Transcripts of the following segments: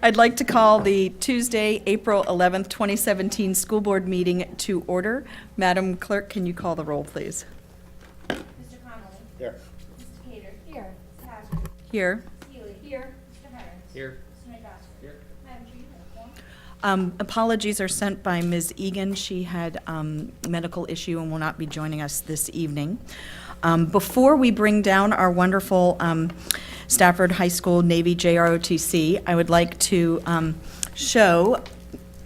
I'd like to call the Tuesday, April 11th, 2017 school board meeting to order. Madam Clerk, can you call the roll, please? Mr. Connolly? Here. Mr. Cater? Here. Ms. Hazard? Here. Ms. Healy? Here. Mr. Henry? Here. Mr. McDosker? Here. Madam Chair, you have a quorum. Apologies are sent by Ms. Egan. She had a medical issue and will not be joining us this evening. Before we bring down our wonderful Stafford High School Navy JROTC, I would like to show,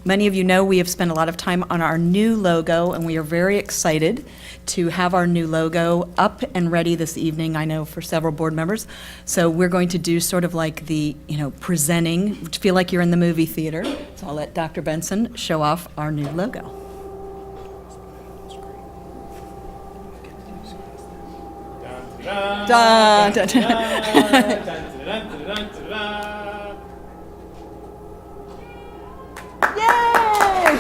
many of you know we have spent a lot of time on our new logo, and we are very excited to have our new logo up and ready this evening, I know for several board members. So we're going to do sort of like the, presenting, which feel like you're in the movie theater. So I'll let Dr. Benson show off our new logo. Dun, dun, dun. Yay!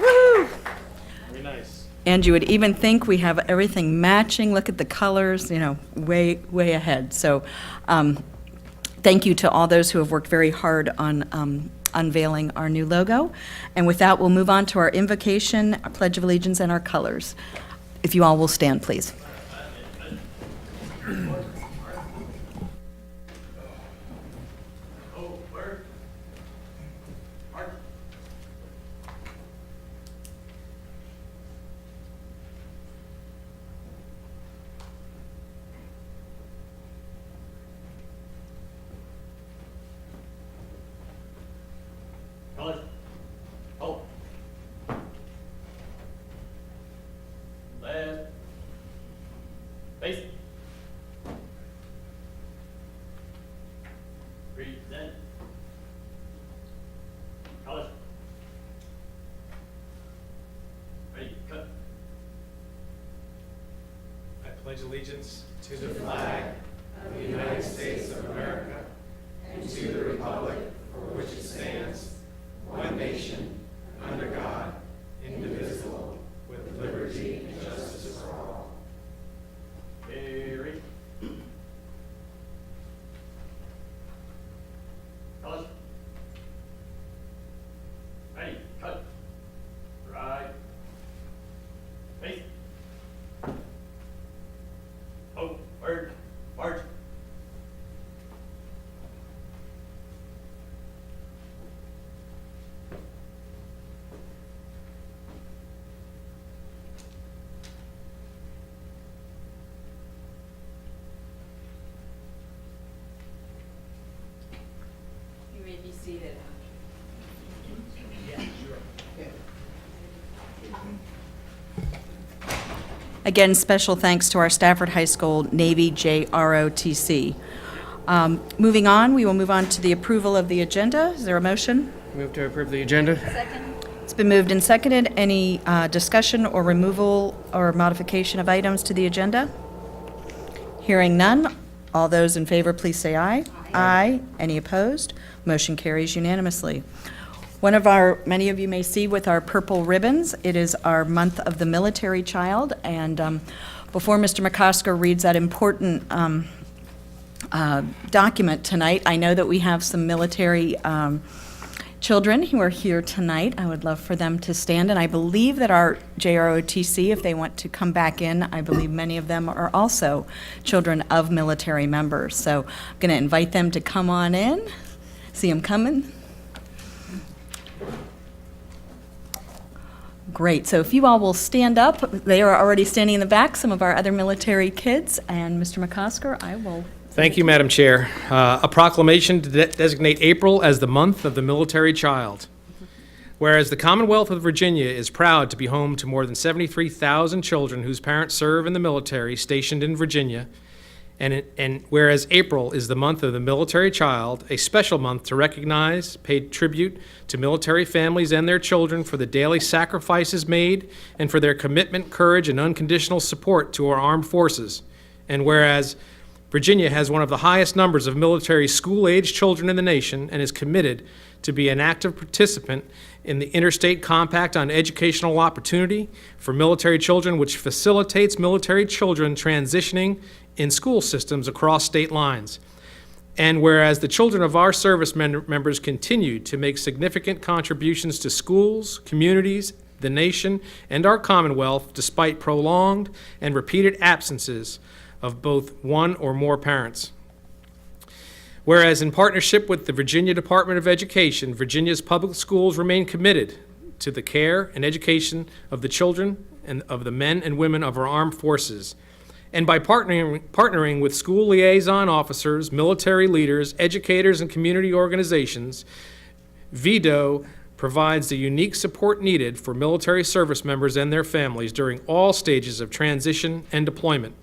Woo! Very nice. And you would even think we have everything matching. Look at the colors, way, way ahead. So thank you to all those who have worked very hard on unveiling our new logo. And with that, we'll move on to our invocation, our Pledge of Allegiance, and our colors. If you all will stand, please. Colors. Oh. Left. Face. Present. Colors. Ready, cut. I pledge allegiance to the flag of the United States of America and to the republic for which it stands, one nation, under God, indivisible, with liberty and justice for all. Very. Colors. Ready, cut. Right. Face. Oh, word, march. You may be seated. Again, special thanks to our Stafford High School Navy JROTC. Moving on, we will move on to the approval of the agenda. Is there a motion? Move to approve the agenda. It's been moved and seconded. Any discussion or removal or modification of items to the agenda? Hearing none. All those in favor, please say aye. Aye. Any opposed? Motion carries unanimously. One of our, many of you may see with our purple ribbons, it is our month of the military child. And before Mr. McCosker reads that important document tonight, I know that we have some military children who are here tonight. I would love for them to stand. And I believe that our JROTC, if they want to come back in, I believe many of them are also children of military members. So I'm going to invite them to come on in. See them coming? Great. So if you all will stand up, they are already standing in the back, some of our other military kids. And Mr. McCosker, I will. Thank you, Madam Chair. A proclamation to designate April as the month of the military child. Whereas the Commonwealth of Virginia is proud to be home to more than 73,000 children whose parents serve in the military stationed in Virginia, and whereas April is the month of the military child, a special month to recognize, pay tribute to military families and their children for the daily sacrifices made and for their commitment, courage, and unconditional support to our armed forces. And whereas Virginia has one of the highest numbers of military school-age children in the nation and is committed to be an active participant in the Interstate Compact on Educational Opportunity for Military Children, which facilitates military children transitioning in school systems across state lines. And whereas the children of our service members continue to make significant contributions to schools, communities, the nation, and our Commonwealth despite prolonged and repeated absences of both one or more parents. Whereas in partnership with the Virginia Department of Education, Virginia's public schools remain committed to the care and education of the children and of the men and women of our armed forces. And by partnering with school liaison officers, military leaders, educators, and community organizations, VDOE provides the unique support needed for military service members and their families during all stages of transition and deployment.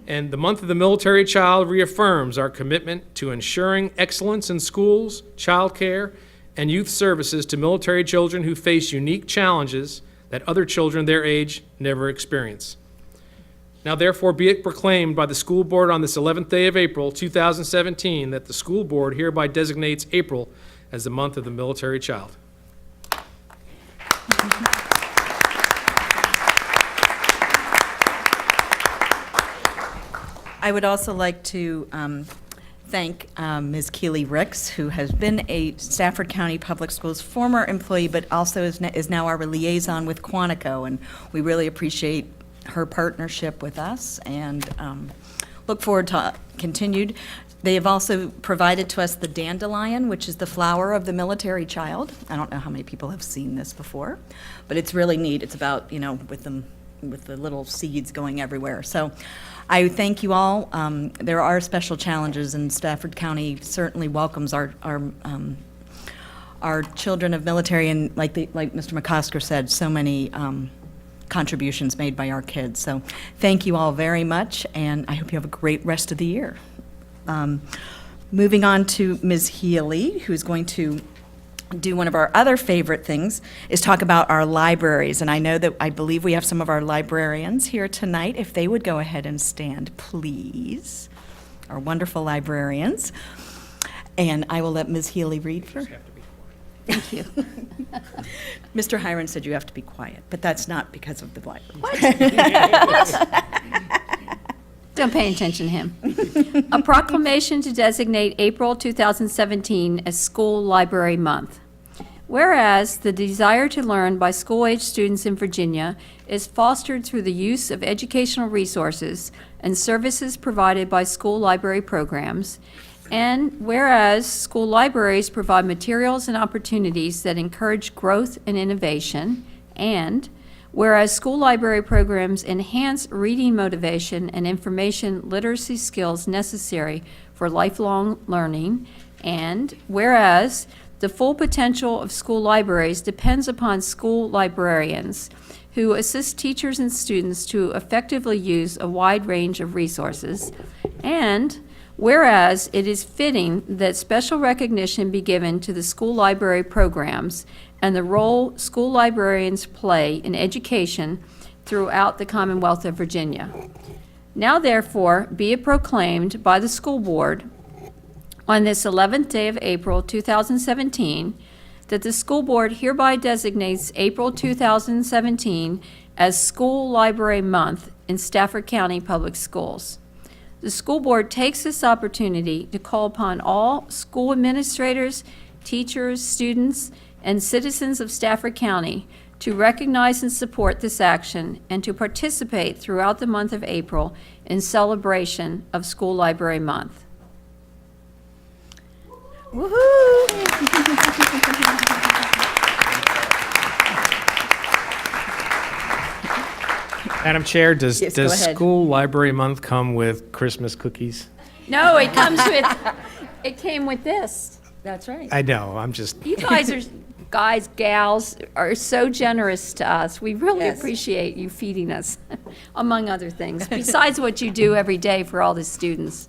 And the Month of the Military Child reaffirms our commitment to ensuring excellence in schools, childcare, and youth services to military children who face unique challenges that other children their age never experience. Now therefore be it proclaimed by the school board on this 11th day of April 2017 that the school board hereby designates April as the Month of the Military Child. I would also like to thank Ms. Keely Ricks, who has been a Stafford County Public Schools former employee, but also is now our liaison with Quantico, and we really appreciate her partnership with us and look forward to continued. They have also provided to us the dandelion, which is the flower of the military child. I don't know how many people have seen this before, but it's really neat. It's about, with the little seeds going everywhere. So I thank you all. There are special challenges, and Stafford County certainly welcomes our children of military, and like Mr. McCosker said, so many contributions made by our kids. So thank you all very much, and I hope you have a great rest of the year. Moving on to Ms. Healy, who's going to do one of our other favorite things, is talk about our libraries. And I believe we have some of our librarians here tonight. If they would go ahead and stand, please. Our wonderful librarians. And I will let Ms. Healy read for. Thank you. Mr. Hiron said you have to be quiet, but that's not because of the library. Don't pay attention to him. A proclamation to designate April 2017 as School Library Month. Whereas the desire to learn by school-age students in Virginia is fostered through the use of educational resources and services provided by school library programs, and whereas school libraries provide materials and opportunities that encourage growth and innovation, and whereas school library programs enhance reading motivation and information literacy skills necessary for lifelong learning, and whereas the full potential of school libraries depends upon school librarians who assist teachers and students to effectively use a wide range of resources, and whereas it is fitting that special recognition be given to the school library programs and the role school librarians play in education throughout the Commonwealth of Virginia. Now therefore be it proclaimed by the school board on this 11th day of April 2017 that the school board hereby designates April 2017 as School Library Month in Stafford County Public Schools. The school board takes this opportunity to call upon all school administrators, teachers, students, and citizens of Stafford County to recognize and support this action and to participate throughout the month of April in celebration of School Library Month. Madam Chair, does Yes, go ahead. School Library Month come with Christmas cookies? No, it came with this. That's right. I know, I'm just, You guys, gals, are so generous to us. We really Yes. appreciate you feeding us, among other things, besides what you do every day for all the students.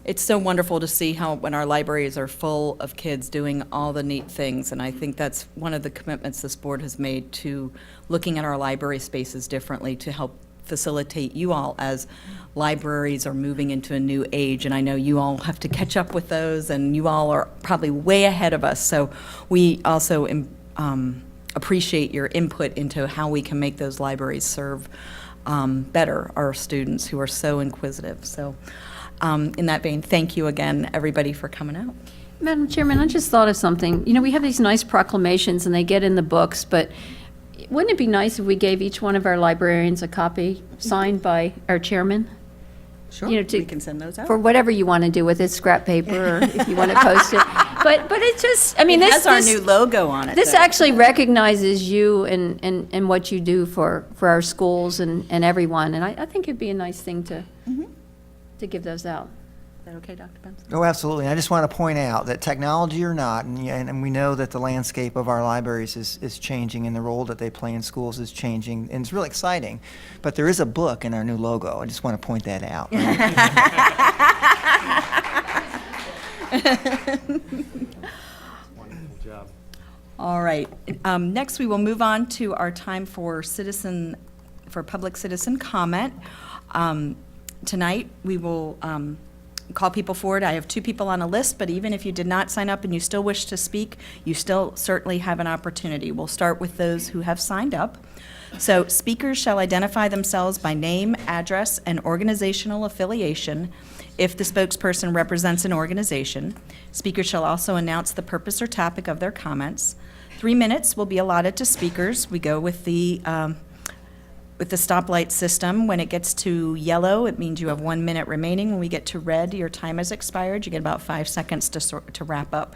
It's so wonderful to see how when our libraries are full of kids doing all the neat things, and I think that's one of the commitments this board has made to looking at our library spaces differently to help facilitate you all as libraries are moving into a new age, and I know you all have to catch up with those, and you all are probably way ahead of us. So we also appreciate your input into how we can make those libraries serve better our students who are so inquisitive. So in that vein, thank you again, everybody, for coming out. Madam Chairman, I just thought of something. You know, we have these nice proclamations, and they get in the books, but wouldn't it be nice if we gave each one of our librarians a copy signed by our chairman? Sure, You know, to- we can send those out. For whatever you want to do with it, scrap paper, or if you want to post it. But it's just, I mean, It this has our this- new logo on it. This though. actually recognizes you and what you do for our schools and everyone, and I think it'd be a nice thing to give those out. Is that okay, Dr. Benson? Oh, absolutely. I just want to point out that technology or not, and we know that the landscape of our libraries is changing, and the role that they play in schools is changing, and it's really exciting. But there is a book in our new logo. I just want to point that out. Wonderful job. All right. Next, we will move on to our time for public citizen comment. Tonight, we will call people forward. I have 2 people on a list, but even if you did not sign up and you still wish to speak, you still certainly have an opportunity. We'll start with those who have signed up. So speakers shall identify themselves by name, address, and organizational affiliation if the spokesperson represents an organization. Speakers shall also announce the purpose or topic of their comments. 3 minutes will be allotted to speakers. We go with the stoplight system. When it gets to yellow, it means you have 1 minute remaining. When we get to red, your time has expired. You get about 5 seconds to wrap up.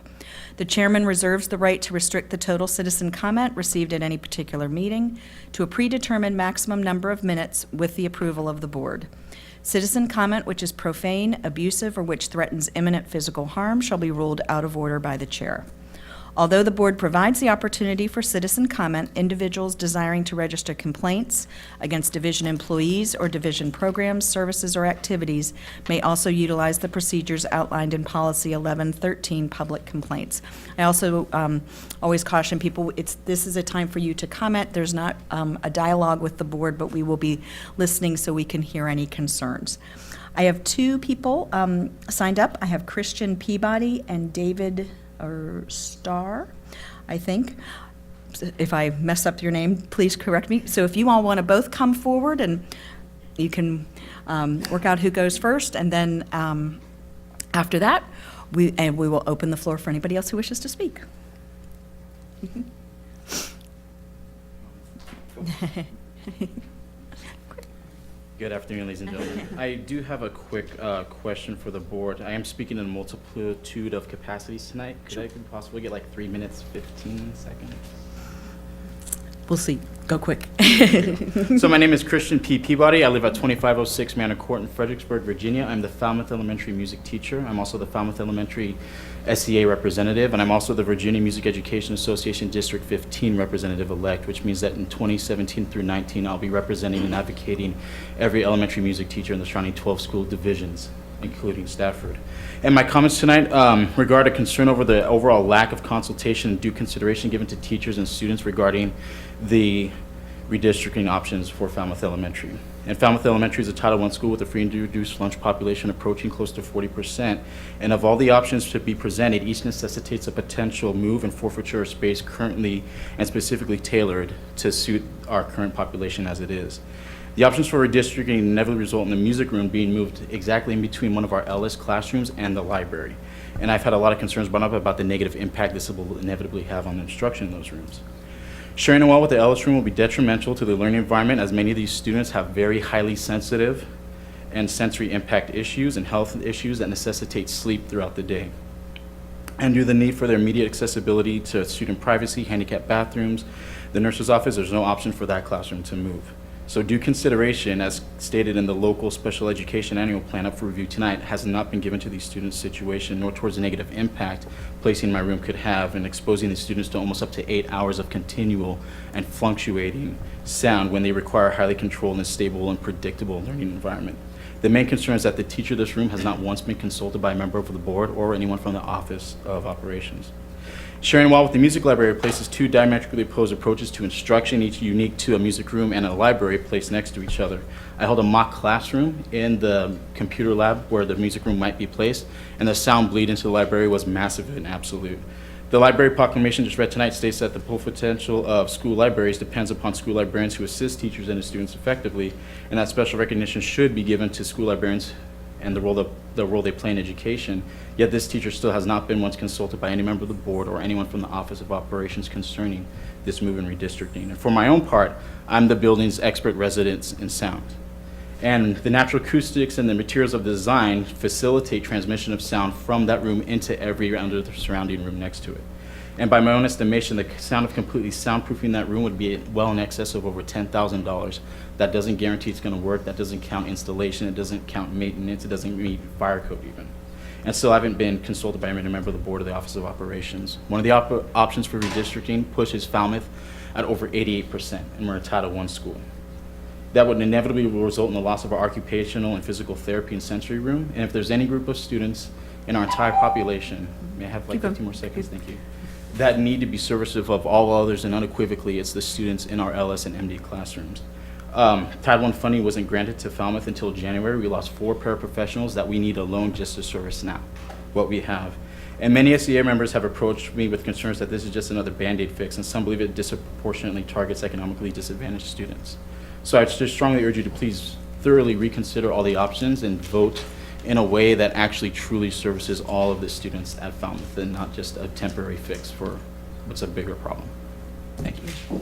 The chairman reserves the right to restrict the total citizen comment received at any particular meeting to a predetermined maximum number of minutes with the approval of the board. Citizen comment which is profane, abusive, or which threatens imminent physical harm shall be ruled out of order by the chair. Although the board provides the opportunity for citizen comment, individuals desiring to register complaints against division employees or division programs, services, or activities may also utilize the procedures outlined in Policy 1113, Public Complaints. I also always caution people, this is a time for you to comment. There's not a dialogue with the board, but we will be listening so we can hear any concerns. I have 2 people signed up. I have Christian Peabody and David Star, I think. If I mess up your name, please correct me. So if you all want to both come forward, and you can work out who goes first, and then after that, we will open the floor for anybody else who wishes to speak. Good afternoon, ladies and gentlemen. I do have a quick question for the board. I am speaking in a multitude of capacities tonight. Could I possibly get like 3 minutes, 15 seconds? We'll see. Go quick. So my name is Christian P. Peabody. I live at 2506 Manor Court in Fredericksburg, Virginia. I'm the Falmouth Elementary music teacher. I'm also the Falmouth Elementary SEA representative, and I'm also the Virginia Music Education Association District 15 representative-elect, which means that in 2017 through 19, I'll be representing and advocating every elementary music teacher in the surrounding 12 school divisions, including Stafford. And my comments tonight regard a concern over the overall lack of consultation and due consideration given to teachers and students regarding the redistricting options for Falmouth Elementary. And Falmouth Elementary is a Title I school with a free and reduced lunch population approaching close to 40%. And of all the options to be presented, each necessitates a potential move and forfeiture of space currently and specifically tailored to suit our current population as it is. The options for redistricting inevitably result in the music room being moved exactly in between one of our Ellis classrooms and the library. And I've had a lot of concerns brought up about the negative impact this will inevitably have on the instruction in those rooms. Sharing a wall with the Ellis room will be detrimental to the learning environment, as many of these students have very highly sensitive and sensory impact issues and health issues that necessitate sleep throughout the day. And due to the need for their immediate accessibility to student privacy, handicapped bathrooms, the nurse's office, there's no option for that classroom to move. So due consideration, as stated in the local special education annual plan up for review tonight, has not been given to these students' situation, nor towards the negative impact placing in my room could have in exposing the students to almost up to 8 hours of continual and fluctuating sound when they require a highly controlled and stable and predictable learning environment. The main concern is that the teacher of this room has not once been consulted by a member of the board or anyone from the Office of Operations. Sharing Well with the Music Library places two diametrically opposed approaches to instruction, each unique to a music room and a library placed next to each other. I held a mock classroom in the computer lab where the music room might be placed, and the sound bleed into the library was massive and absolute. The library proclamation just read tonight states that the full potential of school libraries depends upon school librarians who assist teachers and students effectively, and that special recognition should be given to school librarians and the role they play in education. Yet this teacher still has not been once consulted by any member of the board or anyone from the Office of Operations concerning this move in redistricting. And for my own part, I'm the building's expert resident in sound. And the natural acoustics and the materials of the design facilitate transmission of sound from that room into every under the surrounding room next to it. And by my own estimation, the sound of completely soundproofing that room would be well in excess of over $10,000. That doesn't guarantee it's going to work. That doesn't count installation. It doesn't count maintenance. It doesn't meet fire code even. And still haven't been consulted by any member of the board of the Office of Operations. One of the options for redistricting pushes Falmouth at over 88%, and we're a Title I school. That would inevitably result in the loss of our occupational and physical therapy and sensory room. And if there's any group of students in our entire population, may I have like 15 more seconds? Thank you. That need to be serviceable of all others, and unequivocally, it's the students in our LS and MD classrooms. Title I funding wasn't granted to Falmouth until January. We lost 4 paraprofessionals that we need alone just to service now what we have. And many SEA members have approached me with concerns that this is just another Band-Aid fix, and some believe it disproportionately targets economically disadvantaged students. So I just strongly urge you to please thoroughly reconsider all the options and vote in a way that actually truly services all of the students at Falmouth and not just a temporary fix for what's a bigger problem. Thank you.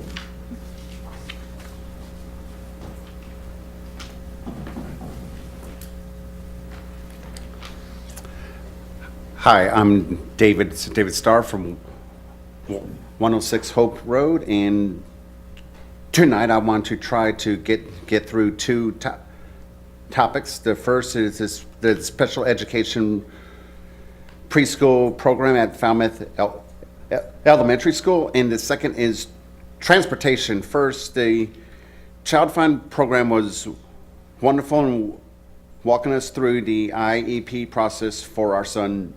Hi, I'm David Starr from 106 Hope Road, and tonight I want to try to get through 2 topics. The first is the special education preschool program at Falmouth Elementary School, and the second is transportation. First, the Child Find program was wonderful in walking us through the IEP process for our son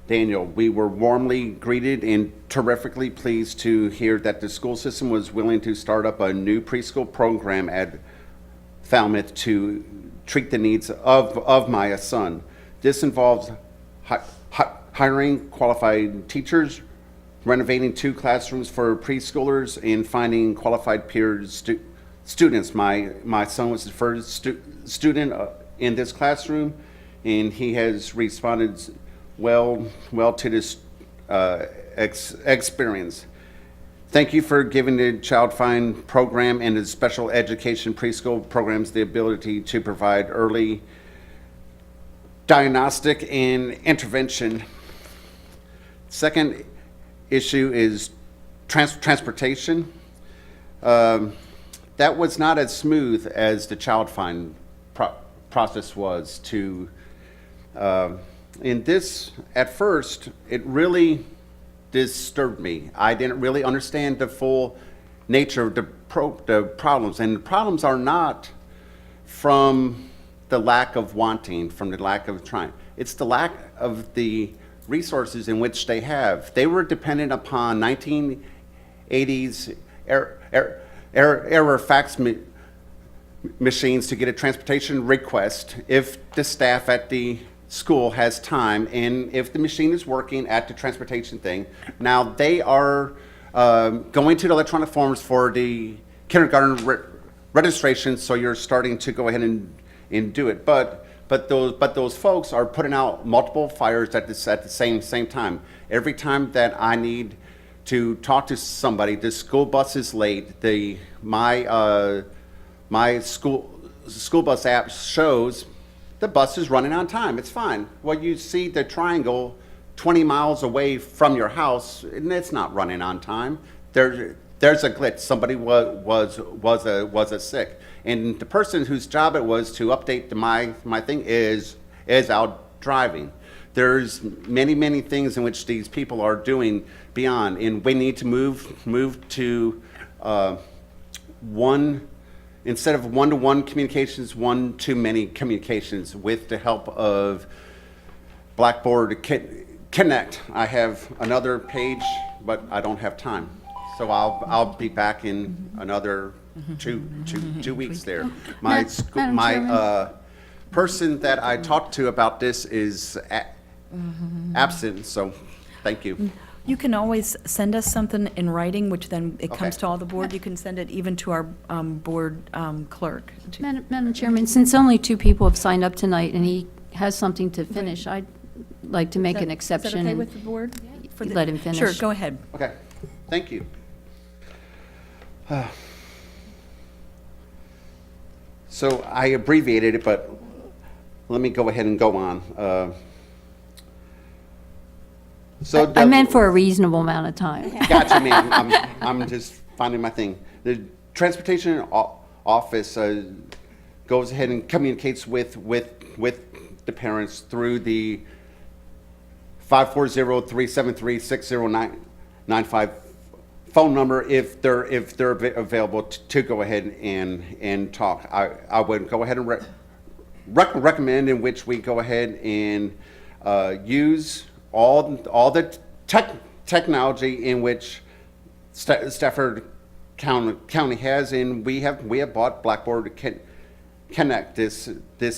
Daniel. We were warmly greeted and terrifically pleased to hear that the school system was willing to start up a new preschool program at Falmouth to treat the needs of my son. This involves hiring qualified teachers, renovating 2 classrooms for preschoolers, and finding qualified peer students. My son was the first student in this classroom, and he has responded well to this experience. Thank you for giving the Child Find program and the special education preschool programs the ability to provide early diagnostic and intervention. Second issue is transportation. That was not as smooth as the Child Find process was to in this, at first, it really disturbed me. I didn't really understand the full nature of the problems. And the problems are not from the lack of wanting, from the lack of trying. It's the lack of the resources in which they have. They were dependent upon 1980s error fax machines to get a transportation request if the staff at the school has time, and if the machine is working at the transportation thing. Now they are going to the electronic forms for the kindergarten registration, so you're starting to go ahead and do it. But those folks are putting out multiple fires at the same time. Every time that I need to talk to somebody, the school bus is late. My school bus app shows the bus is running on time. It's fine. Well, you see the triangle 20 miles away from your house, and it's not running on time. There's a glitch. Somebody was sick, and the person whose job it was to update my thing is out driving. There's many things in which these people are doing beyond, and we need to move to one. Instead of one-to-one communications, one-to-many communications with the help of Blackboard, Connect. I have another page, but I don't have time. So I'll be back in another two weeks there. My Madam Chairman. person that I talked to about this is absent, so thank you. You can always send us something in writing, which then it comes Okay. to all the board. You can send it even to our board clerk. Madam Chairman, since only 2 people have signed up tonight and he has something to finish, I'd like to make an exception. Is that okay and with the board? For the- Let him finish. Sure, go ahead. Okay, thank you. So I abbreviated it, but let me go ahead and go on. I meant for a reasonable amount of time. Gotcha, ma'am. I'm just finding my thing. The transportation office goes ahead and communicates with the parents through the 540-373-60995 phone number if they're available to go ahead and talk. I would go ahead and recommend in which we go ahead and use all the technology in which Stafford County has, and we have bought Blackboard Connect. This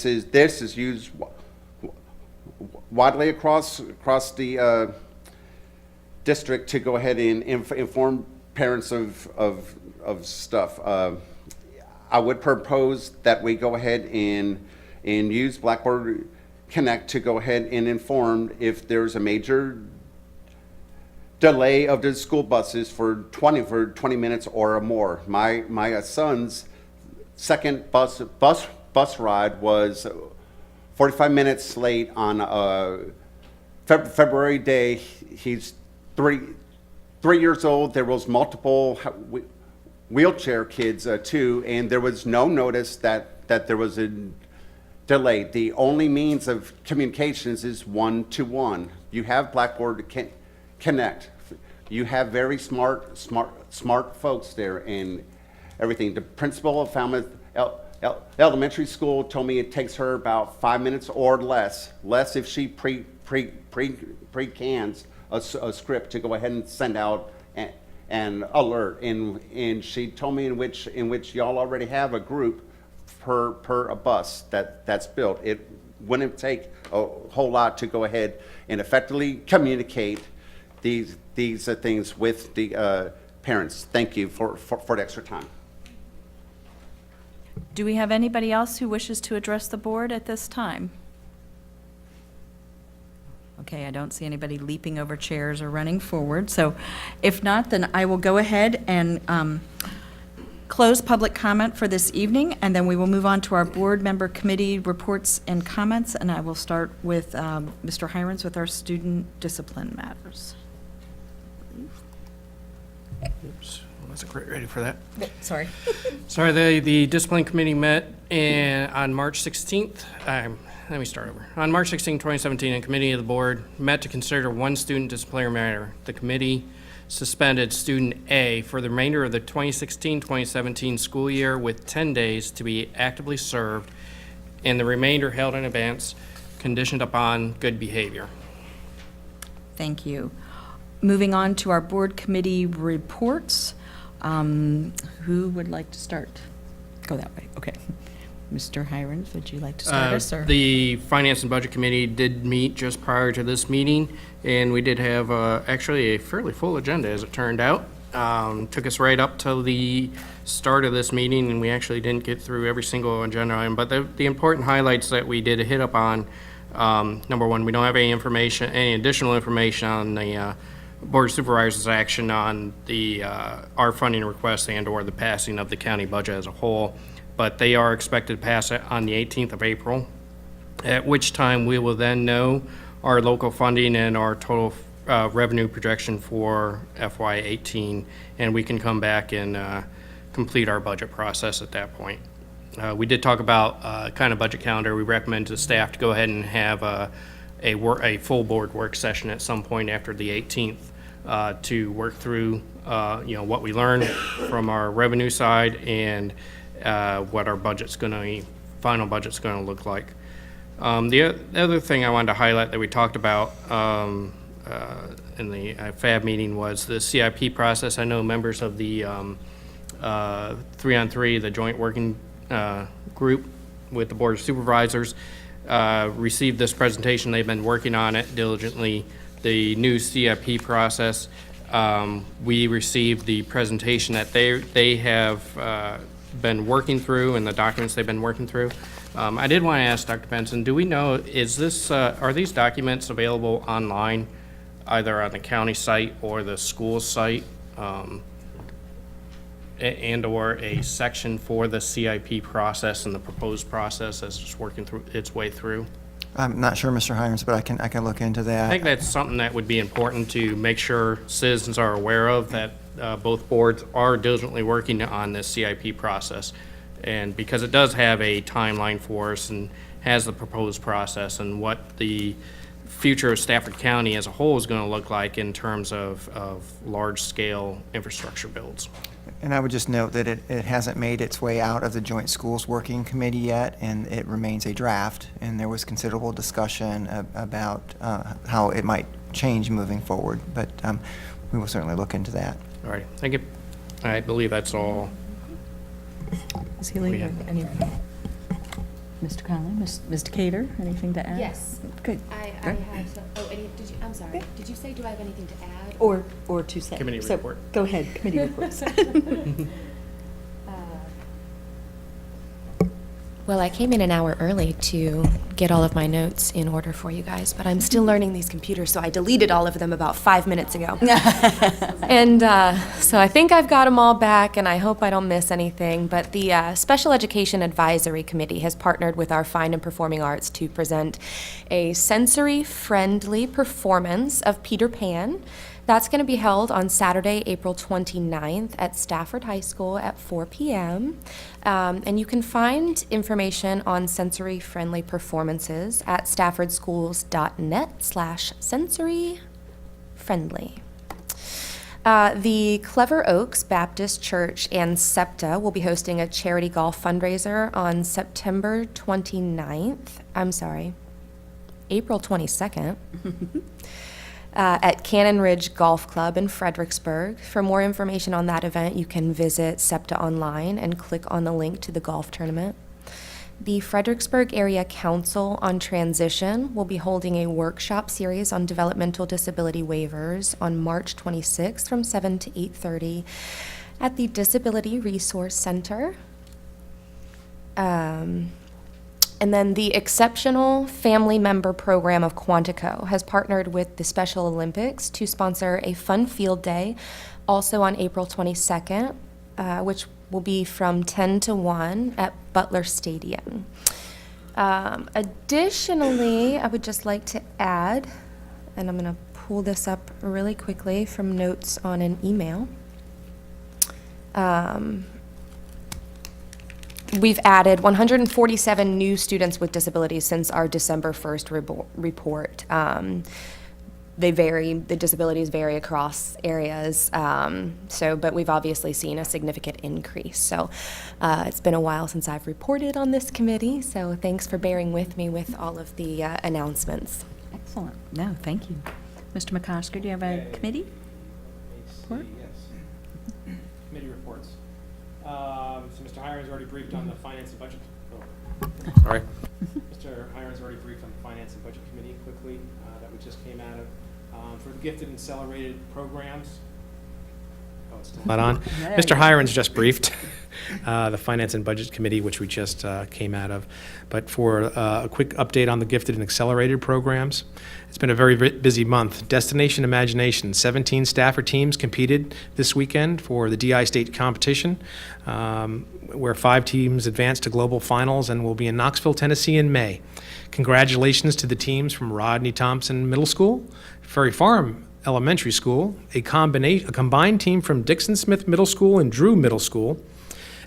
is used widely across the district to go ahead and inform parents of stuff. I would propose that we go ahead and use Blackboard Connect to go ahead and inform if there's a major delay of the school buses for 20 minutes or more. My son's second bus ride was 45 minutes late on February day. He's three years old. There was multiple wheelchair kids too, and there was no notice that there was a delay. The only means of communications is one-to-one. You have Blackboard Connect. You have very smart folks there and everything. The principal of Falmouth Elementary School told me it takes her about 5 minutes or less if she pre-cans a script to go ahead and send out an alert. And she told me in which y'all already have a group per a bus that's built. It wouldn't take a whole lot to go ahead and effectively communicate these things with the parents. Thank you for the extra time. Do we have anybody else who wishes to address the board at this time? Okay, I don't see anybody leaping over chairs or running forward. So if not, then I will go ahead and close public comment for this evening, and then we will move on to our board member committee reports and comments, and I will start with Mr. Hirons with our student discipline matters. Oops, I wasn't quite ready for that. Sorry. Sorry, the discipline committee met on March 16th. Let me start over. On March 16, 2017, a committee of the board met to consider one student disciplinary matter. The committee suspended student A for the remainder of the 2016-2017 school year with 10 days to be actively served, and the remainder held in advance, conditioned upon good behavior. Thank you. Moving on to our board committee reports. Who would like to start? Go that way, okay. Mr. Hirons, would you like to start us, or? The Finance and Budget Committee did meet just prior to this meeting, and we did have actually a fairly full agenda, as it turned out. Took us right up till the start of this meeting, and we actually didn't get through every single agenda item. But the important highlights that we did hit up on, number one, we don't have any additional information on the Board of Supervisors' action on our funding request and/or the passing of the county budget as a whole. But they are expected to pass it on the 18th of April, at which time we will then know our local funding and our total revenue projection for FY18, and we can come back and complete our budget process at that point. We did talk about kind of budget calendar. We recommend to staff to go ahead and have a full board work session at some point after the 18th to work through what we learned from our revenue side and what our final budget's going to look like. The other thing I wanted to highlight that we talked about FAB meeting was the CIP process. I know members of the 3-on-3, the joint working group with the Board of Supervisors, received this presentation. They've been working on it diligently. The new CIP process, we received the presentation that they have been working through and the documents they've been working through. I did want to ask Dr. Benson, do we know, is this, are these documents available online, either on the county site or the school site, and/or a section for the CIP process and the proposed process as it's working through its way through? I'm not sure, Mr. Hirons, but I can look into that. I think that's something that would be important to make sure citizens are aware of, that both boards are diligently working on this CIP process. And because it does have a timeline for us and has the proposed process and what the future of Stafford County as a whole is going to look like in terms of large-scale infrastructure builds. And I would just note that it hasn't made its way out of the Joint Schools Working Committee yet, and it remains a draft, and there was considerable discussion about how it might change moving forward, but we will certainly look into that. All right, thank you. I believe that's all. Ms. Healy, We have- any, Mr. Conley, Mr. Cater, anything to add? Yes. Good. I Great. have some, did you, I'm sorry, did you say, do I have anything to add? Or to say. Committee So, report. Go ahead, committee reports. Well, I came in an hour early to get all of my notes in order for you guys, but I'm still learning these computers, so I deleted all of them about 5 minutes ago. And so I think I've got them all back, and I hope I don't miss anything. But the Special Education Advisory Committee has partnered with our Fine and Performing Arts to present a sensory-friendly performance of Peter Pan. That's going to be held on Saturday, April 29th at Stafford High School at 4 p.m. And you can find information on sensory-friendly performances at staffordschools.net/sensory-friendly. The Clever Oaks Baptist Church and SEPTA will be hosting a charity golf fundraiser on September 29th. I'm sorry, April 22nd. At Cannon Ridge Golf Club in Fredericksburg. For more information on that event, you can visit SEPTA online and click on the link to the golf tournament. The Fredericksburg Area Council on Transition will be holding a workshop series on developmental disability waivers on March 26th from 7 to 8:30 at the Disability Resource Center. And then the Exceptional Family Member Program of Quantico has partnered with the Special Olympics to sponsor a fun field day, also on April 22nd, which will be from 10 to 1 at Butler Stadium. Additionally, I would just like to add, and I'm going to pull this up really quickly from notes on an email. We've added 147 new students with disabilities since our December 1st report. They vary, the disabilities vary across areas, but we've obviously seen a significant increase. So it's been a while since I've reported on this committee, so thanks for bearing with me with all of the announcements. Excellent. No, thank you. Mr. McCosker, do you have a committee? Report? Yes. Committee reports. So Mr. Hirons already briefed on the Finance and Budget. Sorry. Mr. Hirons already briefed on the Finance and Budget Committee quickly that we just came out of. For the gifted and accelerated programs. Oh, it's still not on. Mr. Hirons just briefed the Finance and Budget Committee, which we just came out of. But for a quick update on the gifted and accelerated programs, it's been a very busy month. Destination Imagination, 17 Stafford teams competed this weekend for the DI State competition, where 5 teams advanced to global finals and will be in Knoxville, Tennessee in May. Congratulations to the teams from Rodney Thompson Middle School, Ferry Farm Elementary School, a combined team from Dixon Smith Middle School and Drew Middle School,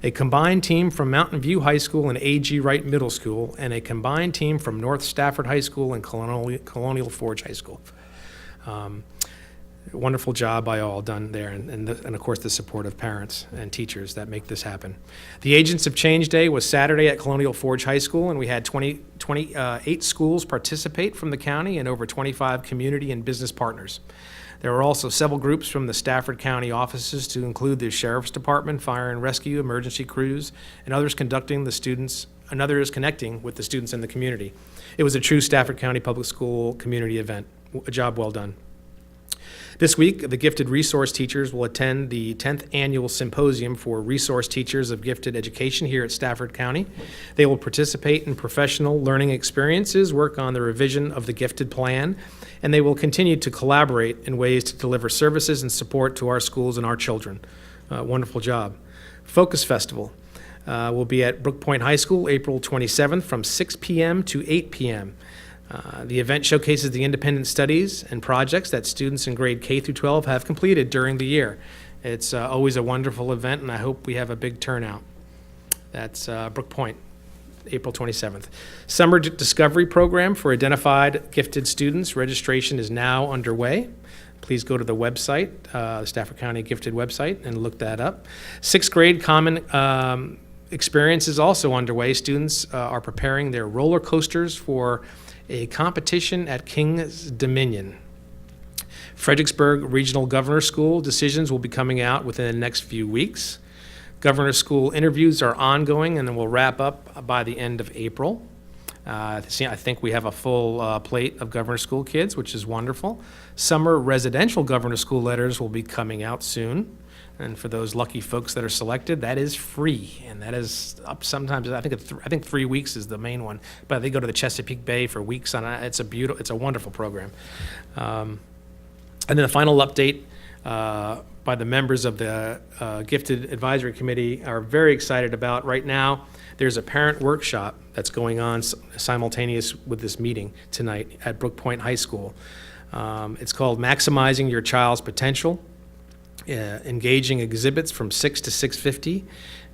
a combined team from Mountain View High School and A.G. Wright Middle School, and a combined team from North Stafford High School and Colonial Forge High School. wonderful job by all done there, and of course, the support of parents and teachers that make this happen. The Agents of Change Day was Saturday at Colonial Forge High School, and we had 28 schools participate from the county and over 25 community and business partners. There were also several groups from the Stafford County offices, to include the Sheriff's Department, Fire and Rescue, emergency crews, and others connecting with the students in the community. It was a true Stafford County Public School community event. A job well done. This week, the gifted resource teachers will attend the 10th Annual Symposium for Resource Teachers of Gifted Education here at Stafford County. They will participate in professional learning experiences, work on the revision of the gifted plan, and they will continue to collaborate in ways to deliver services and support to our schools and our children. Wonderful job. Focus Festival will be at Brook Point High School, April 27th from 6 p.m. to 8 p.m. The event showcases the independent studies and projects that students in grade K through 12 have completed during the year. It's always a wonderful event, and I hope we have a big turnout. That's Brook Point, April 27th. Summer Discovery Program for identified gifted students. Registration is now underway. Please go to the website, the Stafford County Gifted website, and look that up. Sixth grade common experience is also underway. Students are preparing their roller coasters for a competition at King's Dominion. Fredericksburg Regional Governor School decisions will be coming out within the next few weeks. Governor School interviews are ongoing and then will wrap up by the end of April. I think we have a full plate of Governor School kids, which is wonderful. Summer residential Governor School letters will be coming out soon. And for those lucky folks that are selected, that is free, and that is up sometimes. I think 3 weeks is the main one, but they go to the Chesapeake Bay for weeks on it. It's a wonderful program. And then the final update by the members of the Gifted Advisory Committee are very excited about right now. There's a parent workshop that's going on simultaneous with this meeting tonight at Brook Point High School. It's called Maximizing Your Child's Potential. Engaging exhibits from 6 to 6:50,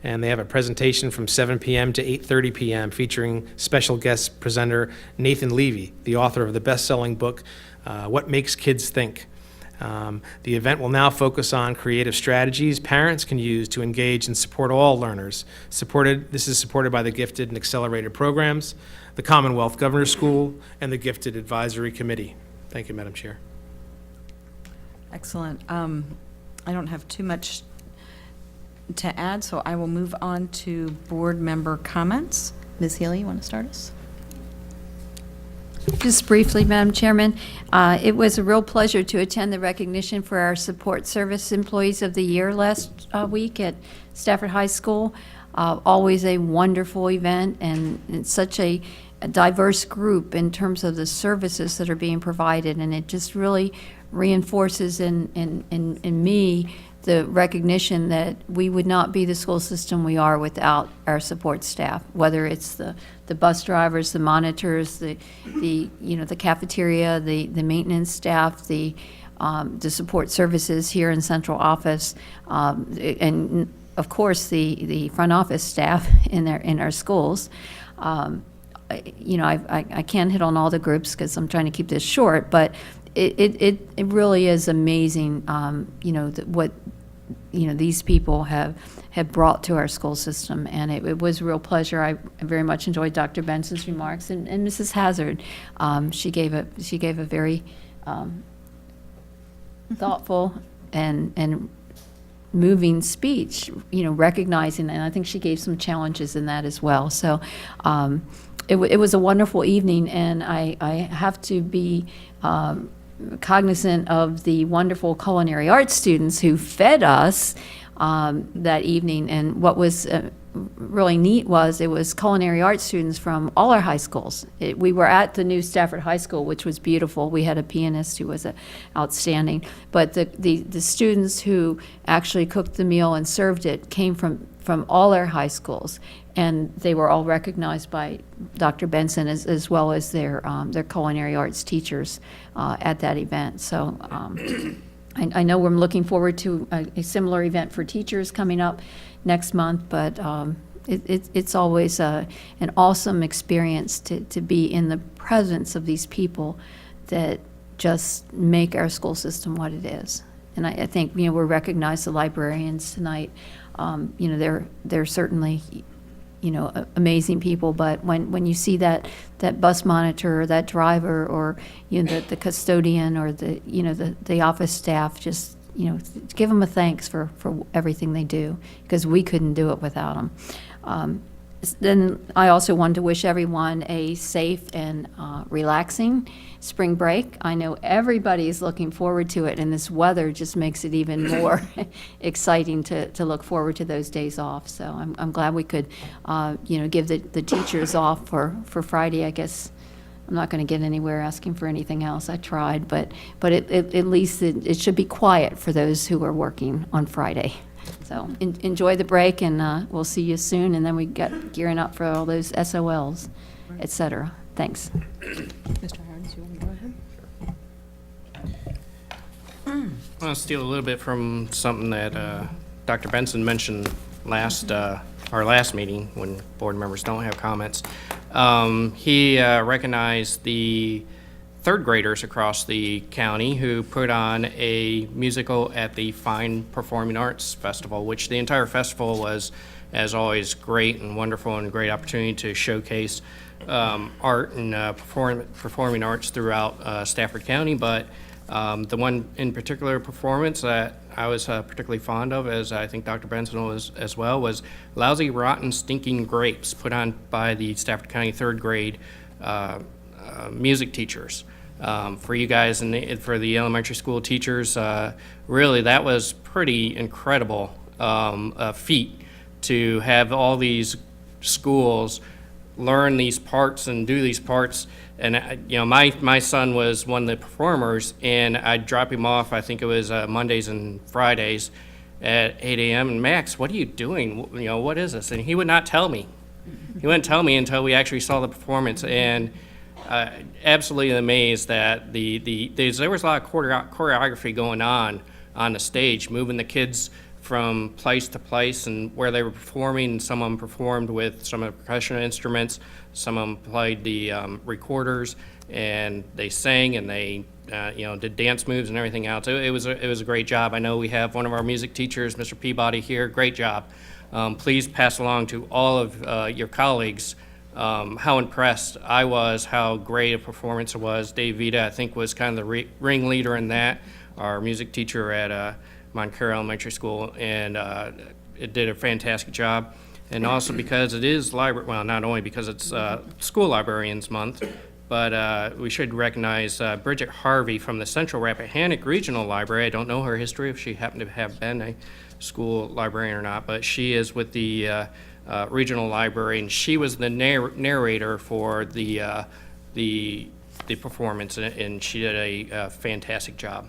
and they have a presentation from 7 p.m. to 8:30 p.m. featuring special guest presenter Nathan Levy, the author of the best-selling book, What Makes Kids Think. The event will now focus on creative strategies parents can use to engage and support all learners. This is supported by the Gifted and Accelerated programs, the Commonwealth Governor School, and the Gifted Advisory Committee. Thank you, Madam Chair. Excellent. I don't have too much to add, so I will move on to board member comments. Ms. Healy, you want to start us? Just briefly, Madam Chairman, it was a real pleasure to attend the recognition for our Support Service Employees of the Year last week at Stafford High School. Always a wonderful event, and it's such a diverse group in terms of the services that are being provided, and it just really reinforces in me the recognition that we would not be the school system we are without our support staff, whether it's the bus drivers, the monitors, the cafeteria, the maintenance staff, the support services here in central office, and of course the front office staff in our schools. I can't hit on all the groups because I'm trying to keep this short, but it really is amazing, what these people have brought to our school system, and it was a real pleasure. I very much enjoyed Dr. Benson's remarks, and Mrs. Hazard. She gave a very thoughtful and moving speech, recognizing, and I think she gave some challenges in that as well. So it was a wonderful evening, and I have to be cognizant of the wonderful culinary arts students who fed us that evening. And what was really neat was it was culinary arts students from all our high schools. We were at the new Stafford High School, which was beautiful. We had a pianist who was outstanding. But the students who actually cooked the meal and served it came from all our high schools. And they were all recognized by Dr. Benson as well as their culinary arts teachers at that event. So I know we're looking forward to a similar event for teachers coming up next month, but it's always an awesome experience to be in the presence of these people that just make our school system what it is. And I think, we recognize the librarians tonight. They're certainly, amazing people, but when you see that bus monitor, or that driver, or, the custodian, or the office staff, just, give them a thanks for everything they do, because we couldn't do it without them. Then I also wanted to wish everyone a safe and relaxing spring break. I know everybody is looking forward to it, and this weather just makes it even more exciting to look forward to those days off. So I'm glad we could, give the teachers off for Friday. I guess I'm not going to get anywhere asking for anything else. I tried, but at least it should be quiet for those who are working on Friday. So enjoy the break, and we'll see you soon. And then we got gearing up for all those SOLs, et cetera. Thanks. Mr. Harms, you want to go ahead? I want to steal a little bit from something that Dr. Benson mentioned our last meeting, when board members don't have comments. He recognized the third graders across the county who put on a musical at the Fine Performing Arts Festival, which the entire festival was, as always, great and wonderful, and a great opportunity to showcase art and performing arts throughout Stafford County. But the one in particular performance that I was particularly fond of, as I think Dr. Benson was as well, was Lousy, Rotten, Stinking Grapes, put on by the Stafford County third grade music teachers. For you guys and for the elementary school teachers, really that was pretty incredible feat to have all these schools learn these parts and do these parts. And my son was one of the performers, and I'd drop him off, I think it was Mondays and Fridays at 8 a.m. And Max, what are you doing? What is this? And he would not tell me. He wouldn't tell me until we actually saw the performance. And absolutely amazed that there was a lot of choreography going on the stage, moving the kids from place to place and where they were performing. Some of them performed with some of the percussion instruments, some of them played the recorders, and they sang and they did dance moves and everything else. It was a great job. I know we have one of our music teachers, Mr. Peabody, here. Great job. Please pass along to all of your colleagues how impressed I was, how great a performance it was. Dave Vita, I think, was kind of the ringleader in that, our music teacher at Montclair Elementary School, and it did a fantastic job. And also because it is not only because it's School Librarians Month, but we should recognize Bridget Harvey from the Central Rappahannock Regional Library. I don't know her history, if she happened to have been a school librarian or not, but she is with the regional library, and she was the narrator for the performance, and she did a fantastic job.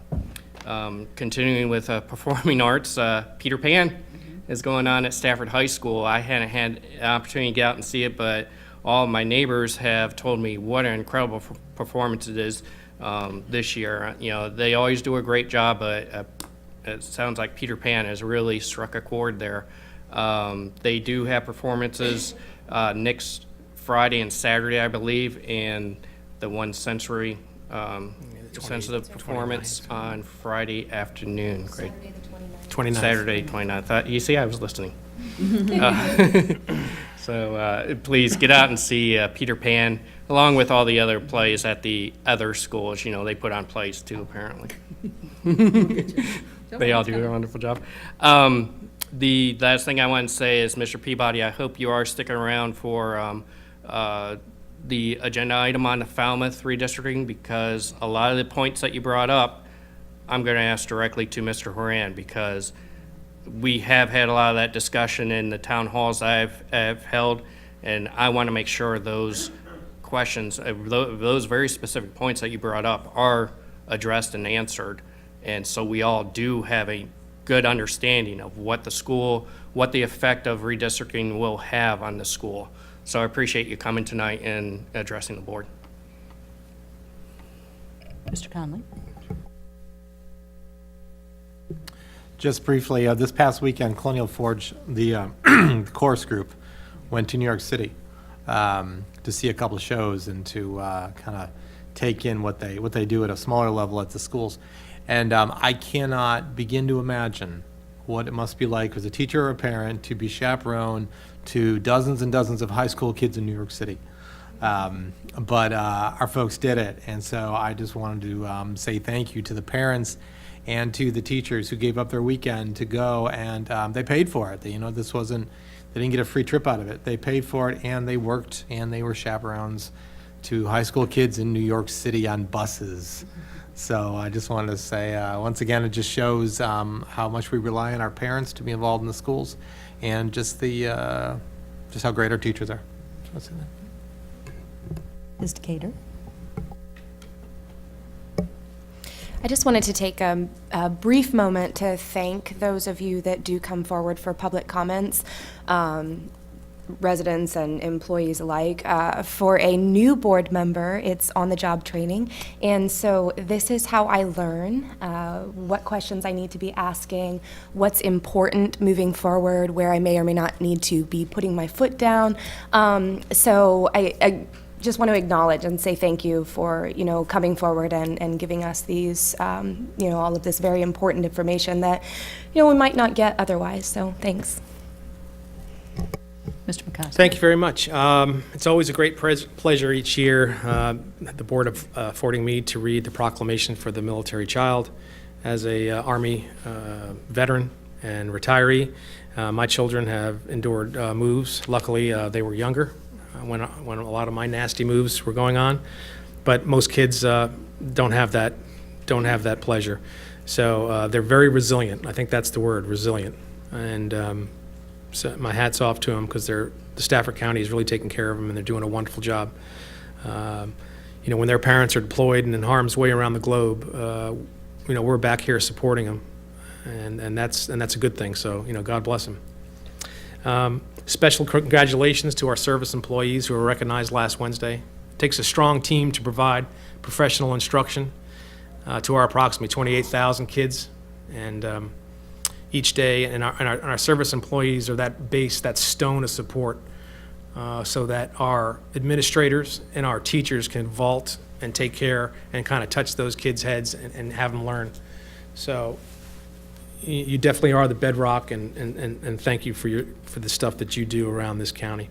Continuing with performing arts, Peter Pan is going on at Stafford High School. I hadn't had an opportunity to get out and see it, but all of my neighbors have told me what an incredible performance it is this year. They always do a great job, but it sounds like Peter Pan has really struck a chord there. They do have performances next Friday and Saturday, I believe, and the one sensory sensitive performance on Friday afternoon. Great. Saturday 29th. You see, I was listening. So please get out and see Peter Pan, along with all the other plays at the other schools. They put on plays too, apparently. They all do a wonderful job. The last thing I want to say is, Mr. Peabody, I hope you are sticking around for the agenda item on the Falmouth redistricting, because a lot of the points that you brought up, I'm going to ask directly to Mr. Horan, because we have had a lot of that discussion in the town halls I've held, and I want to make sure those questions, those very specific points that you brought up, are addressed and answered, and so we all do have a good understanding of what the effect of redistricting will have on the school. So I appreciate you coming tonight and addressing the board. Mr. Conley? Just briefly, this past weekend, Colonial Forge, the chorus group, went to New York City to see a couple of shows and to kind of take in what they do at a smaller level at the schools. And I cannot begin to imagine what it must be like as a teacher or a parent to be chaperone to dozens and dozens of high school kids in New York City. But our folks did it, and so I just wanted to say thank you to the parents and to the teachers who gave up their weekend to go, and they paid for it. They didn't get a free trip out of it. They paid for it, and they worked, and they were chaperones to high school kids in New York City on buses. So I just wanted to say, once again, it just shows how much we rely on our parents to be involved in the schools, and just how great our teachers are. So I'll say that. Ms. Decatur? I just wanted to take a brief moment to thank those of you that do come forward for public comments, residents and employees alike. For a new board member, it's on-the-job training, and so this is how I learn what questions I need to be asking, what's important moving forward, where I may or may not need to be putting my foot down. So I just want to acknowledge and say thank you for, coming forward and giving us these, all of this very important information that, we might not get otherwise. So thanks. Mr. McCoskey? Thank you very much. It's always a great pleasure each year, the board affording me to read the proclamation for the military child. As a Army veteran and retiree, my children have endured moves. Luckily, they were younger when a lot of my nasty moves were going on, but most kids don't have that pleasure. So they're very resilient. I think that's the word, resilient. And so my hat's off to them, because the Stafford County is really taking care of them, and they're doing a wonderful job. When their parents are deployed and in harm's way around the globe, we're back here supporting them, and that's a good thing. So God bless them. Special congratulations to our service employees who were recognized last Wednesday. It takes a strong team to provide professional instruction to our approximately 28,000 kids, and each day, and our service employees are that base, that stone of support, so that our administrators and our teachers can vault and take care and kind of touch those kids' heads and have them learn. So you definitely are the bedrock, and thank you for the stuff that you do around this county.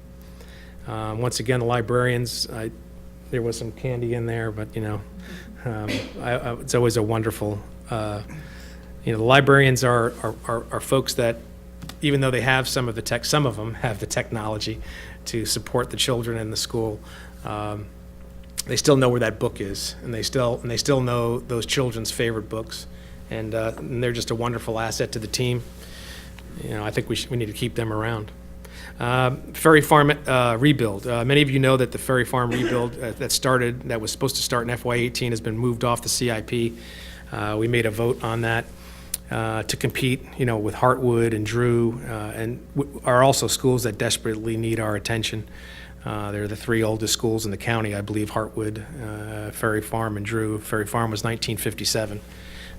Once again, the librarians, there was some candy in there, but it's always a wonderful. The librarians are folks that, even though they have some of them have the technology to support the children in the school. They still know where that book is, and they still know those children's favorite books. And they're just a wonderful asset to the team. I think we need to keep them around. Ferry Farm rebuild. Many of you know that the Ferry Farm rebuild that was supposed to start in FY18 has been moved off the CIP. We made a vote on that to compete, with Hartwood and Drew, and are also schools that desperately need our attention. They're the three oldest schools in the county, I believe: Hartwood, Ferry Farm, and Drew. Ferry Farm was 1957.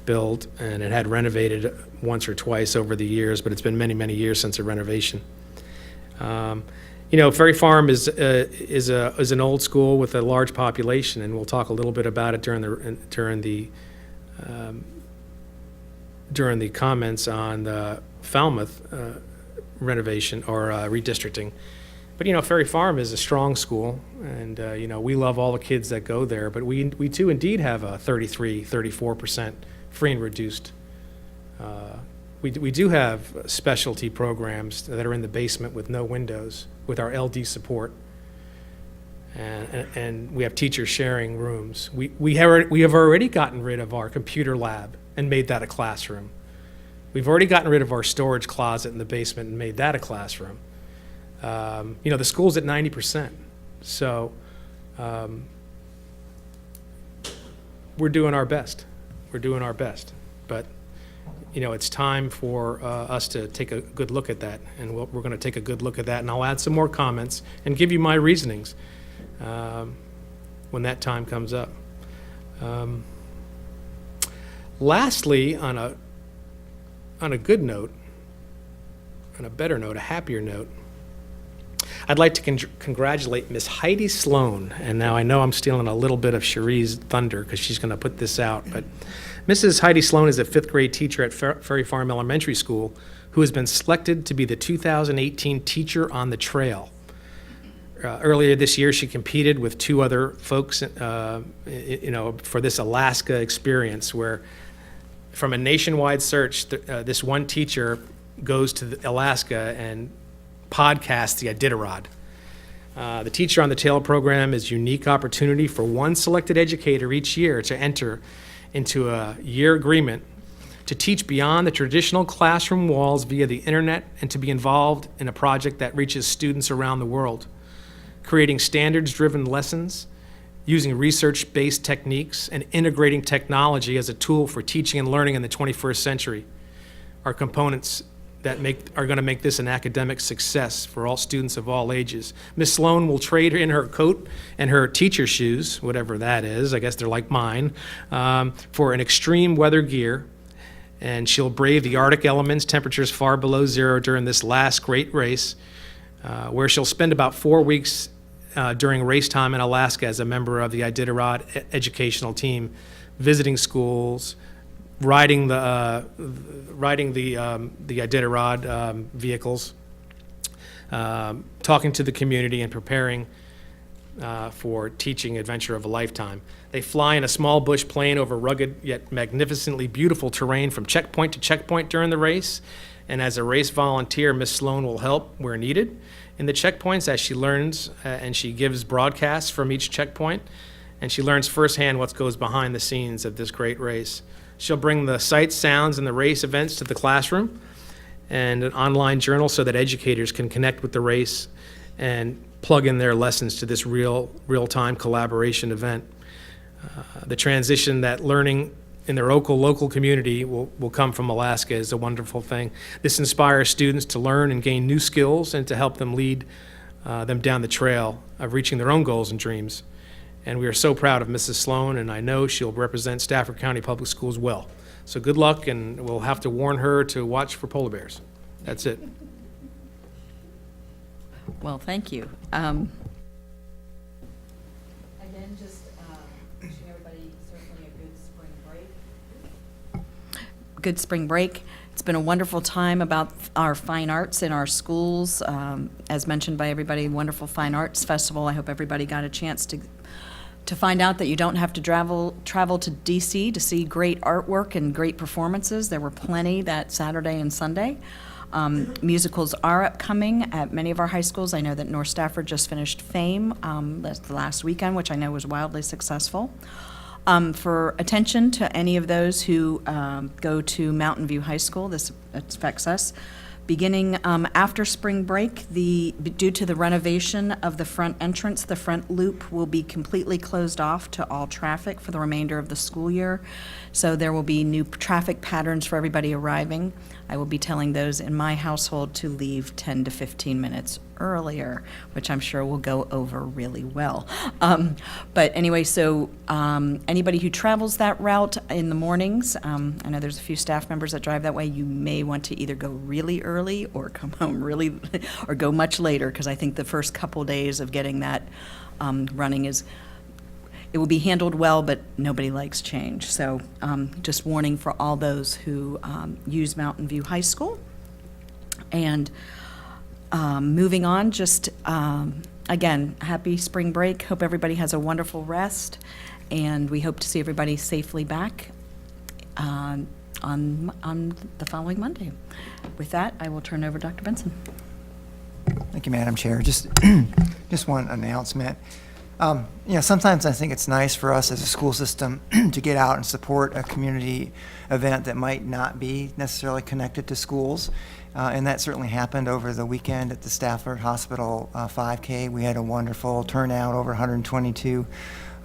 Built, and it had renovated once or twice over the years, but it's been many, many years since a renovation. Ferry Farm is an old school with a large population, and we'll talk a little bit about it during the comments on the Falmouth renovation or redistricting. But Ferry Farm is a strong school, and we love all the kids that go there. But we too indeed have a 34% free and reduced. We do have specialty programs that are in the basement with no windows, with our LD support, and we have teachers sharing rooms. We have already gotten rid of our computer lab and made that a classroom. We've already gotten rid of our storage closet in the basement and made that a classroom. The school's at 90%, so we're doing our best. But it's time for us to take a good look at that, and we're going to take a good look at that, and I'll add some more comments and give you my reasonings when that time comes up. Lastly, on a good note, on a better note, a happier note, I'd like to congratulate Miss Heidi Sloan, and now I know I'm stealing a little bit of Cherie's thunder because she's going to put this out, but Mrs. Heidi Sloan is a fifth grade teacher at Ferry Farm Elementary School who has been selected to be the 2018 Teacher on the Trail. Earlier this year, she competed with two other folks, for this Alaska experience where from a nationwide search, this one teacher goes to Alaska and podcasts the Iditarod. The Teacher on the Trail program is a unique opportunity for one selected educator each year to enter into a year agreement to teach beyond the traditional classroom walls via the internet and to be involved in a project that reaches students around the world, creating standards-driven lessons, using research-based techniques, and integrating technology as a tool for teaching and learning in the 21st century are components that are going to make this an academic success for all students of all ages. Ms. Sloan will trade in her coat and her teacher shoes, whatever that is, I guess they're like mine, for an extreme weather gear, and she'll brave the Arctic elements, temperatures far below zero during this last great race, where she'll spend about 4 weeks during race time in Alaska as a member of the Iditarod educational team, visiting schools, riding the Iditarod vehicles, talking to the community, and preparing for teaching adventure of a lifetime. They fly in a small bush plane over rugged yet magnificently beautiful terrain from checkpoint to checkpoint during the race. And as a race volunteer, Ms. Sloan will help where needed in the checkpoints as she learns and she gives broadcasts from each checkpoint. And she learns firsthand what goes behind the scenes of this great race. She'll bring the sights, sounds, and the race events to the classroom and an online journal so that educators can connect with the race and plug in their lessons to this real-time collaboration event. The transition that learning in their local community will come from Alaska is a wonderful thing. This inspires students to learn and gain new skills and to help them lead them down the trail of reaching their own goals and dreams. And we are so proud of Mrs. Sloan, and I know she'll represent Stafford County Public Schools well. So good luck, and we'll have to warn her to watch for polar bears. That's it. Well, thank you. Again, just wishing everybody certainly a good spring break. Good spring break. It's been a wonderful time about our fine arts in our schools. As mentioned by everybody, wonderful Fine Arts Festival. I hope everybody got a chance to find out that you don't have to travel to DC to see great artwork and great performances. There were plenty that Saturday and Sunday. Musicals are upcoming at many of our high schools. I know that North Stafford just finished Fame the last weekend, which I know was wildly successful. For attention to any of those who go to Mountain View High School, this affects us. Beginning after spring break, due to the renovation of the front entrance, the front loop will be completely closed off to all traffic for the remainder of the school year. So there will be new traffic patterns for everybody arriving. I will be telling those in my household to leave 10 to 15 minutes earlier, which I'm sure will go over really well. But anyway, so anybody who travels that route in the mornings, I know there's a few staff members that drive that way, you may want to either go really early or come home really, or go much later, because I think the first couple days of getting that running it will be handled well, but nobody likes change. So just warning for all those who use Mountain View High School. And moving on, just again, happy spring break. Hope everybody has a wonderful rest, and we hope to see everybody safely back on the following Monday. With that, I will turn over to Dr. Benson. Thank you, Madam Chair. Just one announcement. Sometimes I think it's nice for us as a school system to get out and support a community event that might not be necessarily connected to schools. And that certainly happened over the weekend at the Stafford Hospital 5K. We had a wonderful turnout, over 122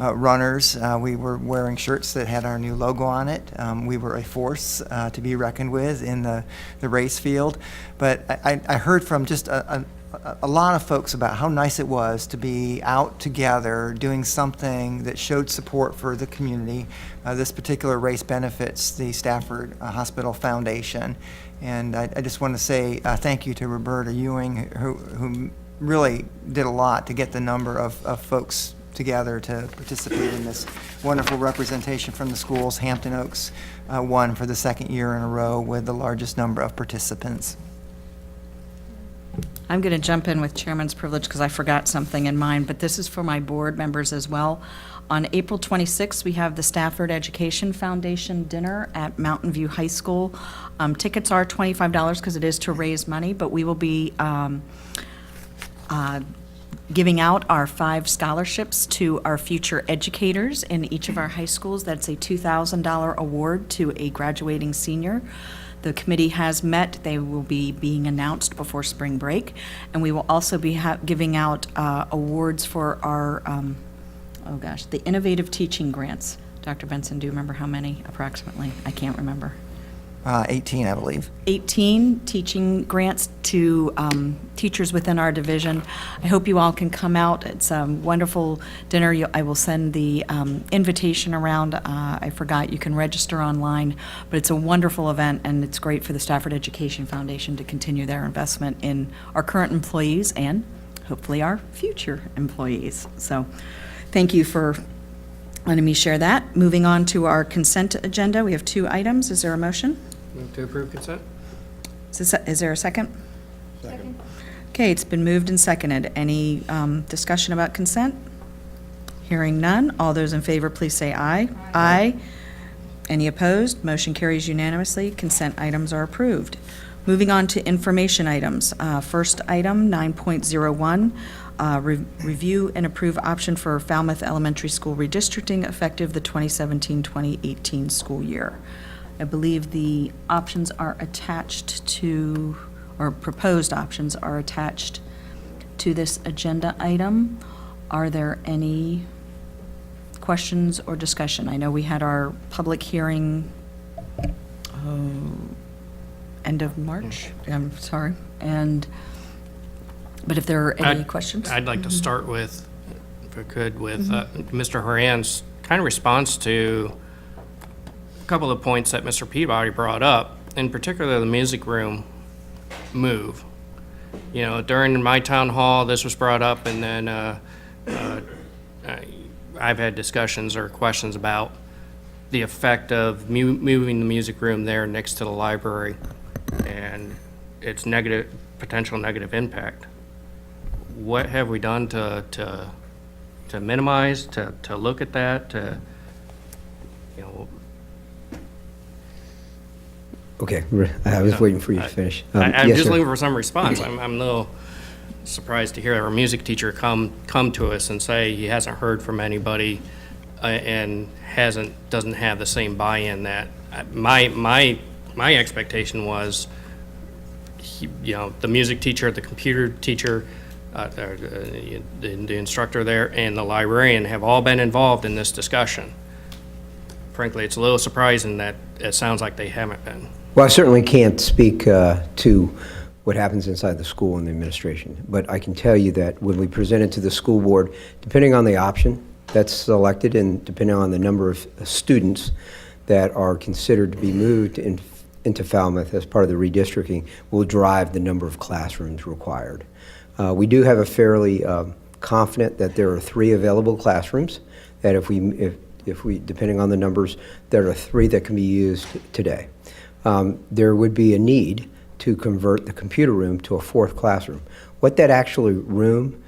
runners. We were wearing shirts that had our new logo on it. We were a force to be reckoned with in the race field. But I heard from just a lot of folks about how nice it was to be out together doing something that showed support for the community. This particular race benefits the Stafford Hospital Foundation. And I just want to say thank you to Roberta Ewing, who really did a lot to get the number of folks together to participate in this wonderful representation from the schools. Hampton Oaks won for the second year in a row with the largest number of participants. I'm going to jump in with chairman's privilege because I forgot something in mind, but this is for my board members as well. On April 26th, we have the Stafford Education Foundation dinner at Mountain View High School. Tickets are $25 because it is to raise money, but we will be giving out our 5 scholarships to our future educators in each of our high schools. That's a $2,000 award to a graduating senior. The committee has met. They will be being announced before spring break. And we will also be giving out awards for our, the innovative teaching grants. Dr. Benson, do you remember how many approximately? I can't remember. 18, I believe. 18 teaching grants to teachers within our division. I hope you all can come out. It's a wonderful dinner. I will send the invitation around. I forgot, you can register online, but it's a wonderful event, and it's great for the Stafford Education Foundation to continue their investment in our current employees and hopefully our future employees. So thank you for letting me share that. Moving on to our consent agenda, we have 2 items. Is there a motion? Move to approve consent? Is there a second? Second. Okay, it's been moved and seconded. Any discussion about consent? Hearing none. All those in favor, please say aye. Aye. Any opposed? Motion carries unanimously. Consent items are approved. Moving on to information items. First item, 9.01, review and approve option for Falmouth Elementary School redistricting effective the 2017-2018 school year. I believe the options are attached to, or proposed options are attached to this agenda item. Are there any questions or discussion? I know we had our public hearing end of March, I'm sorry, but if there are any questions? I'd like to start with, if I could, with Mr. Horan's kind of response to a couple of points that Mr. Peabody brought up, in particular the music room move. You know, during my town hall, this was brought up, and then I've had discussions or questions about the effect of moving the music room there next to the library and its potential negative impact. What have we done to minimize, to look at that, you know? Okay, I was waiting for you to finish. I'm Yes, just sir. looking for some response. I'm a little surprised to hear our music teacher come to us and say he hasn't heard from anybody and doesn't have the same buy-in that my expectation was, you know, the music teacher, the computer teacher, the instructor there, and the librarian have all been involved in this discussion. Frankly, it's a little surprising that it sounds like they haven't been. Well, I certainly can't speak to what happens inside the school and the administration, but I can tell you that when we present it to the school board, depending on the option that's selected and depending on the number of students that are considered to be moved into Falmouth as part of the redistricting, will drive the number of classrooms required. We do have a fairly confident that there are 3 available classrooms, that if we, depending on the numbers, there are 3 that can be used today. There would be a need to convert the computer room to a 4th classroom. What that actually room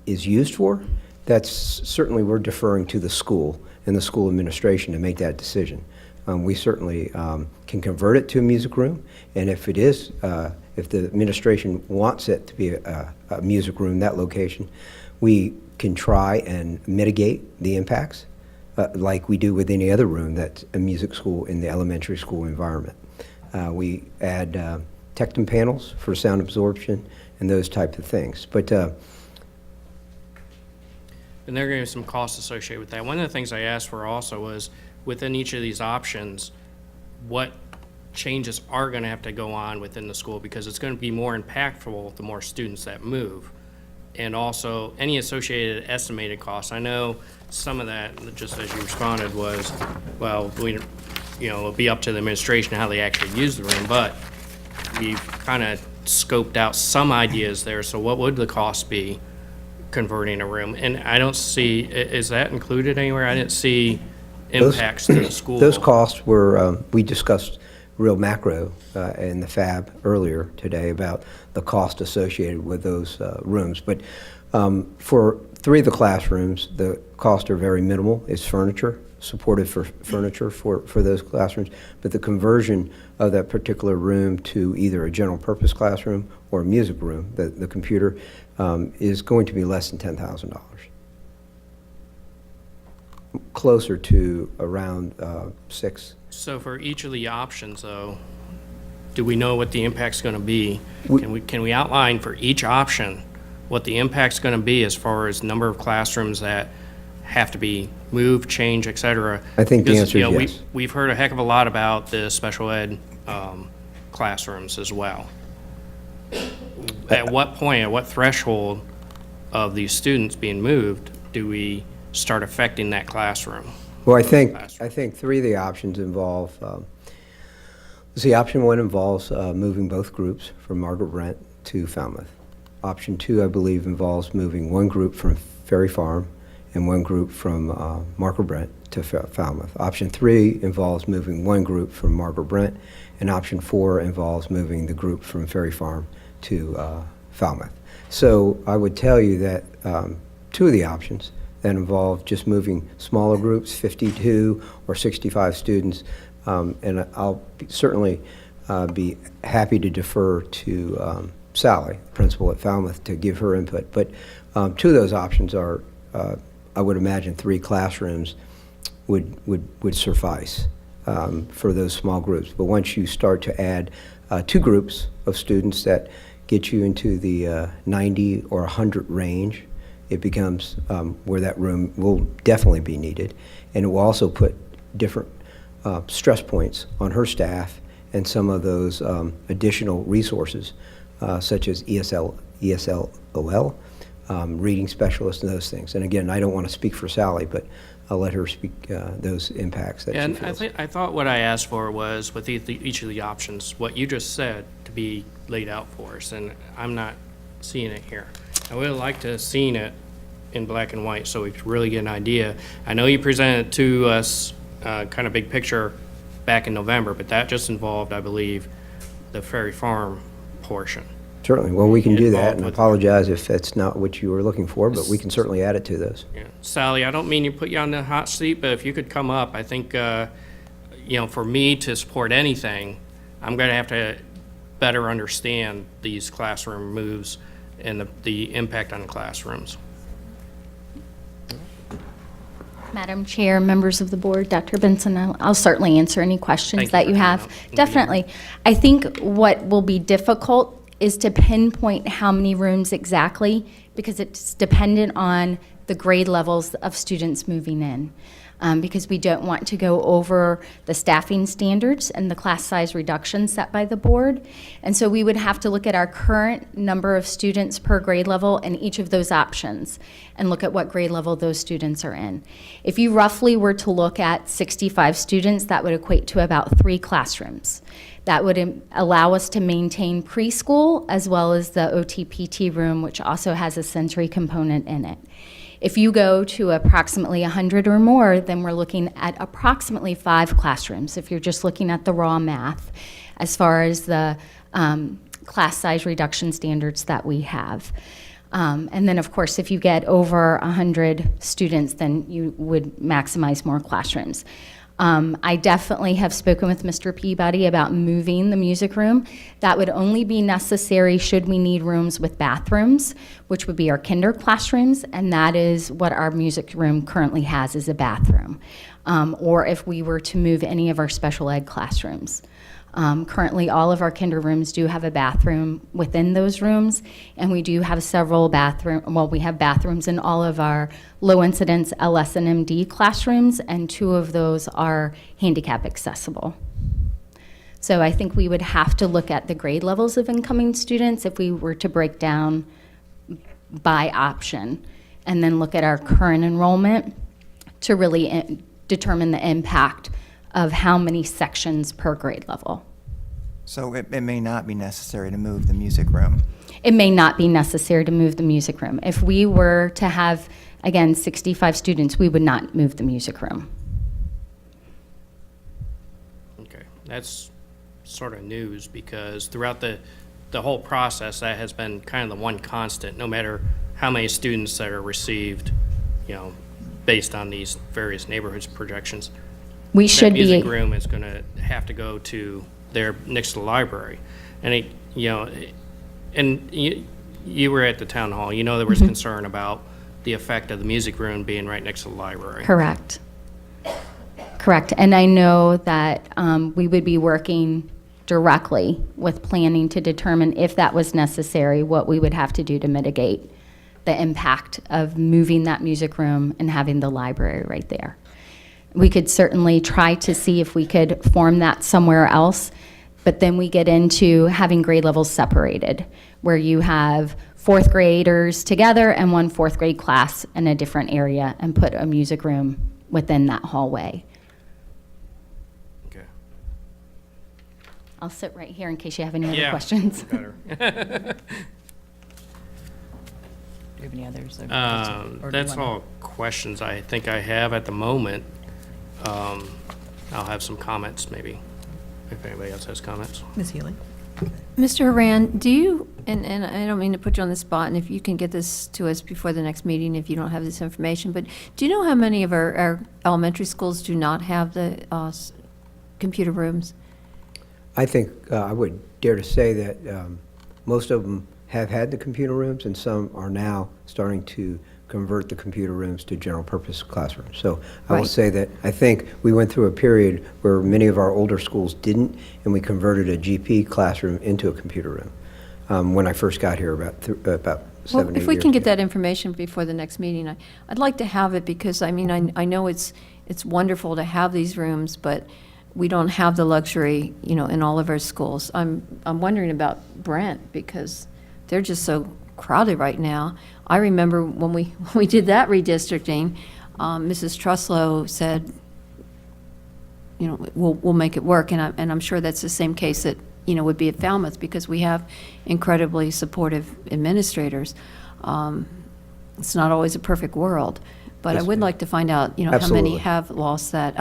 is used for, that's certainly we're deferring to the school and the school administration to make that decision. We certainly can convert it to a music room, and if it is, if the administration wants it to be a music room, that location, we can try and mitigate the impacts like we do with any other room that's a music school in the elementary school environment. We add tectum panels for sound absorption and those types of things. But And there are going to be some costs associated with that. One of the things I asked for also was, within each of these options, what changes are going to have to go on within the school, because it's going to be more impactful the more students that move. And also, any associated estimated costs. I know some of that, just as you responded, was, well, it'll be up to the administration how they actually use the room, but we've kind of scoped out some ideas there. So what would the cost be converting a room? And I don't see, is that included anywhere? I didn't see impacts to the school. Those costs were, we discussed real macro in the FAB earlier today about the cost associated with those rooms. But for 3 of the classrooms, the costs are very minimal. It's furniture, supported for furniture for those classrooms. But the conversion of that particular room to either a general purpose classroom or a music room, the computer, is going to be less than $10,000. Closer to around 6. So for each of the options, though, do we know what the impact's going to be? Can we outline for each option what the impact's going to be as far as number of classrooms that have to be moved, changed, et cetera? I think the Because, answer is yes. We've heard a heck of a lot about the special ed classrooms as well. At what point, at what threshold of these students being moved do we start affecting that classroom? Well, I think 3 of the options involve, option 1 involves moving both groups from Margaret Brent to Falmouth. Option 2, I believe, involves moving 1 group from Ferry Farm and 1 group from Margaret Brent to Falmouth. Option 3 involves moving 1 group from Margaret Brent, and option 4 involves moving the group from Ferry Farm to Falmouth. So I would tell you that 2 of the options that involve just moving smaller groups, 52 or 65 students, and I'll certainly be happy to defer to Sally, principal at Falmouth, to give her input. But 2 of those options are, I would imagine, 3 classrooms would suffice for those small groups. But once you start to add 2 groups of students that get you into the 90 or 100 range, it becomes where that room will definitely be needed. And it will also put different stress points on her staff and some of those additional resources, such as ESLOL, reading specialists, and those things. And again, I don't want to speak for Sally, but I'll let her speak those impacts that she And feels. I thought what I asked for was, with each of the options, what you just said to be laid out for us, and I'm not seeing it here. I would have liked to have seen it in black and white so we could really get an idea. I know you presented to us kind of big picture back in November, but that just involved, I believe, the Ferry Farm portion. Certainly. Well, we can do that, Involved and I with- apologize if that's not what you were looking for, but we can certainly add it to those. Yeah. Sally, I don't mean to put you on the hot seat, but if you could come up, I think, for me to support anything, I'm going to have to better understand these classroom moves and the impact on the classrooms. Madam Chair, members of the board, Dr. Benson, I'll certainly answer any questions Thank you that for you coming have. out and Definitely. I think what will be difficult is to pinpoint how many rooms exactly, because it's dependent on the grade levels of students moving in. Because we don't want to go over the staffing standards and the class size reduction set by the board. And so we would have to look at our current number of students per grade level in each of those options and look at what grade level those students are in. If you roughly were to look at 65 students, that would equate to about 3 classrooms. That would allow us to maintain preschool as well as the OT-PT room, which also has a sensory component in it. If you go to approximately 100 or more, then we're looking at approximately 5 classrooms, if you're just looking at the raw math, as far as the class size reduction standards that we have. And then, of course, if you get over 100 students, then you would maximize more classrooms. I definitely have spoken with Mr. Peabody about moving the music room. That would only be necessary should we need rooms with bathrooms, which would be our kinder classrooms, and that is what our music room currently has, is a bathroom. Or if we were to move any of our special ed classrooms. Currently, all of our kinder rooms do have a bathroom within those rooms, and we do have several we have bathrooms in all of our low-incidence LS and MD classrooms, and 2 of those are handicap accessible. So I think we would have to look at the grade levels of incoming students if we were to break down by option, and then look at our current enrollment to really determine the impact of how many sections per grade level. So it may not be necessary to move the music room. It may not be necessary to move the music room. If we were to have, again, 65 students, we would not move the music room. Okay, that's sort of news, because throughout the whole process, that has been kind of the one constant, no matter how many students that are received, you know, based on these various neighborhoods projections. We should That music be, room is going to have to go to there next to the library. And, you were at the town hall, you know there was concern about the effect of the music room being right next to the library. correct. Correct. And I know that we would be working directly with planning to determine if that was necessary, what we would have to do to mitigate the impact of moving that music room and having the library right there. We could certainly try to see if we could form that somewhere else, but then we get into having grade levels separated, where you have fourth graders together and one fourth grade class in a different area, and put a music room within that hallway. Okay. I'll sit right here in case you have any other Yeah, questions. better. Do you have any others? Or do you That's wanna- all questions I think I have at the moment. I'll have some comments maybe, if anybody else has comments. Ms. Healy? Mr. Haran, do you, and I don't mean to put you on the spot, and if you can get this to us before the next meeting, if you don't have this information, but do you know how many of our elementary schools do not have the computer rooms? I think I would dare to say that most of them have had the computer rooms, and some are now starting to convert the computer rooms to general purpose classrooms. So I will Right. say that I think we went through a period where many of our older schools didn't, and we converted a GP classroom into a computer room when I first got here about 7, 8 years Well, if we can get ago. that information before the next meeting, I'd like to have it, because, I mean, I know it's wonderful to have these rooms, but we don't have the luxury, you know, in all of our schools. I'm wondering about Brent, because they're just so crowded right now. I remember when we did that redistricting, Mrs. Truslow said, you know, we'll make it work, and I'm sure that's the same case that, you know, would be at Falmouth, because we have incredibly supportive administrators. It's not always a perfect world, but I Yes, would ma'am. like to find out, you know, how Absolutely. many have lost that.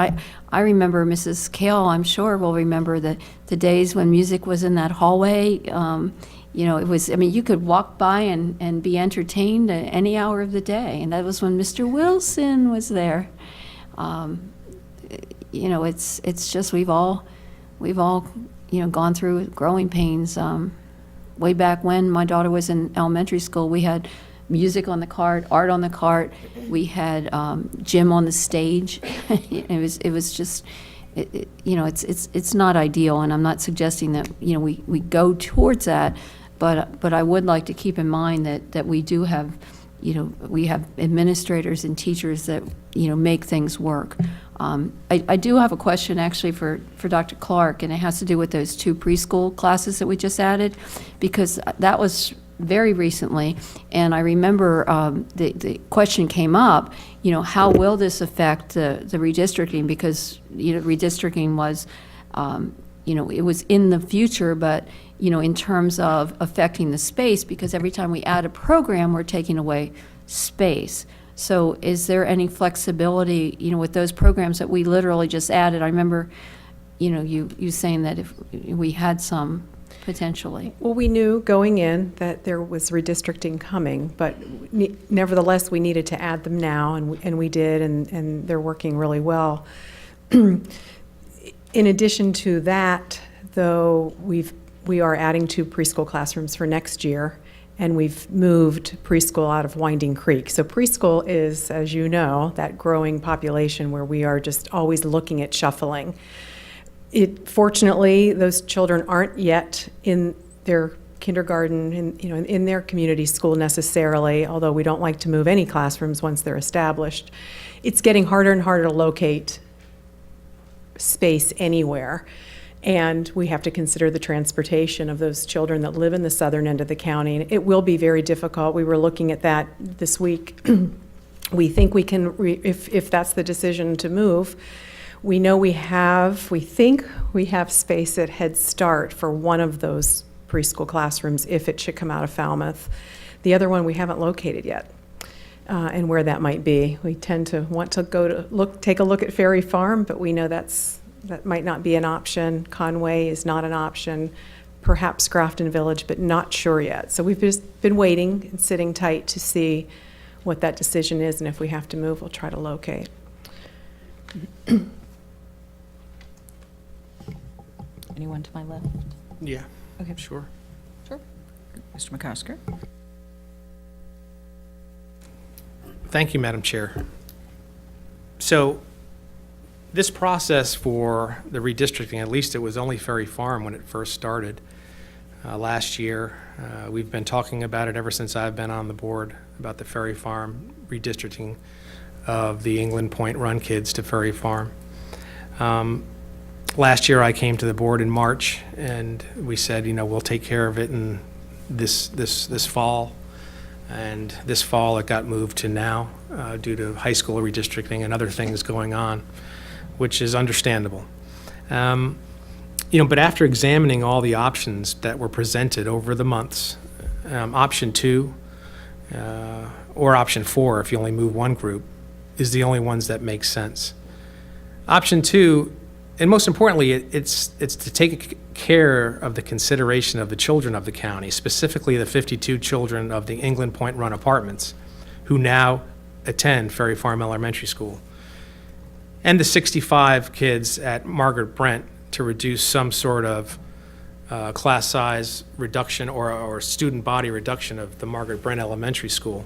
I remember Mrs. Kale, I'm sure will remember the days when music was in that hallway. You know, it was, I mean, you could walk by and be entertained at any hour of the day, and that was when Mr. Wilson was there. You know, it's just, we've all, you know, gone through growing pains. Way back when my daughter was in elementary school, we had music on the cart, art on the cart. We had gym on the stage. It was just, you know, it's not ideal, and I'm not suggesting that, you know, we go towards that, but I would like to keep in mind that we do have, you know, we have administrators and teachers that, you know, make things work. I do have a question actually for Dr. Clark, and it has to do with those 2 preschool classes that we just added, because that was very recently, and I remember the question came up, you know, how will this affect the redistricting? Because, you know, redistricting was, you know, it was in the future, but, you know, in terms of affecting the space, because every time we add a program, we're taking away space. So is there any flexibility, you know, with those programs that we literally just added? I remember, you know, you saying that if we had some potentially. Well, we knew going in that there was redistricting coming, but nevertheless, we needed to add them now, and we did, and they're working really well. In addition to that, though, we are adding 2 preschool classrooms for next year, and we've moved preschool out of Winding Creek. So preschool is, as you know, that growing population where we are just always looking at shuffling. Fortunately, those children aren't yet in their kindergarten, in their community school necessarily, although we don't like to move any classrooms once they're established. It's getting harder and harder to locate space anywhere. And we have to consider the transportation of those children that live in the southern end of the county. And it will be very difficult. We were looking at that this week. We think we can, if that's the decision to move, We know we think we have space at Head Start for one of those preschool classrooms if it should come out of Falmouth. The other one we haven't located yet, and where that might be. We tend to want to take a look at Ferry Farm, but we know that might not be an option. Conway is not an option. Perhaps Grafton Village, but not sure yet. So we've just been waiting and sitting tight to see what that decision is, and if we have to move, we'll try to locate. Anyone to my left? Yeah. Okay. Sure. Sure. Mr. McCosker? Thank you, Madam Chair. So this process for the redistricting, at least it was only Ferry Farm when it first started last year. We've been talking about it ever since I've been on the board, about the Ferry Farm redistricting of the England Point Run kids to Ferry Farm. Last year I came to the board in March and we said, we'll take care of it in this fall. And this fall it got moved to now due to high school redistricting and other things going on, which is understandable. But after examining all the options that were presented over the months, option 2 or option 4, if you only move one group, is the only ones that make sense. Option 2, and most importantly, it's to take care of the consideration of the children of the county, specifically the 52 children of the England Point Run apartments who now attend Ferry Farm Elementary School, and the 65 kids at Margaret Brent, to reduce some sort of class size reduction or student body reduction of the Margaret Brent Elementary School.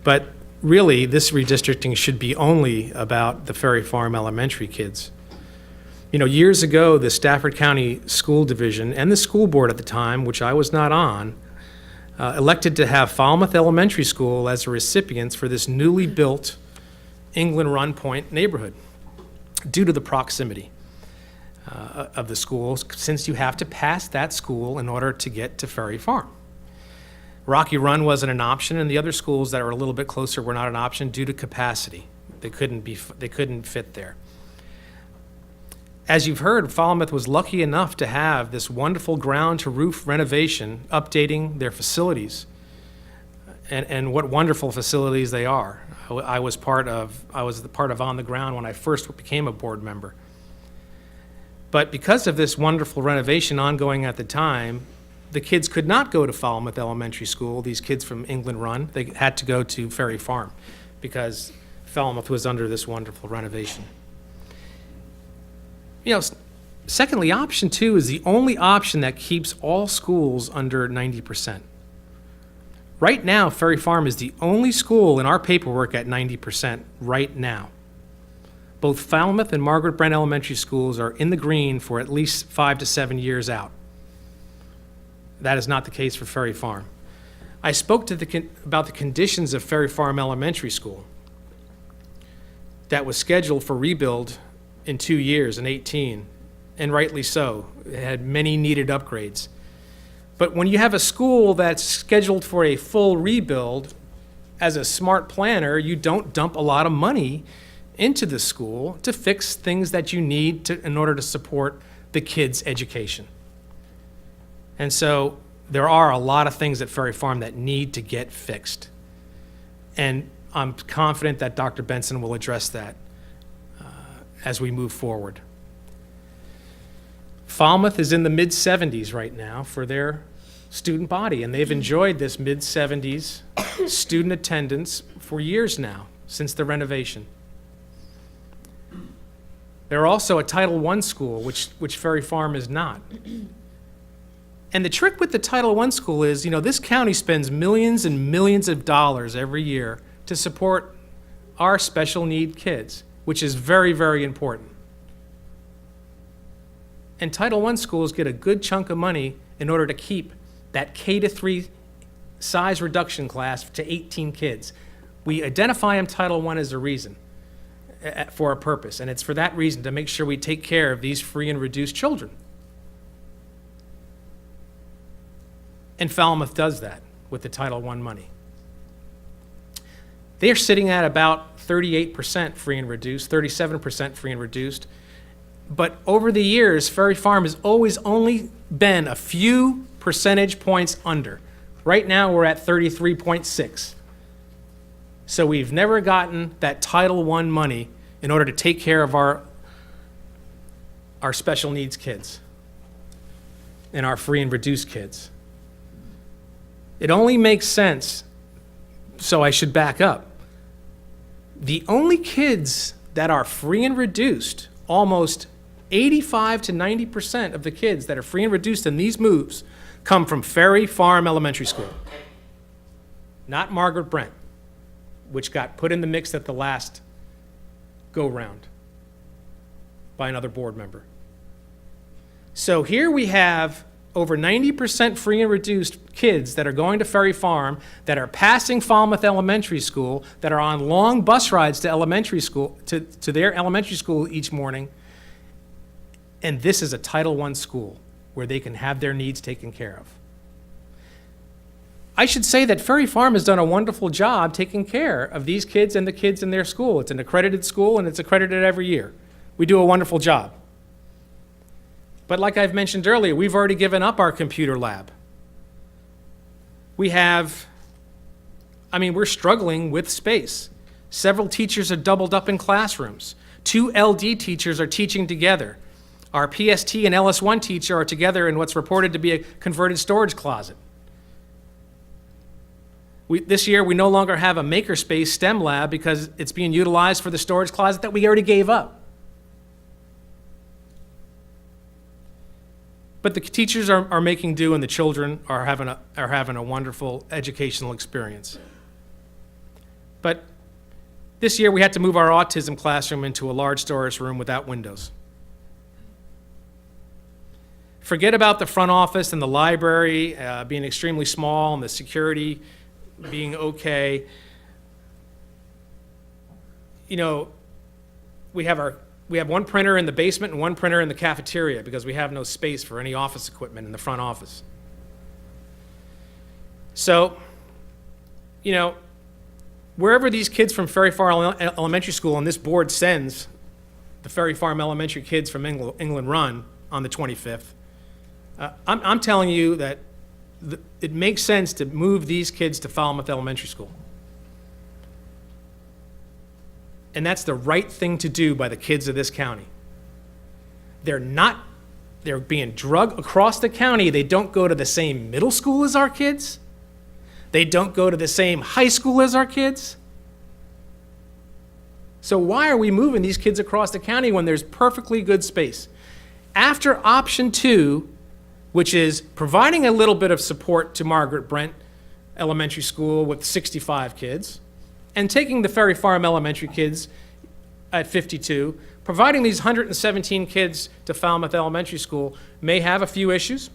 But really, this redistricting should be only about the Ferry Farm Elementary kids. Years ago, the Stafford County School Division and the school board at the time, which I was not on, elected to have Falmouth Elementary School as the recipients for this newly built England Run Point neighborhood due to the proximity of the schools, since you have to pass that school in order to get to Ferry Farm. Rocky Run wasn't an option, and the other schools that were a little bit closer were not an option due to capacity. They couldn't fit there. As you've heard, Falmouth was lucky enough to have this wonderful ground-to-roof renovation, updating their facilities, and what wonderful facilities they are. I was part of On the Ground when I first became a board member. But because of this wonderful renovation ongoing at the time, the kids could not go to Falmouth Elementary School, these kids from England Run. They had to go to Ferry Farm because Falmouth was under this wonderful renovation. Secondly, option 2 is the only option that keeps all schools under 90%. Right now, Ferry Farm is the only school in our paperwork at 90% right now. Both Falmouth and Margaret Brent Elementary Schools are in the green for at least 5 to 7 years out. That is not the case for Ferry Farm. I spoke about the conditions of Ferry Farm Elementary School that was scheduled for rebuild in 2 years, in 2018, and rightly so. It had many needed upgrades. But when you have a school that's scheduled for a full rebuild, as a smart planner, you don't dump a lot of money into the school to fix things that you need in order to support the kids' education. And so there are a lot of things at Ferry Farm that need to get fixed. And I'm confident that Dr. Benson will address that as we move forward. Falmouth is in the mid-70s right now for their student body, and they've enjoyed this mid-70s student attendance for years now, since the renovation. They're also a Title I school, which Ferry Farm is not. And the trick with the Title I school is, this county spends millions and millions of dollars every year to support our special need kids, which is very, very important. And Title I schools get a good chunk of money in order to keep that K-3 size reduction class to 18 kids. We identify them Title I as a reason, for a purpose, and it's for that reason to make sure we take care of these free and reduced children. And Falmouth does that with the Title I money. they're sitting at about 38% free and reduced, 37% free and reduced. But over the years, Ferry Farm has always only been a few percentage points under. Right now, we're at 33.6. So we've never gotten that Title I money in order to take care of our special needs kids and our free and reduced kids. It only makes sense, so I should back up. The only kids that are free and reduced, almost 85 to 90% of the kids that are free and reduced in these moves come from Ferry Farm Elementary School, not Margaret Brent, which got put in the mix at the last go-round by another board member. So here we have over 90% free and reduced kids that are going to Ferry Farm, that are passing Falmouth Elementary School, that are on long bus rides to elementary school, to their elementary school each morning. And this is a Title I school where they can have their needs taken care of. I should say that Ferry Farm has done a wonderful job taking care of these kids and the kids in their school. It's an accredited school and it's accredited every year. We do a wonderful job. But like I've mentioned earlier, we've already given up our computer lab. We're struggling with space. Several teachers are doubled up in classrooms. 2 LD teachers are teaching together. Our PST and LS1 teacher are together in what's reported to be a converted storage closet. This year, we no longer have a makerspace STEM lab because it's being utilized for the storage closet that we already gave up. But the teachers are making do, and the children are having a wonderful educational experience. But this year, we had to move our autism classroom into a large storage room without windows. Forget about the front office and the library being extremely small and the security being okay. You know, we have one printer in the basement and one printer in the cafeteria because we have no space for any office equipment in the front office. So, you know, wherever these kids from Ferry Farm Elementary School, and this board sends the Ferry Farm Elementary kids from England Run on the 25th, I'm telling you that it makes sense to move these kids to Falmouth Elementary School. And that's the right thing to do by the kids of this county. They're being drugged across the county. They don't go to the same middle school as our kids. They don't go to the same high school as our kids. So why are we moving these kids across the county when there's perfectly good space? After option 2, which is providing a little bit of support to Margaret Brent Elementary School with 65 kids, and taking the Ferry Farm Elementary kids at 52, providing these 117 kids to Falmouth Elementary School may have a few issues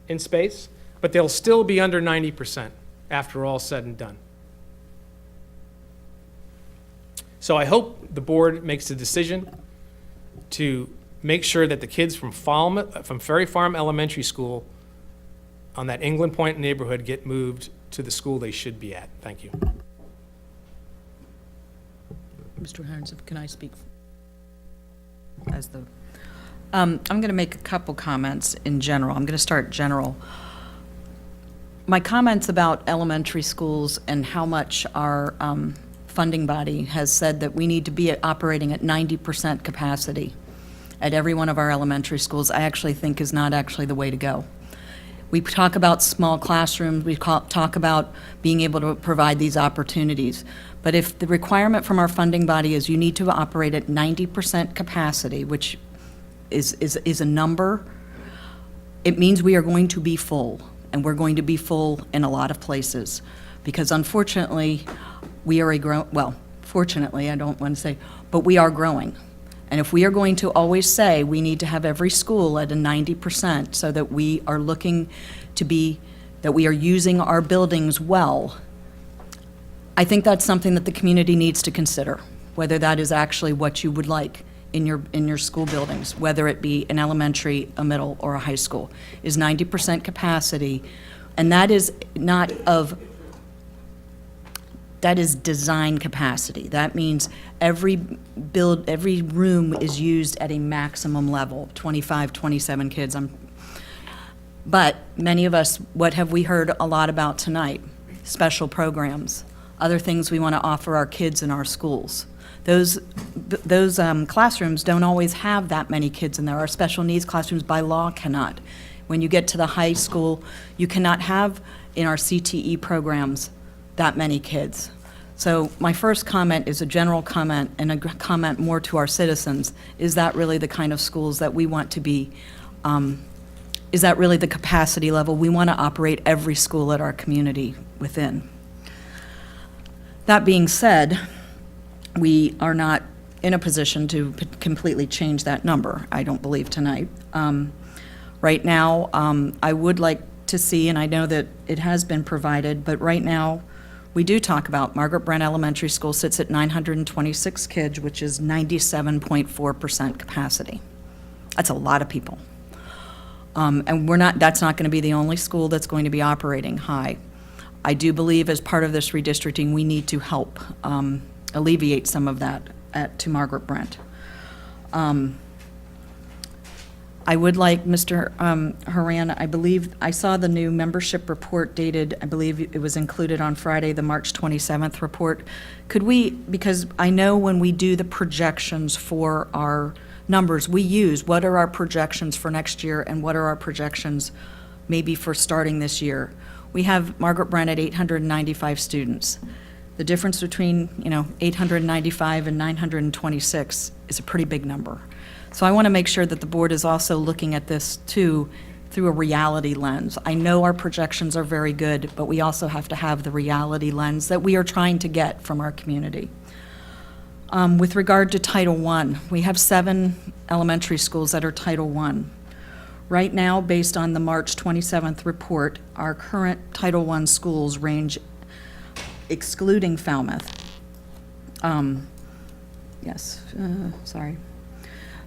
in space, but they'll still be under 90% after all said and done. So I hope the board makes the decision to make sure that the kids from Ferry Farm Elementary School on that England Point neighborhood get moved to the school they should be at. Thank you. Mr. Hirons, can I speak as the, I'm going to make a couple comments in general. I'm going to start general. My comments about elementary schools and how much our funding body has said that we need to be operating at 90% capacity at every one of our elementary schools, I actually think is not actually the way to go. We talk about small classrooms, we talk about being able to provide these opportunities. But if the requirement from our funding body is you need to operate at 90% capacity, which is a number, it means we are going to be full, and we're going to be full in a lot of places. Because unfortunately, we are fortunately, I don't want to say, but we are growing. And if we are going to always say we need to have every school at a 90% so that we are looking to be, that we are using our buildings well, I think that's something that the community needs to consider, whether that is actually what you would like in your school buildings, whether it be an elementary, a middle, or a high school, is 90% capacity. And that is not of That is design capacity. That means every room is used at a maximum level, 25, 27 kids. But many of us, what have we heard a lot about tonight? Special programs, other things we want to offer our kids in our schools. Those classrooms don't always have that many kids in there. Our special needs classrooms by law cannot. When you get to the high school, you cannot have in our CTE programs that many kids. So my first comment is a general comment and a comment more to our citizens. Is that really the kind of schools that we want to be? Is that really the capacity level we want to operate every school at our community within? That being said, we are not in a position to completely change that number, I don't believe tonight. Right now, I would like to see, and I know that it has been provided, but right now, we do talk about Margaret Brent Elementary School sits at 926 kids, which is 97.4% capacity. That's a lot of people. And that's not going to be the only school that's going to be operating high. I do believe as part of this redistricting, we need to help alleviate some of that to Margaret Brent. I would like, Mr. Haran, I believe, I saw the new membership report dated, I believe it was included on Friday, the March 27th report. Could we, because I know when we do the projections for our numbers, we use what are our projections for next year and what are our projections maybe for starting this year. We have Margaret Brent at 895 students. The difference between, 895 and 926 is a pretty big number. So I want to make sure that the board is also looking at this too through a reality lens. I know our projections are very good, but we also have to have the reality lens that we are trying to get from our community. With regard to Title I, we have 7 elementary schools that are Title I. Right now, based on the March 27th report, our current Title I schools range, excluding Falmouth,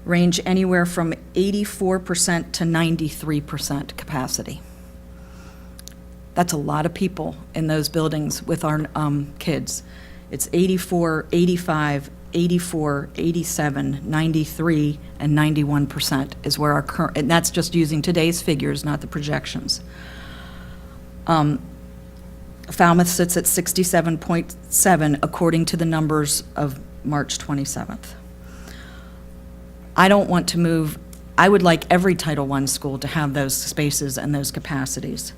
range anywhere from 84% to 93% capacity. That's a lot of people in those buildings with our kids. It's 84, 85, 84, 87, 93, and 91% is where our current, and that's just using today's figures, not the projections. Falmouth sits at 67.7 according to the numbers of March 27th. I don't want to move, I would like every Title I school to have those spaces and those capacities.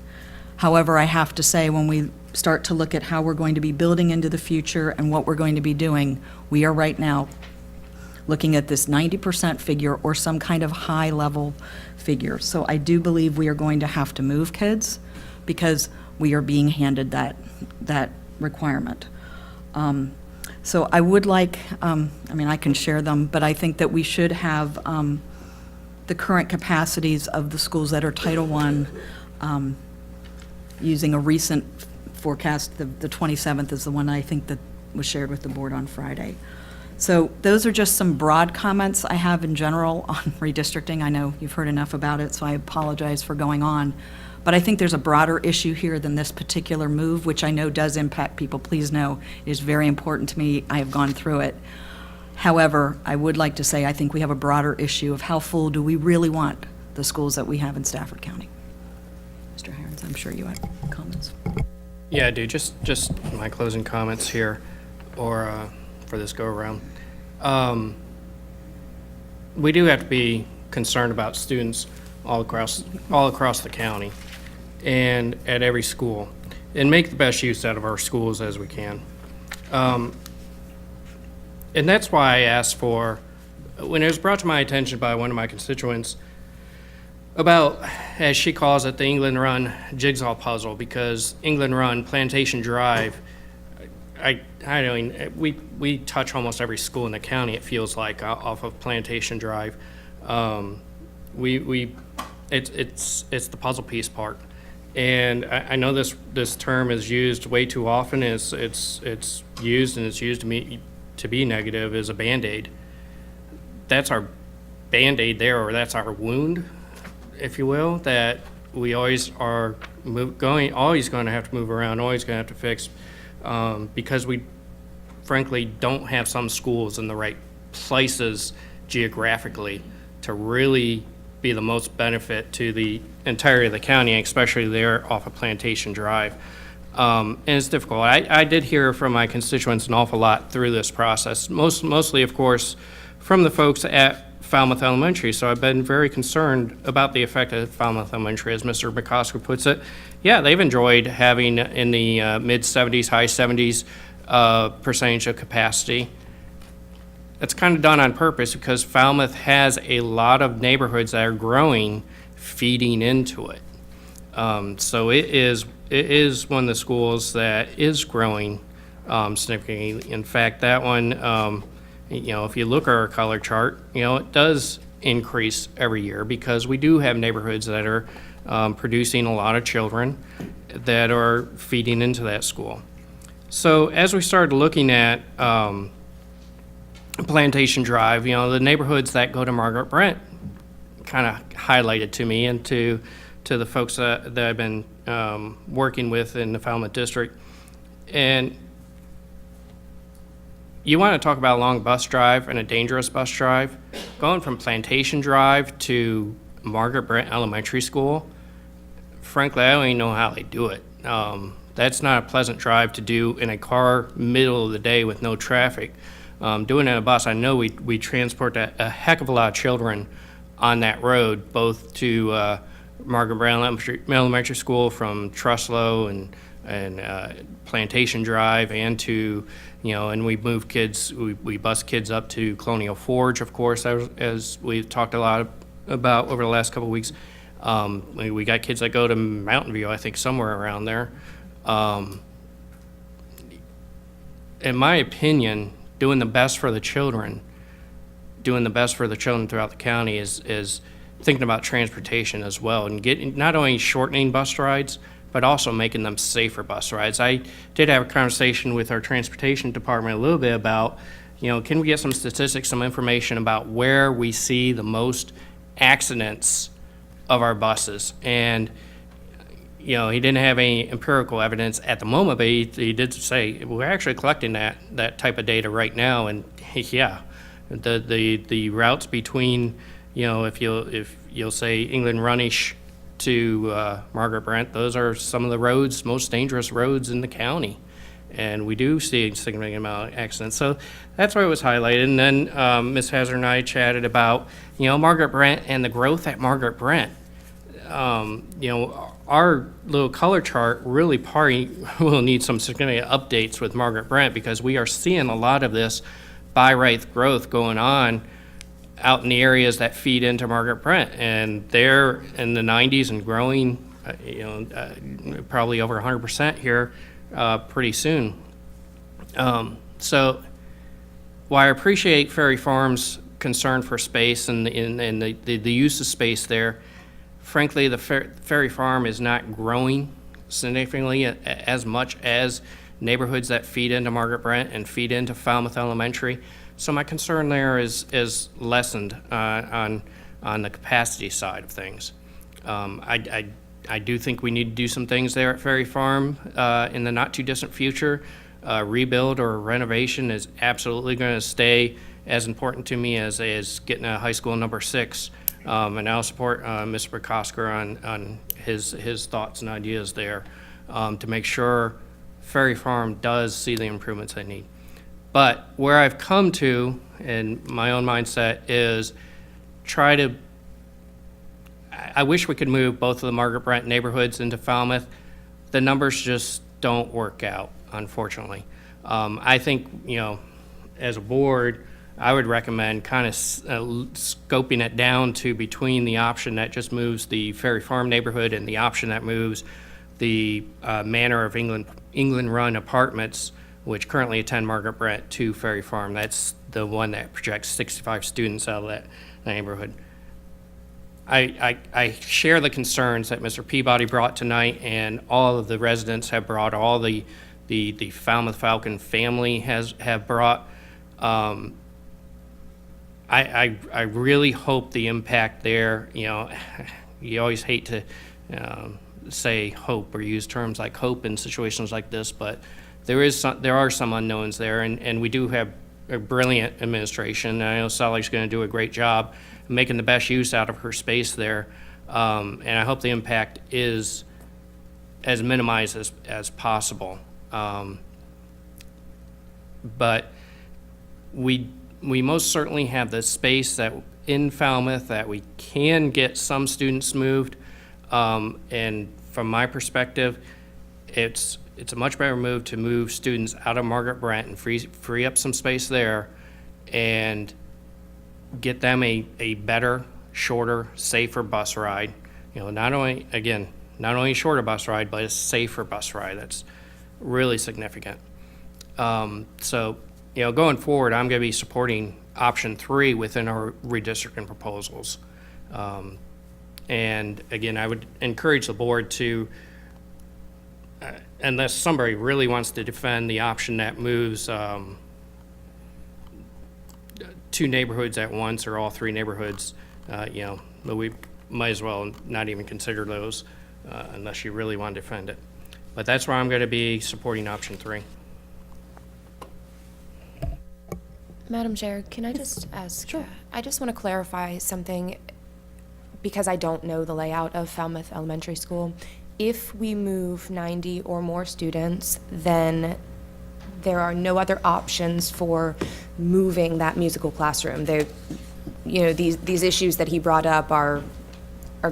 However, I have to say, when we start to look at how we're going to be building into the future and what we're going to be doing, we are right now looking at this 90% figure or some kind of high-level figure. So I do believe we are going to have to move kids because we are being handed that requirement. So I would like, I can share them, but I think that we should have the current capacities of the schools that are Title I, using a recent forecast. The 27th is the one I think that was shared with the board on Friday. So those are just some broad comments I have in general on redistricting. I know you've heard enough about it, so I apologize for going on. But I think there's a broader issue here than this particular move, which I know does impact people. Please know it is very important to me. I have gone through it. However, I would like to say I think we have a broader issue of how full do we really want the schools that we have in Stafford County. Mr. Herons, I'm sure you had comments. Yeah, I do. Just my closing comments here, or for this go-around. We do have to be concerned about students all across the county and at every school, and make the best use out of our schools as we can. And that's why I asked for, when it was brought to my attention by one of my constituents, about, as she calls it, the England Run jigsaw puzzle, because England Run, Plantation Drive, we touch almost every school in the county, it feels like, off of Plantation Drive. It's the puzzle piece part. And I know this term is used way too often. It's used, and it's used to be negative, as a Band-Aid. That's our Band-Aid there, or that's our wound, if you will, that we always are always going to have to move around, always going to have to fix. because we frankly don't have some schools in the right places geographically to really be the most benefit to the entirety of the county, especially there off of Plantation Drive. And it's difficult. I did hear from my constituents an awful lot through this process, mostly, of course, from the folks at Falmouth Elementary. So I've been very concerned about the effect of Falmouth Elementary, as Mr. McCosker puts it. Yeah, they've enjoyed having in the mid-70s, high 70s percentage of capacity. That's kind of done on purpose because Falmouth has a lot of neighborhoods that are growing, feeding into it. So it is one of the schools that is growing significantly. In fact, that one, if you look at our color chart, it does increase every year because we do have neighborhoods that are producing a lot of children that are feeding into that school. So as we started looking at Plantation Drive, the neighborhoods that go to Margaret Brent kind of highlighted to me and to the folks that I've been working with in the Falmouth District. And you want to talk about a long bus drive and a dangerous bus drive. Going from Plantation Drive to Margaret Brent Elementary School, frankly, I don't even know how they do it. That's not a pleasant drive to do in a car middle of the day with no traffic. Doing it in a bus, I know we transport a heck of a lot of children on that road, both to Margaret Brent Elementary School from Truslow and Plantation Drive, and to, and we move kids, we bus kids up to Colonial Forge, of course, as we've talked a lot about over the last couple of weeks. We got kids that go to Mountain View, I think, somewhere around there. In my opinion, doing the best for the children throughout the county is thinking about transportation as well, and getting, not only shortening bus rides, but also making them safer bus rides. I did have a conversation with our transportation department a little bit about, can we get some statistics, some information about where we see the most accidents of our buses? And he didn't have any empirical evidence at the moment, but he did say we're actually collecting that type of data right now. And yeah, the routes between, if you'll say England Runnish to Margaret Brent, those are some of the most dangerous roads in the county, and we do see a significant amount of accidents. So that's why it was highlighted. And then Ms. Hazard and I chatted about Margaret Brent and the growth at Margaret Brent. Our little color chart really will need some significant updates with Margaret Brent, because we are seeing a lot of this by right growth going on out in the areas that feed into Margaret Brent, and they're in the 90s and growing, probably over 100% here pretty soon. So while I appreciate Ferry Farm's concern for space and the use of space there, frankly, the Ferry Farm is not growing significantly as much as neighborhoods that feed into Margaret Brent and feed into Falmouth Elementary. So my concern there is lessened on the capacity side of things. I do think we need to do some things there at Ferry Farm in the not too distant future. Rebuild or renovation is absolutely going to stay as important to me as getting a high school number 6. And I'll support Mr. McCosker on his thoughts and ideas there to make sure Ferry Farm does see the improvements they need. But where I've come to in my own mindset is I wish we could move both of the Margaret Brent neighborhoods into Falmouth. The numbers just don't work out, unfortunately. I think, as a board, I would recommend kind of scoping it down to between the option that just moves the Ferry Farm neighborhood and the option that moves the Manor of England Run apartments, which currently attend Margaret Brent, to Ferry Farm. That's the one that projects 65 students out of that neighborhood. I share the concerns that Mr. Peabody brought tonight, and all of the residents have brought, all the Falmouth Falcon family have brought. I really hope the impact there, you always hate to say hope or use terms like hope in situations like this, but there are some unknowns there, and we do have a brilliant administration. I know Sally's going to do a great job making the best use out of her space there, and I hope the impact is as minimized as possible. But we most certainly have the space that in Falmouth that we can get some students moved, and from my perspective, it's a much better move to move students out of Margaret Brent and free up some space there and get them a better, shorter, safer bus ride. You know, not only a shorter bus ride, but a safer bus ride. That's really significant. So, you know, going forward, I'm going to be supporting option 3 within our redistricting proposals. And again, I would encourage the board to, unless somebody really wants to defend the option that moves 2 neighborhoods at once or all 3 neighborhoods, you know, but we might as well not even consider those unless you really want to defend it. But that's where I'm going to be supporting option 3. Madam Chair, can I just ask? Sure. I just want to clarify something because I don't know the layout of Falmouth Elementary School. If we move 90 or more students, then there are no other options for moving that musical classroom. There, you know, these issues that he brought up are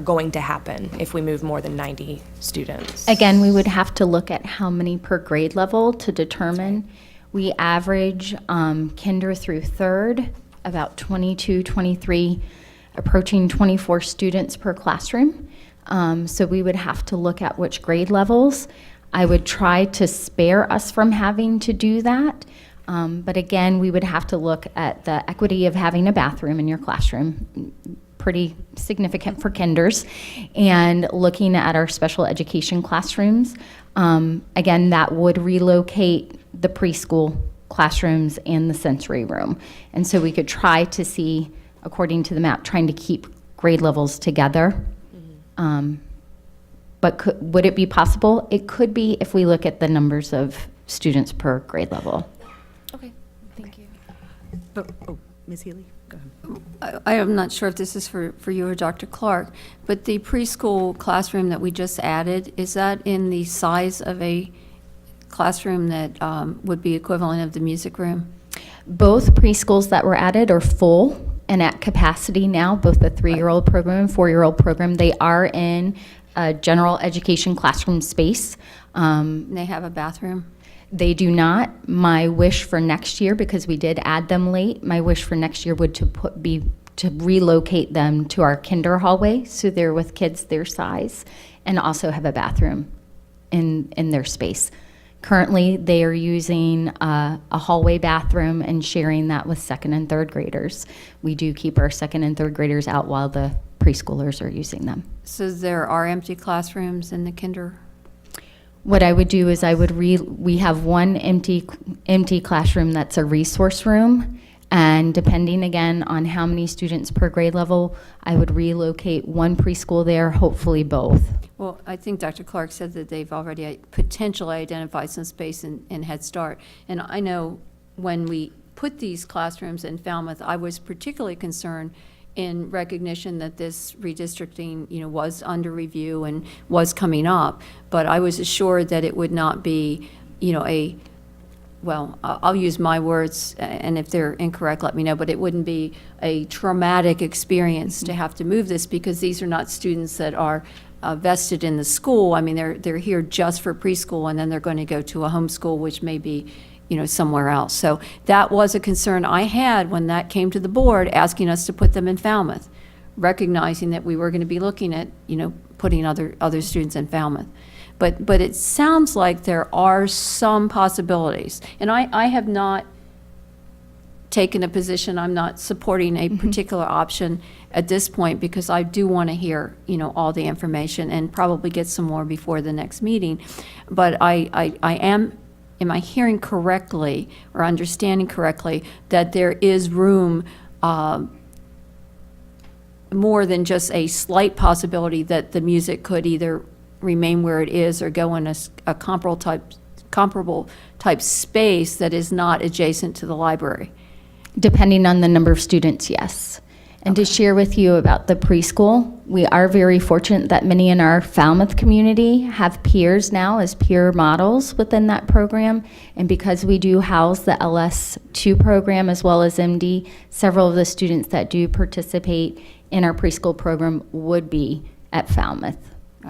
going to happen if we move more than 90 students. Again, we would have to look at how many per grade level to determine. We average kinder through third, about 22, 23, approaching 24 students per classroom. So we would have to look at which grade levels. I would try to spare us from having to do that. But again, we would have to look at the equity of having a bathroom in your classroom, pretty significant for kinders, and looking at our special education classrooms. Again, that would relocate the preschool classrooms and the sensory room. And so we could try to see, according to the map, trying to keep grade levels together. But would it be possible? It could be if we look at the numbers of students per grade level. Okay, thank you. Ms. Healy, go ahead. I am not sure if this is for you or Dr. Clark, but the preschool classroom that we just added, is that in the size of a classroom that would be equivalent of the music room? Both preschools that were added are full and at capacity now, both the 3-year-old program and 4-year-old program. They are in a general education classroom space. They have a bathroom? They do not. My wish for next year, because we did add them late, my wish for next year would to relocate them to our kinder hallway, so they're with kids their size, and also have a bathroom in their space. Currently, they are using a hallway bathroom and sharing that with 2nd and 3rd graders. We do keep our 2nd and 3rd graders out while the preschoolers are using them. So there are empty classrooms in the kinder? What I would do is we have one empty classroom that's a resource room, and depending again on how many students per grade level, I would relocate one preschool there, hopefully both. Well, I think Dr. Clark said that they've already potentially identified some space in Head Start. And I know when we put these classrooms in Falmouth, I was particularly concerned in recognition that this redistricting, you know, was under review and was coming up. But I was assured that it would not be, you know, well, I'll use my words, and if they're incorrect, let me know, but it wouldn't be a traumatic experience to have to move this, because these are not students that are vested in the school. I mean, they're here just for preschool, and then they're going to go to a homeschool, which may be, you know, somewhere else. So that was a concern I had when that came to the board, asking us to put them in Falmouth, recognizing that we were going to be looking at, you know, putting other students in Falmouth. But it sounds like there are some possibilities. And I have not taken a position. I'm not supporting a particular option at this point, because I do want to hear, you know, all the information and probably get some more before the next meeting. But am I hearing correctly or understanding correctly that there is room, more than just a slight possibility that the music could either remain where it is or go in a comparable comparable type space that is not adjacent to the library? Depending on the number of students, yes. And to share with you about the preschool, we are very fortunate that many in our Falmouth community have peers now as peer models within that program. And because we do house the LS2 program as well as MD, several of the students that do participate in our preschool program would be at Falmouth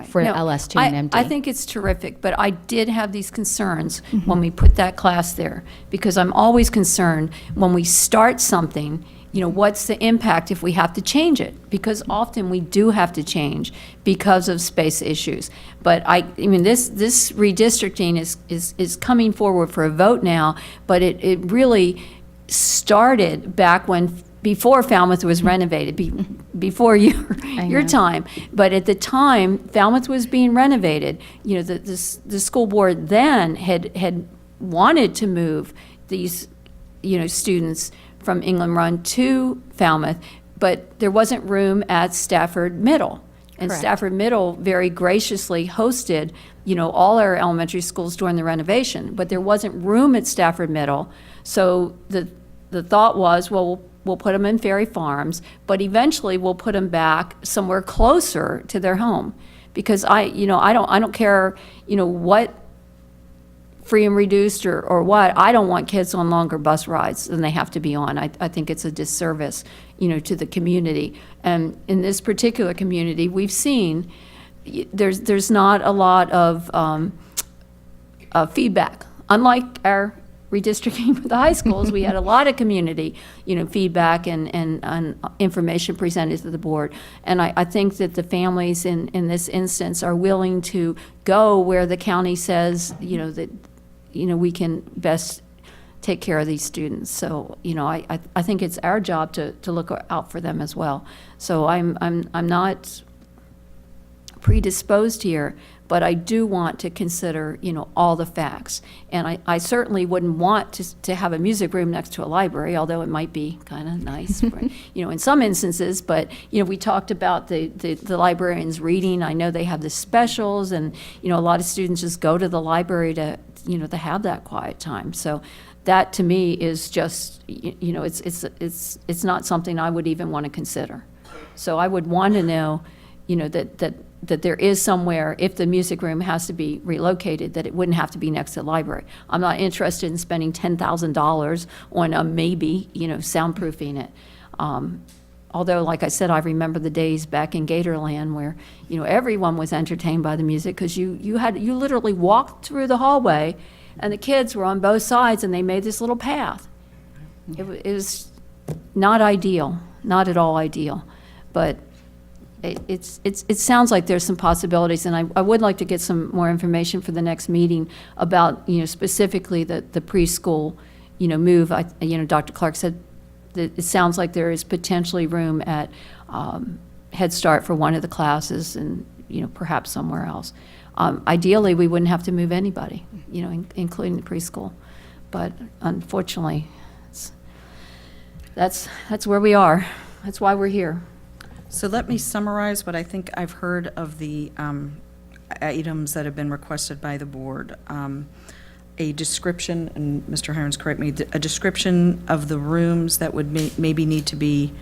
for No, LS2 and MD. I think it's terrific, but I did have these concerns when we put that class there, because I'm always concerned when we start something, you know, what's the impact if we have to change it? Because often we do have to change because of space issues. But I mean, this redistricting is coming forward for a vote now, but it really started back before Falmouth was renovated, before your time. But at the time, Falmouth was being renovated. You know, the school board then had wanted to move these, you know, students from England Run to Falmouth, but there wasn't room at Stafford Middle. And Correct. Stafford Middle very graciously hosted, you know, all our elementary schools during the renovation, but there wasn't room at Stafford Middle. So the thought was, well, we'll put them in Ferry Farms, but eventually we'll put them back somewhere closer to their home. Because I don't care, you know, what free and reduced or what, I don't want kids on longer bus rides than they have to be on. I think it's a disservice, you know, to the community. And in this particular community, we've seen there's not a lot of feedback. Unlike our redistricting for the high schools, we had a lot of community, you know, feedback and information presented to the board. And I think that the families in this instance are willing to go where the county says, you know, that, you know, we can best take care of these students. So, you know, I think it's our job to look out for them as well. So I'm not predisposed here, but I do want to consider, you know, all the facts. And I certainly wouldn't want to have a music room next to a library, although it might be kind of nice, for, you know, in some instances. But, you know, we talked about the librarians reading. I know they have the specials, and, you know, a lot of students just go to the library to, you know, to have that quiet time. So that to me is just, you know, it's not something I would even want to consider. So I would want to know, you know, that there is somewhere, if the music room has to be relocated, that it wouldn't have to be next to the library. I'm not interested in spending $10,000 on a maybe, you know, soundproofing it. Although, like I said, I remember the days back in Gatorland where, you know, everyone was entertained by the music, because you literally walked through the hallway and the kids were on both sides and they made this little path. It was not ideal, not at all ideal, but it sounds like there's some possibilities, and I would like to get some more information for the next meeting about, you know, specifically the preschool, you know, move. You know, Dr. Clark said that it sounds like there is potentially room at Head Start for one of the classes, and, you know, perhaps somewhere else. Ideally, we wouldn't have to move anybody, you know, including the preschool, but unfortunately, that's where we are. That's why we're here. So let me summarize what I think I've heard of the items that have been requested by the board. A description, and Mr. Hirons, correct me, a description of the rooms that would maybe need to be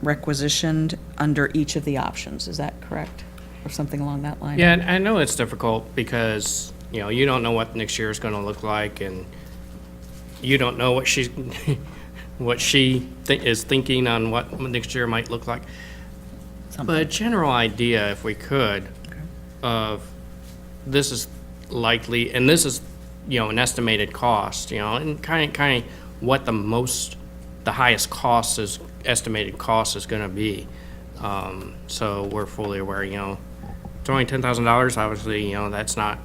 requisitioned under each of the options. Is that correct? Or something along that line? Yeah, and I know it's difficult because, you know, you don't know what next year is going to look like, and you don't know what she's what she is thinking on what next year might look like. But a general idea, if we could, of this is likely, and this is, you know, an estimated cost, you know, and kind of what the highest cost is, estimated cost is going to be. So we're fully aware, you know, it's only $10,000. Obviously, you know, that's not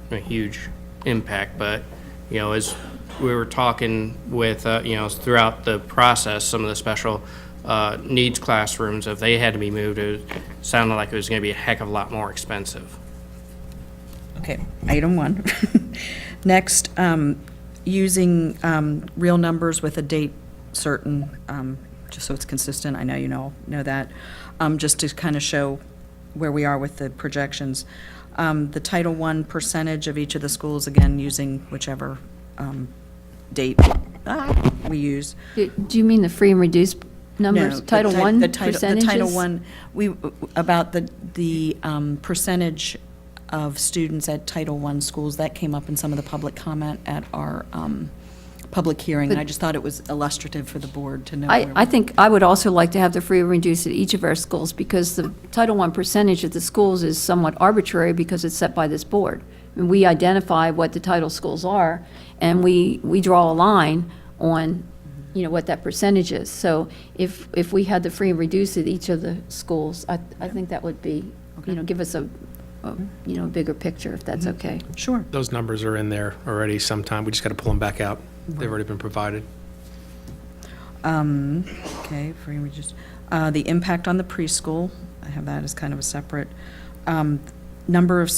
a huge impact, but, you know, as we were talking with, you know, throughout the process, some of the special needs classrooms, if they had to be moved, it sounded like it was going to be a heck of a lot more expensive. Okay, item one. Next, using real numbers with a date certain, just so it's consistent. I know you know that, just to kind of show where we are with the projections. The Title I percentage of each of the schools, again, using whichever date we use. Do you mean the free and reduced numbers? No, the Title ti- I the percentages? The Title I, about the percentage of students at Title I schools, that came up in some of the public comment at our public hearing, and I just thought it was illustrative for the board to know. I think I would also like to have the free and reduced at each of our schools, because the Title I percentage at the schools is somewhat arbitrary because it's set by this board. And we identify what the title schools are, and we draw a line on, you know, what that percentage is. So if we had the free and reduced at each of the schools, I think that would be, you know, give us a bigger picture, if that's okay. Sure. Those numbers are in there already sometime. We just got to pull them back out. They've already been provided. Okay, free and reduced. The impact on the preschool, I have that as kind of a separate. Number of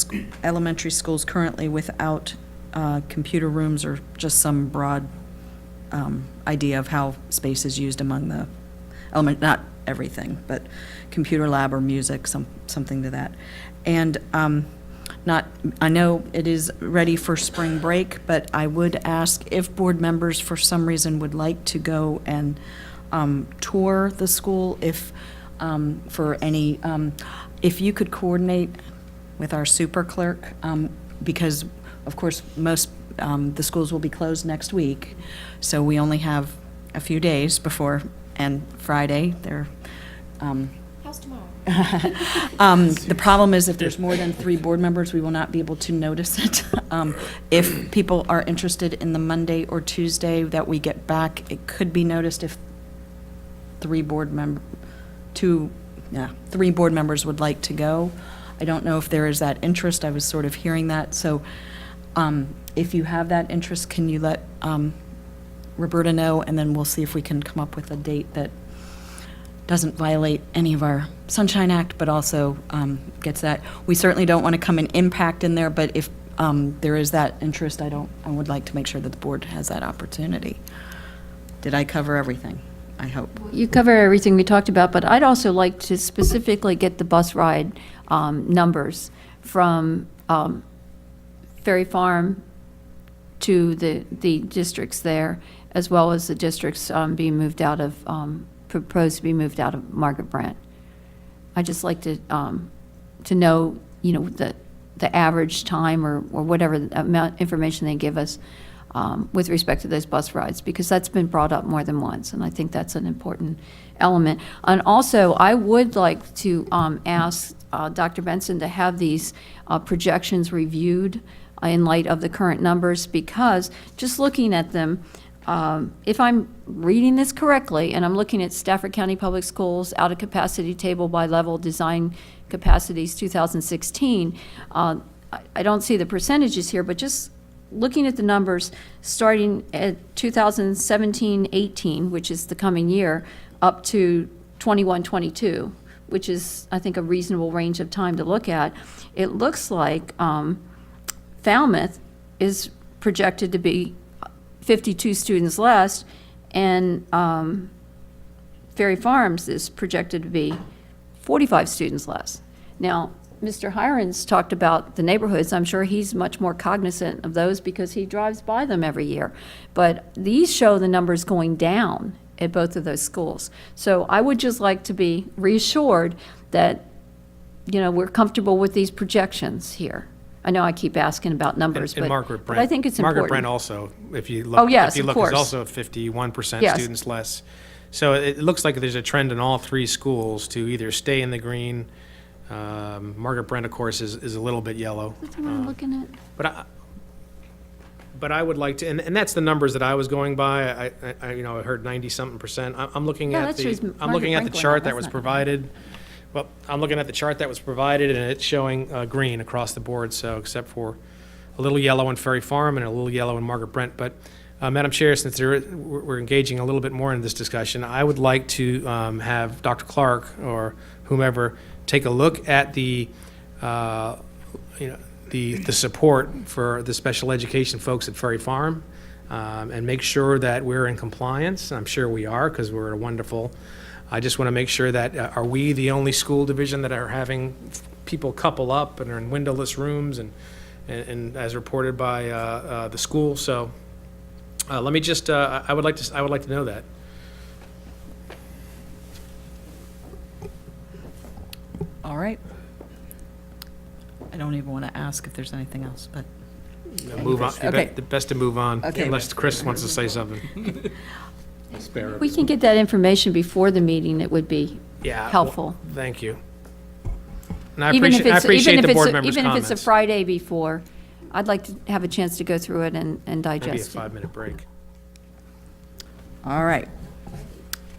elementary schools currently without computer rooms, or just some broad idea of how space is used among the not everything, but computer lab or music, something to that. And I know it is ready for spring break, but I would ask if board members for some reason would like to go and tour the school, if for any, if you could coordinate with our super clerk, because of course most the schools will be closed next week, so we only have a few days before, and Friday they're. How's tomorrow? The problem is if there's more than 3 board members, we will not be able to notice it. If people are interested in the Monday or Tuesday that we get back, it could be noticed if 3 board members would like to go. I don't know if there is that interest. I was sort of hearing that. So if you have that interest, can you let Roberta know, and then we'll see if we can come up with a date that doesn't violate any of our Sunshine Act, but also gets that. We certainly don't want to come and impact in there, but if there is that interest, I would like to make sure that the board has that opportunity. Did I cover everything? I hope. You cover everything we talked about, but I'd also like to specifically get the bus ride numbers from Ferry Farm to the districts there, as well as the districts being moved out of, proposed to be moved out of Margaret Brent. I'd just like to know, you know, the average time or whatever amount information they give us with respect to those bus rides, because that's been brought up more than once, and I think that's an important element. And also, I would like to ask Dr. Benson to have these projections reviewed in light of the current numbers, because just looking at them, if I'm reading this correctly, and I'm looking at Stafford County Public Schools out-of-capacity table by level design capacities 2016, I don't see the percentages here, but just looking at the numbers starting at 2017-18, which is the coming year, up to 21-22, which is, I think, a reasonable range of time to look at, it looks like Falmouth is projected to be 52 students less, and Ferry Farms is projected to be 45 students less. Now, Mr. Hirons talked about the neighborhoods. I'm sure he's much more cognizant of those because he drives by them every year. But these show the numbers going down at both of those schools. So I would just like to be reassured that, you know, we're comfortable with these projections here. I know I keep asking about numbers, And Margaret but Brent. I think it's important. Margaret Brent also, if you look. Oh, yes, if you of look, course. is also 51% Yes. students less. So it looks like there's a trend in all 3 schools to either stay in the green. Margaret Brent, of course, is a little bit yellow. That's what I'm looking at. But I would like to, and that's the numbers that I was going by. I you know, I heard 90-something%. I'm looking Yeah, at that shows the, I'm Margaret looking at the Brent going chart up. that That's was not- provided. Well, I'm looking at the chart that was provided, and it's showing green across the board, so except for a little yellow in Ferry Farm and a little yellow in Margaret Brent. But Madam Chair, since we're engaging a little bit more in this discussion, I would like to have Dr. Clark or whomever take a look at the support for the special education folks at Ferry Farm, and make sure that we're in compliance. I'm sure we are, because we're a wonderful I just want to make sure that, are we the only school division that are having people couple up and are in windowless rooms and as reported by the school? So let me just, I would like to know that. All right. I don't even want to ask if there's anything else, but. Move on. Okay. The best to move on, Okay. unless Chris wants to say something. Spare We can get that information before the meeting, it would be Yeah. helpful. well, Thank you. And I Even if appreciate, I it's- appreciate even the if board it's- members' Even if comments. it's a Friday before, I'd like to have a chance to go through it and Maybe a digest it. 5-minute break. All right.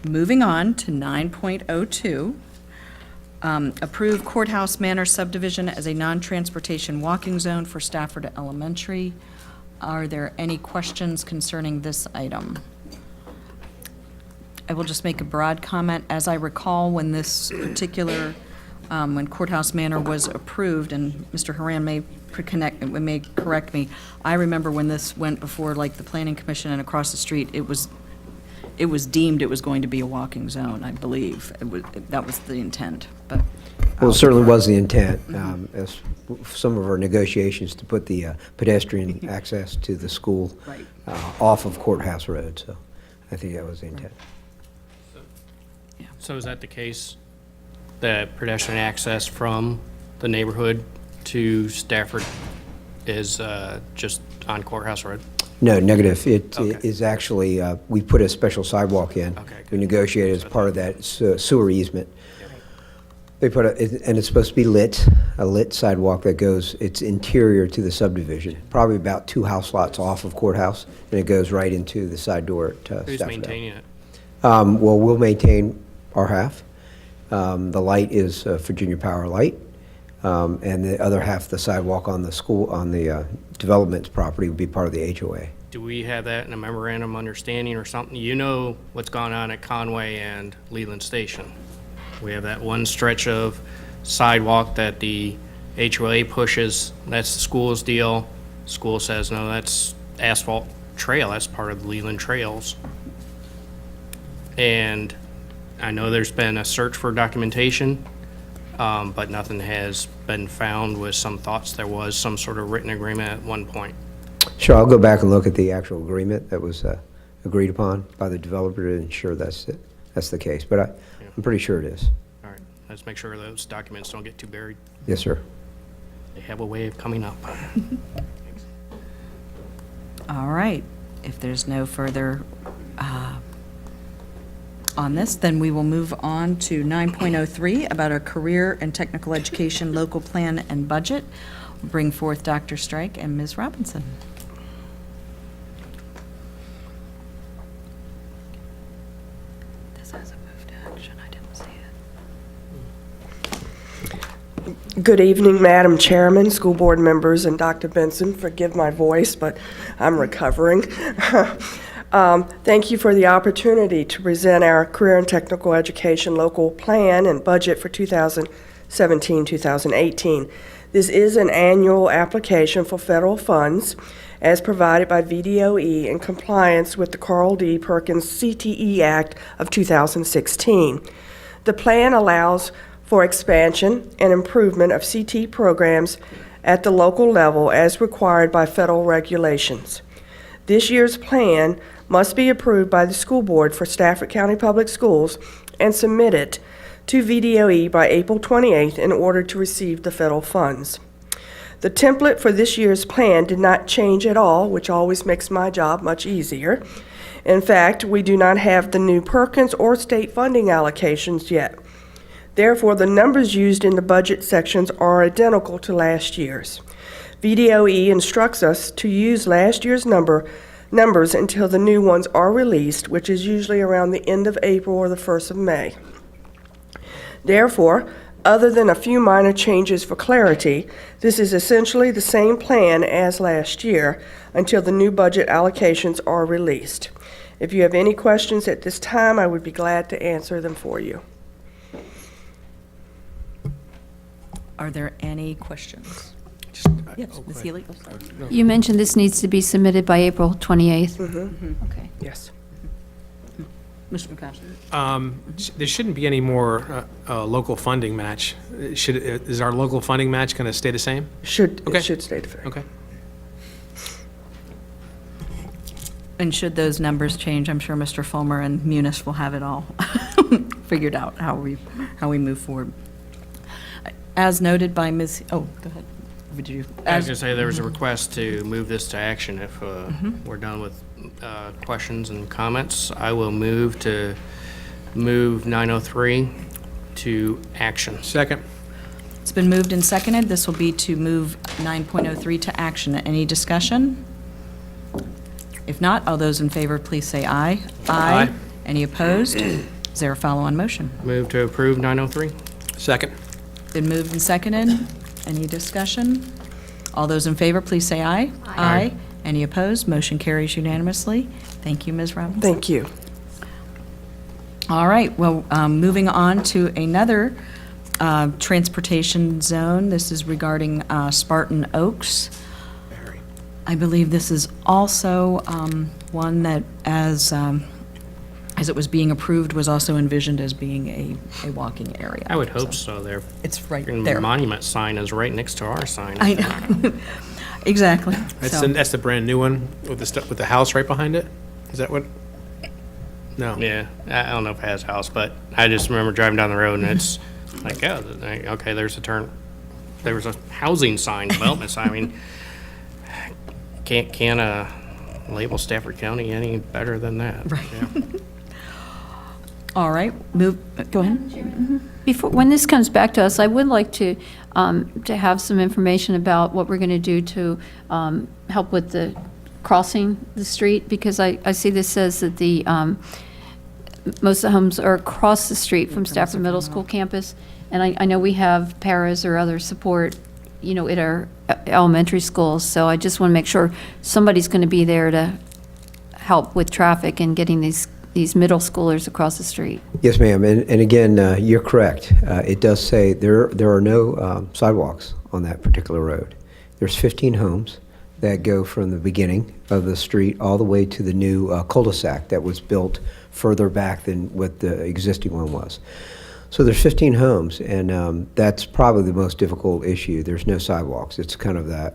Moving on to 9.02. Approve Courthouse Manor subdivision as a non-transportation walking zone for Stafford Elementary. Are there any questions concerning this item? I will just make a broad comment. As I recall, when this particular, when Courthouse Manor was approved, and Mr. Haran may correct me, I remember when this went before, like, the Planning Commission and across the street, it was deemed it was going to be a walking zone, I believe. That was the intent, but. Well, it certainly was the intent, as some of our negotiations to put the pedestrian access to the school Right. off of Courthouse Road, so I think that was the intent. So is that the case, that pedestrian access from the neighborhood to Stafford is just on Courthouse Road? No, negative. It Okay. is actually, we put a special sidewalk in. Okay, We good. negotiated as part of that sewer easement. They put and it's supposed to be lit, a lit sidewalk that goes, it's interior to the subdivision, probably about 2 house lots off of Courthouse, and it goes right into the side door at Stafford. Who's maintaining it? Well, we'll maintain our half. The light is Virginia Power Light, and the other half, the sidewalk on the school, on the development property would be part of the HOA. Do we have that in a memorandum of understanding or something? You know what's going on at Conway and Leland Station. We have that one stretch of sidewalk that the HOA pushes. That's the school's deal. School says, no, that's asphalt trail. That's part of the Leland Trails. And I know there's been a search for documentation, but nothing has been found with some thoughts there was some sort of written agreement at one point. Sure, I'll go back and look at the actual agreement that was agreed upon by the developer to ensure that's the case, but I'm pretty sure it is. All right, let's make sure those documents don't get too buried. Yes, sir. They have a way of coming up. All right. If there's no further on this, then we will move on to 9.03 about our career and technical education local plan and budget. Bring forth Dr. Strike and Ms. Robinson. This hasn't moved to action. I didn't see it. Good evening, Madam Chairman, school board members, and Dr. Benson. Forgive my voice, but I'm recovering. Thank you for the opportunity to present our Career and Technical Education Local Plan and Budget for 2017-2018. This is an annual application for federal funds as provided by VDOE in compliance with the Carl D. Perkins CTE Act of 2016. The plan allows for expansion and improvement of CT programs at the local level as required by federal regulations. This year's plan must be approved by the school board for Stafford County Public Schools and submitted to VDOE by April 28th in order to receive the federal funds. The template for this year's plan did not change at all, which always makes my job much easier. In fact, we do not have the new Perkins or state funding allocations yet. Therefore, the numbers used in the budget sections are identical to last year's. VDOE instructs us to use last year's numbers until the new ones are released, which is usually around the end of April or the 1st of May. Therefore, other than a few minor changes for clarity, this is essentially the same plan as last year until the new budget allocations are released. If you have any questions at this time, I would be glad to answer them for you. Are there any questions? Yes, Ms. Healy? Oh, sorry. You mentioned this needs to be submitted by April 28th. Mm-hmm. Okay. Yes. Mr. McCaskill? There shouldn't be any more local funding match. Is our local funding match going to stay the same? Should, Okay. it should stay the same. Okay. And should those numbers change, I'm sure Mr. Fulmer and Munis will have it all figured out, how we move forward. As noted by Ms., oh, go ahead. Did you? I was going to say, there was a request to move this to action. If we're done with questions and comments, I will move to move 903 to action. Second. It's been moved and seconded. This will be to move 9.03 to action. Any discussion? If not, all those in favor, please say aye. Aye. Any opposed? Is there a follow-on motion? Move to approve 903. Second. Been moved and seconded. Any discussion? All those in favor, please say aye. Aye. Any opposed? Motion carries unanimously. Thank you, Ms. Robinson. Thank you. All right, well, moving on to another transportation zone. This is regarding Spartan Oaks. I believe this is also one that, as it was being approved, was also envisioned as being a walking area. I would hope so. Their It's right there. monument sign is right next to our sign. I know. Exactly. So- That's the brand new one with the house right behind it? Is that what? No. Yeah, I don't know if it has a house, but I just remember driving down the road and it's like, yeah, okay, there's a turn. There was a housing sign, development sign. I mean, can't label Stafford County any better than that. Right. Yeah. All right, go ahead. Before, when this comes back to us, I would like to have some information about what we're going to do to help with the crossing the street, because I see this says that the, most of the homes are across the street from Stafford Middle School campus, and I know we have paras or other support, you know, at our elementary schools, so I just want to make sure somebody's going to be there to help with traffic and getting these middle schoolers across the street. Yes, ma'am, and again, you're correct. It does say there are no sidewalks on that particular road. There's 15 homes that go from the beginning of the street all the way to the new cul-de-sac that was built further back than what the existing one was. So there's 15 homes, and that's probably the most difficult issue. There's no sidewalks. It's kind of that,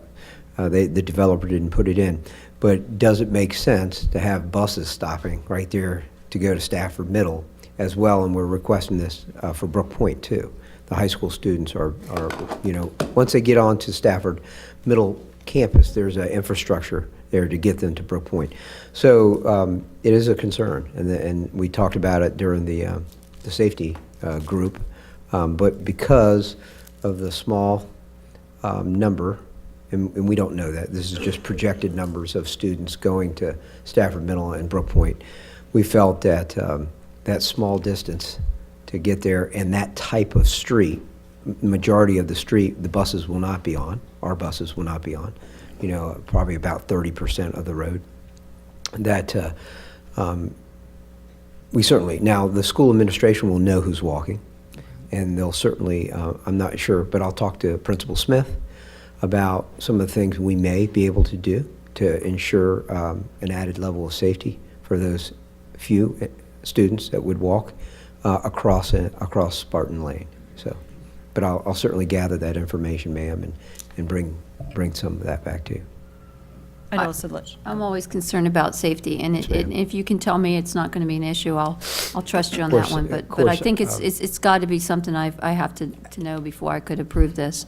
the developer didn't put it in. But does it make sense to have buses stopping right there to go to Stafford Middle as well? And we're requesting this for Brook Point too. The high school students are, you know, once they get onto Stafford Middle campus, there's an infrastructure there to get them to Brook Point. So it is a concern, and we talked about it during the safety group. But because of the small number, and we don't know that, this is just projected numbers of students going to Stafford Middle and Brook Point, we felt that that small distance to get there and that type of street, majority of the street, the buses will not be on, our buses will not be on, you know, probably about 30% of the road. That we certainly, now the school administration will know who's walking, and they'll certainly, I'm not sure, but I'll talk to Principal Smith about some of the things we may be able to do to ensure an added level of safety for those few students that would walk across Spartan Lane. So, but I'll certainly gather that information, ma'am, and bring some of that back to you. I'd also let, I'm always concerned about safety, and if you can tell me it's not going to be an issue, I'll trust you on that one. But I think it's got to be something I have to know before I could approve this.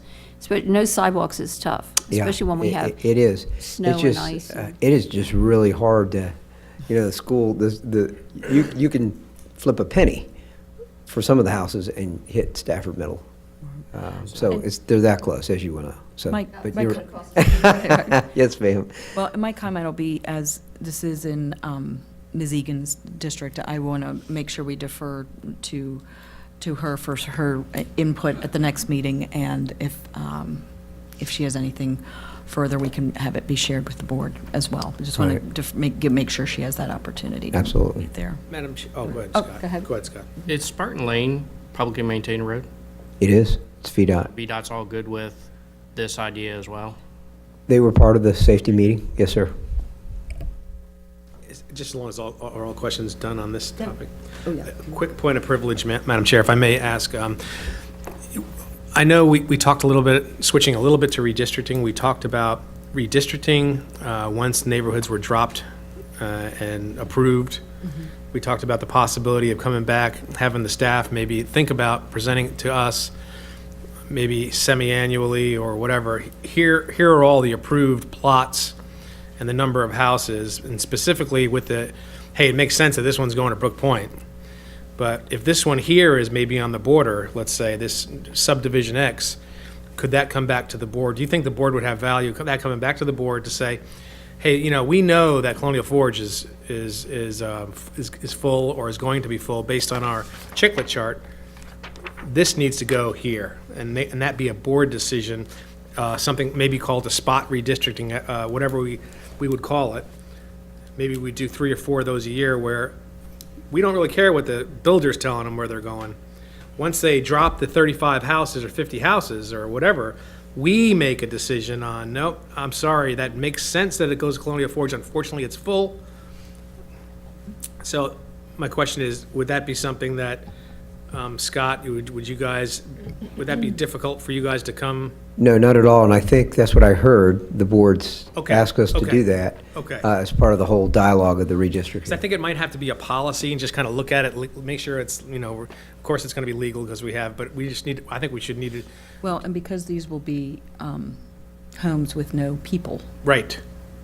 But no sidewalks is tough, especially when we have it is snow it's just, and ice. It is just really hard to, you know, the school. You can flip a penny for some of the houses and hit Stafford Middle. So they're that close, as you will know. So, but you're, yes, ma'am. well, my comment will be, as this is in Ms. Egan's district, I want to make sure we defer to her for her input at the next meeting, and if she has anything further, we can have it be shared with the board as well. I just want to make sure she has that opportunity. Absolutely. Right there. Madam Chair, go ahead, Oh, Scott. go ahead. Go ahead, Scott. Is Spartan Lane publicly maintained road? It is. It's VDOT. VDOT's all good with this idea as well? They were part of the safety meeting. Yes, sir. Just as long as are all questions done on this topic. Oh, yeah. A quick point of privilege, Madam Chair, if I may ask. I know we talked a little bit, switching a little bit to redistricting. We talked about redistricting once neighborhoods were dropped and approved. We talked about the possibility of coming back, having the staff maybe think about presenting to us maybe semi-annually or whatever. Here are all the approved plots and the number of houses, and specifically with the, hey, it makes sense that this one's going to Brook Point. But if this one here is maybe on the border, let's say this subdivision X, could that come back to the board? Do you think the board would have value, that coming back to the board to say, hey, you know, we know that Colonial Forge is full or is going to be full based on our Chicklet chart. This needs to go here, and that be a board decision, something maybe called a spot redistricting, whatever we would call it. Maybe we do 3 or 4 of those a year where we don't really care what the builder's telling them where they're going. Once they drop the 35 houses or 50 houses or whatever, we make a decision on, nope, I'm sorry, that makes sense that it goes to Colonial Forge. Unfortunately, it's full. So my question is, would that be something that, Scott, would that be difficult for you guys to come? No, not at all, and I think that's what I heard. The boards ask us to do that as part of the whole dialogue of the redistricting. Because I think it might have to be a policy and just kind of look at it, make sure it's, you know, of course it's going to be legal because we have, but we just need, I think we should need to. Well, and because these will be homes with no people. Right.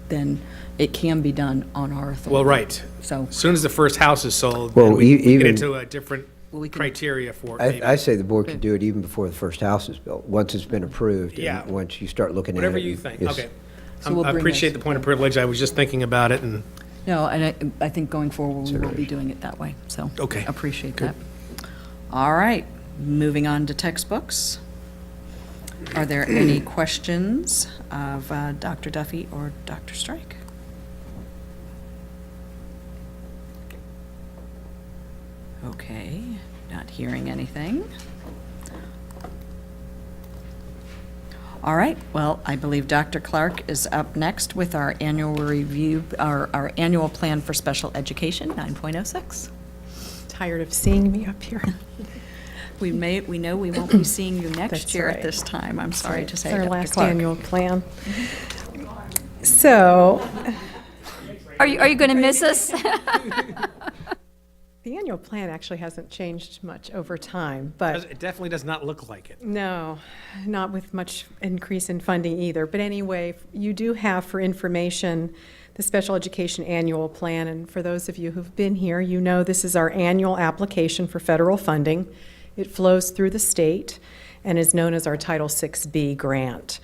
Then it can be done on our authority. Well, right. So. As soon as the first house is sold, Well, then we get even- into a different criteria for it. maybe. I say the board could do it even before the first house is built, once it's been approved. Yeah. And once you start looking at it. Whatever you think, it's- okay. So we'll I bring appreciate those the point of privilege, I was just thinking about it, and No, and I think going forward, we will be doing it that way, so. Okay. Appreciate that. All right, moving on to textbooks. Are there any questions of Dr. Duffy or Dr. Strike? Okay, not hearing anything. All right, well, I believe Dr. Clark is up next with our annual review, our annual plan for special education, 9.06. Tired of seeing me up here. We know we won't be seeing you next That's year right. at this time, I'm sorry to say, It's our Dr. last Clark. annual plan. So, Are you going to miss us? the annual plan actually hasn't changed much over time, but it definitely does not look like it. no, not with much increase in funding either. But anyway, you do have for information the special education annual plan. And for those of you who've been here, you know this is our annual application for federal funding. It flows through the state and is known as our Title VI-B grant.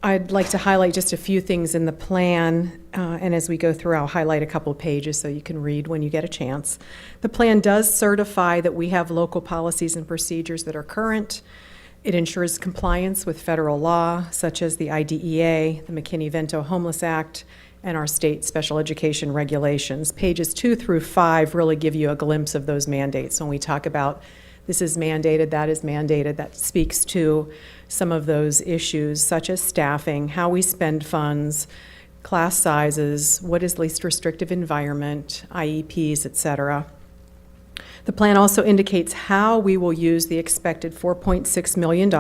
I'd like to highlight just a few things in the plan, and as we go through, I'll highlight a couple of pages so you can read when you get a chance. The plan does certify that we have local policies and procedures that are current. It ensures compliance with federal law, such as the IDEA, the McKinney-Vento Homeless Act, and our state special education regulations. Pages 2 through 5 really give you a glimpse of those mandates. When we talk about this is mandated, that speaks to some of those issues, such as staffing, how we spend funds, class sizes, what is least restrictive environment, IEPs, et cetera. The plan also indicates how we will use the expected $4.6 million.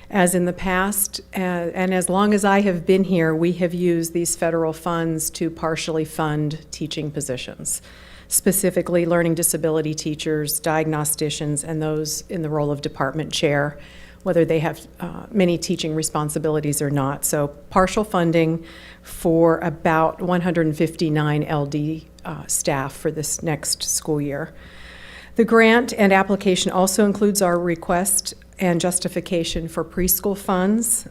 As in the past, and as long as I have been here, we have used these federal funds to partially fund teaching positions, specifically learning disability teachers, diagnosticians, and those in the role of department chair, whether they have many teaching responsibilities or not. So partial funding for about 159 LD staff for this next school year. The grant and application also includes our request and justification for preschool funds.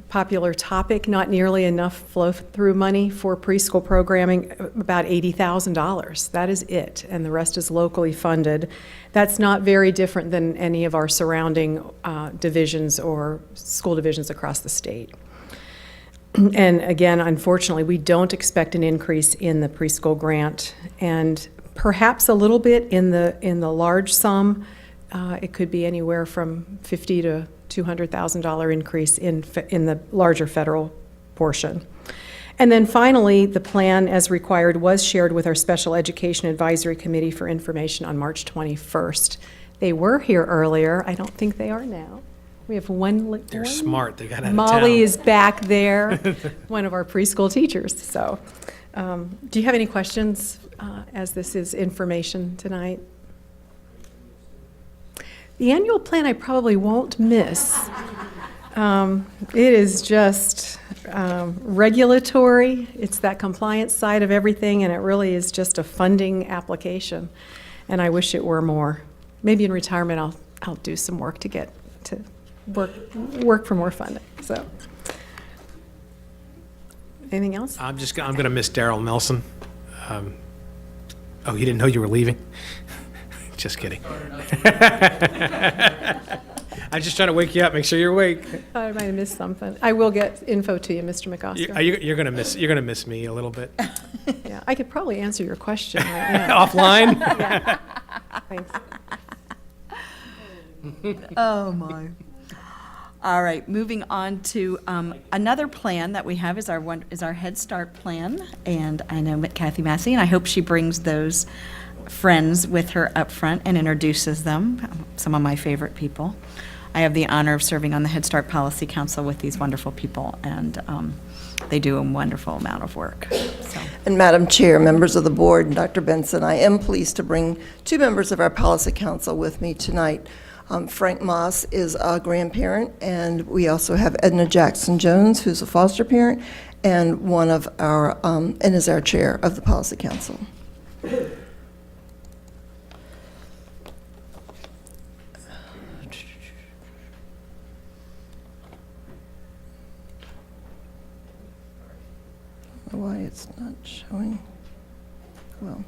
Popular topic, not nearly enough flow-through money for preschool programming, about $80,000. That is it, and the rest is locally funded. That's not very different than any of our surrounding divisions or school divisions across the state. And again, unfortunately, we don't expect an increase in the preschool grant, and perhaps a little bit in the large sum. It could be anywhere from $50,000 to $200,000 increase in the larger federal portion. And then finally, the plan, as required, was shared with our Special Education Advisory Committee for information on March 21st. They were here earlier. I don't think they are now. We have one. They're smart. They got out of Molly town. is back there, one of our preschool teachers. So, do you have any questions as this is information tonight? The annual plan I probably won't miss. It is just regulatory. It's that compliance side of everything, and it really is just a funding application. And I wish it were more. Maybe in retirement, I'll do some work to get to work for more funding. So, anything else? I'm going to miss Daryl Nelson. Oh, you didn't know you were leaving? Just kidding. I'm just trying to wake you up, make sure you're awake. I might have missed something. I will get info to you, Mr. McOsker. You're going to miss me a little bit. Yeah, I could probably answer your question right now. Offline? Yeah. Thanks. Oh, my. All right, moving on to another plan that we have is our Head Start plan. And I know Kathy Massey, and I hope she brings those friends with her up front and introduces them, some of my favorite people. I have the honor of serving on the Head Start Policy Council with these wonderful people, and they do a wonderful amount of work. So. And Madam Chair, members of the board, and Dr. Benson, I am pleased to bring two members of our Policy Council with me tonight. Frank Moss is a grandparent, and we also have Edna Jackson-Jones, who's a foster parent, and one of our, and is our chair of the Policy Council. Why it's not showing well.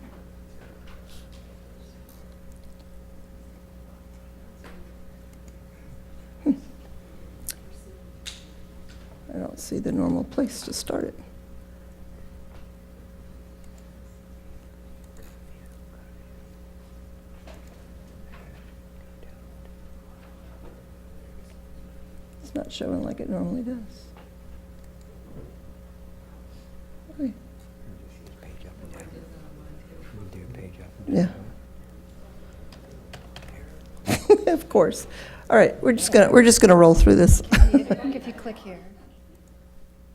I don't see the normal place to start it. It's not showing like it normally does. Why? Yeah. Of course. All right, we're just gonna roll through this. If you click here.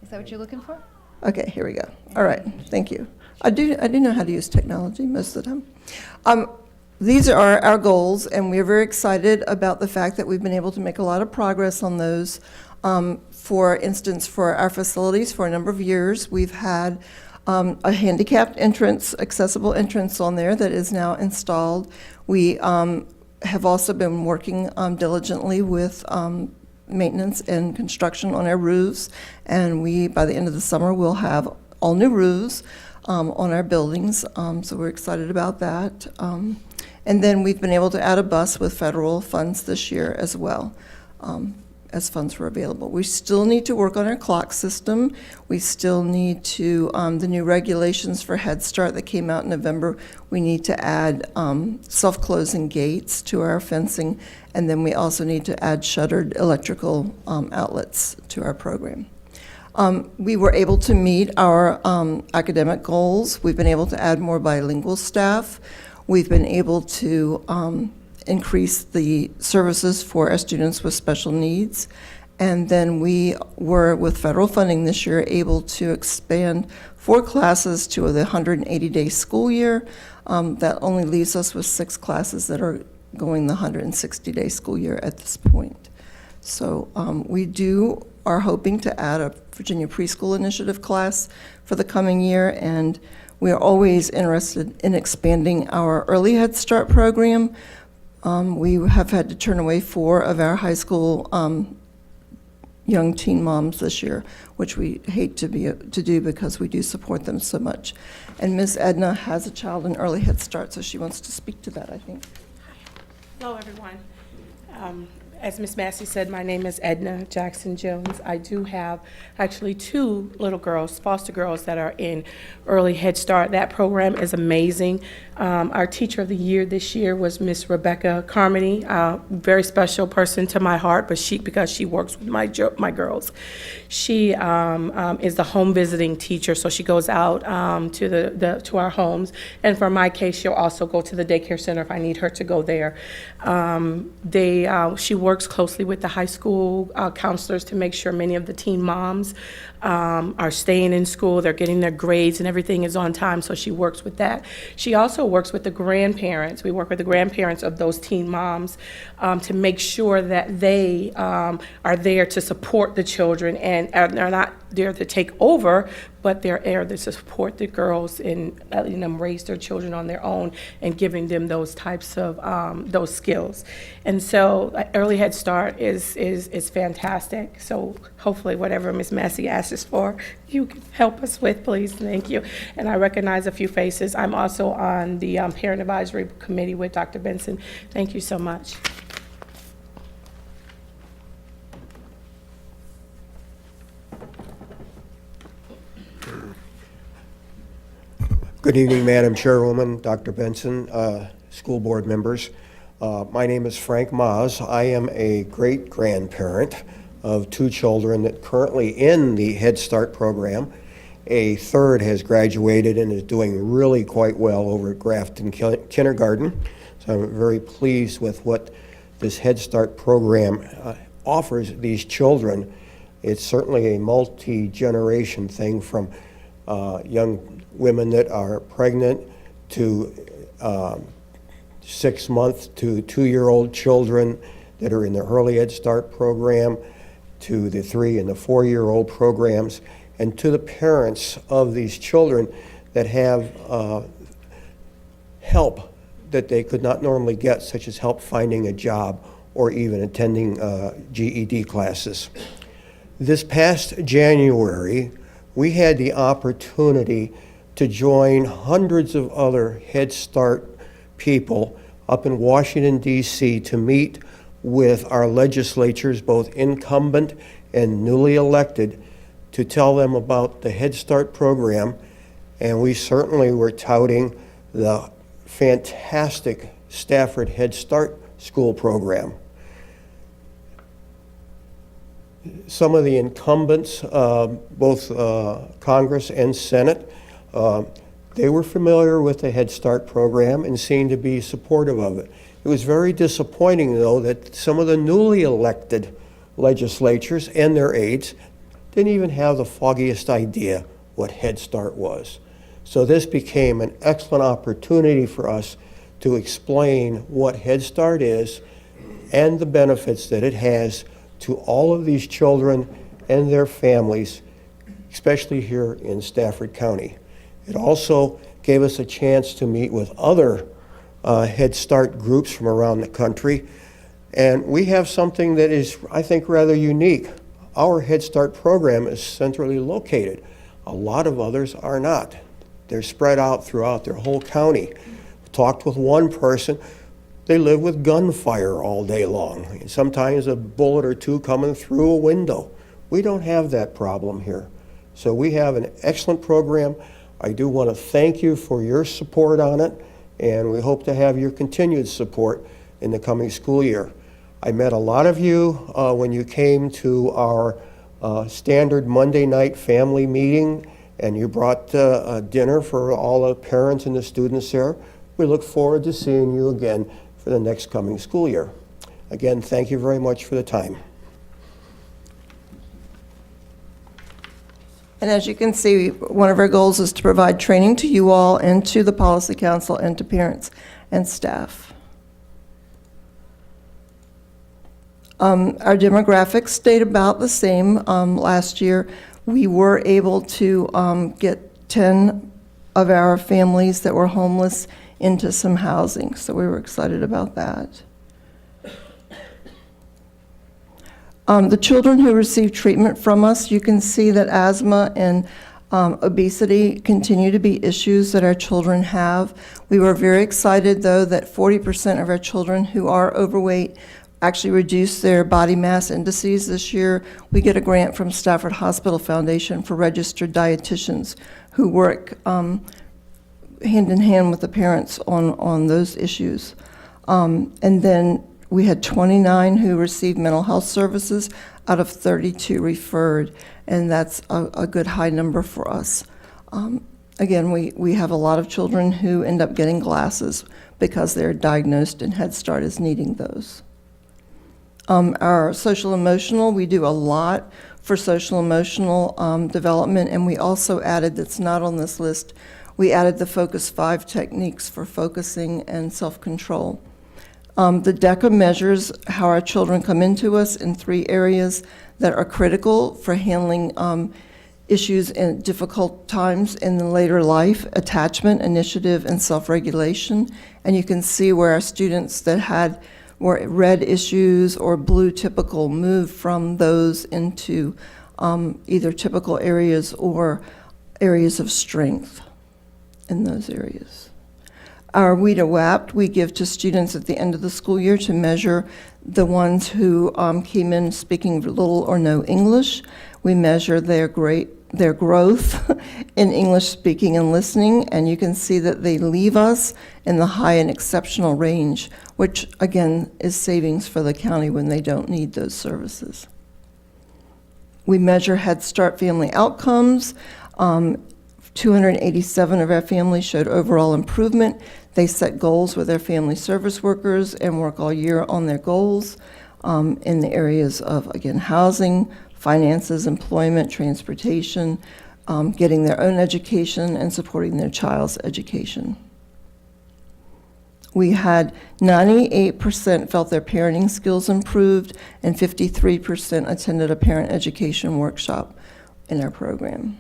Is that what you're looking for? Okay, here we go. All right, thank you. I do know how to use technology most of the time. These are our goals, and we're very excited about the fact that we've been able to make a lot of progress on those. For instance, for our facilities, for a number of years, we've had a handicapped entrance, accessible entrance on there that is now installed. We have also been working diligently with maintenance and construction on our roofs, and we, by the end of the summer, will have all new roofs on our buildings, so we're excited about that. And then we've been able to add a bus with federal funds this year as well, as funds were available. We still need to work on our clock system. We still need to, the new regulations for Head Start that came out in November, we need to add self-closing gates to our fencing, and then we also need to add shuttered electrical outlets to our program. We were able to meet our academic goals. We've been able to add more bilingual staff. We've been able to increase the services for our students with special needs. And then we were, with federal funding this year, able to expand 4 classes to the 180-day school year. That only leaves us with 6 classes that are going the 160-day school year at this point. So we are hoping to add a Virginia Preschool Initiative class for the coming year, and we are always interested in expanding our Early Head Start program. We have had to turn away 4 of our high school young teen moms this year, which we hate to do because we do support them so much. And Ms. Edna has a child in Early Head Start, so she wants to speak to that, I think. Hello, everyone. As Miss Massey said, my name is Edna Jackson Jones. I do have actually 2 little girls, foster girls, that are in Early Head Start. That program is amazing. Our Teacher of the Year this year was Miss Rebecca Carmody, a very special person to my heart, but because she works with my girls. She is the home visiting teacher, so she goes out to our homes. And for my case, she'll also go to the daycare center if I need her to go there. She works closely with the high school counselors to make sure many of the teen moms are staying in school, they're getting their grades, and everything is on time, so she works with that. She also works with the grandparents. We work with the grandparents of those teen moms to make sure that they are there to support the children and are not there to take over, but they're there to support the girls in letting them raise their children on their own and giving them those types of those skills. And so Early Head Start is fantastic. So hopefully whatever Ms. Massey asks us for, you can help us with, please. Thank you. And I recognize a few faces. I'm also on the Parent Advisory Committee with Dr. Benson. Thank you so much. Good evening, Madam Chairwoman, Dr. Benson, school board members. My name is Frank Maas. I am a great-grandparent of 2 children that currently in the Head Start program. A third has graduated and is doing really quite well over at Grafton Kindergarten. So I'm very pleased with what this Head Start program offers these children. It's certainly a multi-generation thing, from young women that are pregnant to 6-month to 2-year-old children that are in the Early Head Start program, to the 3 and the 4-year-old programs, and to the parents of these children that have help that they could not normally get, such as help finding a job or even attending GED classes. This past January, we had the opportunity to join hundreds of other Head Start people up in Washington, D.C. to meet with our legislatures, both incumbent and newly elected, to tell them about the Head Start program. And we certainly were touting the fantastic Stafford Head Start school program. Some of the incumbents, both Congress and Senate, they were familiar with the Head Start program and seemed to be supportive of it. It was very disappointing, though, that some of the newly elected legislatures and their aides didn't even have the foggiest idea what Head Start was. So this became an excellent opportunity for us to explain what Head Start is and the benefits that it has to all of these children and their families, especially here in Stafford County. It also gave us a chance to meet with other Head Start groups from around the country. And we have something that is, I think, rather unique. Our Head Start program is centrally located. A lot of others are not. They're spread out throughout their whole county. Talked with one person. They live with gunfire all day long. And sometimes a bullet or two coming through a window. We don't have that problem here. So we have an excellent program. I do want to thank you for your support on it, and we hope to have your continued support in the coming school year. I met a lot of you when you came to our standard Monday night family meeting, and you brought dinner for all the parents and the students there. We look forward to seeing you again for the next coming school year. Again, thank you very much for the time. And as you can see, one of our goals is to provide training to you all and to the Policy Council and to parents and staff. Our demographics stayed about the same last year. We were able to get 10 of our families that were homeless into some housing, so we were excited about that. The children who receive treatment from us, you can see that asthma and obesity continue to be issues that our children have. We were very excited, though, that 40% of our children who are overweight actually reduce their body mass indices this year. We get a grant from Stafford Hospital Foundation for registered dietitians who work hand in hand with the parents on those issues. And then we had 29 who received mental health services out of 32 referred, and that's a good high number for us. Again, we have a lot of children who end up getting glasses because they're diagnosed in Head Start as needing those. Our social emotional, we do a lot for social emotional development, and we also added, that's not on this list, we added the Focus 5 techniques for focusing and self-control. The DECA measures how our children come into us in 3 areas that are critical for handling issues in difficult times in the later life: attachment, initiative, and self-regulation. And you can see where our students that were red issues or blue typical moved from those into either typical areas or areas of strength in those areas. Our WIDA WAPT we give to students at the end of the school year to measure the ones who came in speaking little or no English. We measure their growth in English speaking and listening, and you can see that they leave us in the high and exceptional range, which again is savings for the county when they don't need those services. We measure Head Start family outcomes. 287 of our families showed overall improvement. They set goals with their family service workers and work all year on their goals in the areas of, again, housing, finances, employment, transportation, getting their own education, and supporting their child's education. We had 98% felt their parenting skills improved, and 53% attended a parent education workshop in our program.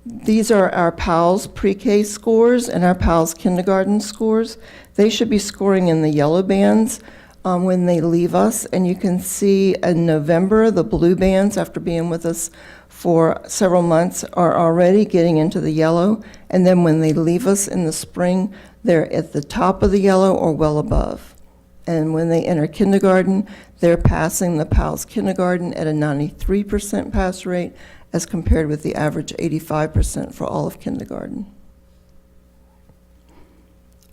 These are our PALS pre-K scores and our PALS kindergarten scores. They should be scoring in the yellow bands when they leave us, and you can see in November, the blue bands, after being with us for several months, are already getting into the yellow, and then when they leave us in the spring, they're at the top of the yellow or well above. And when they enter kindergarten, they're passing the PALS kindergarten at a 93% pass rate, as compared with the average 85% for all of kindergarten.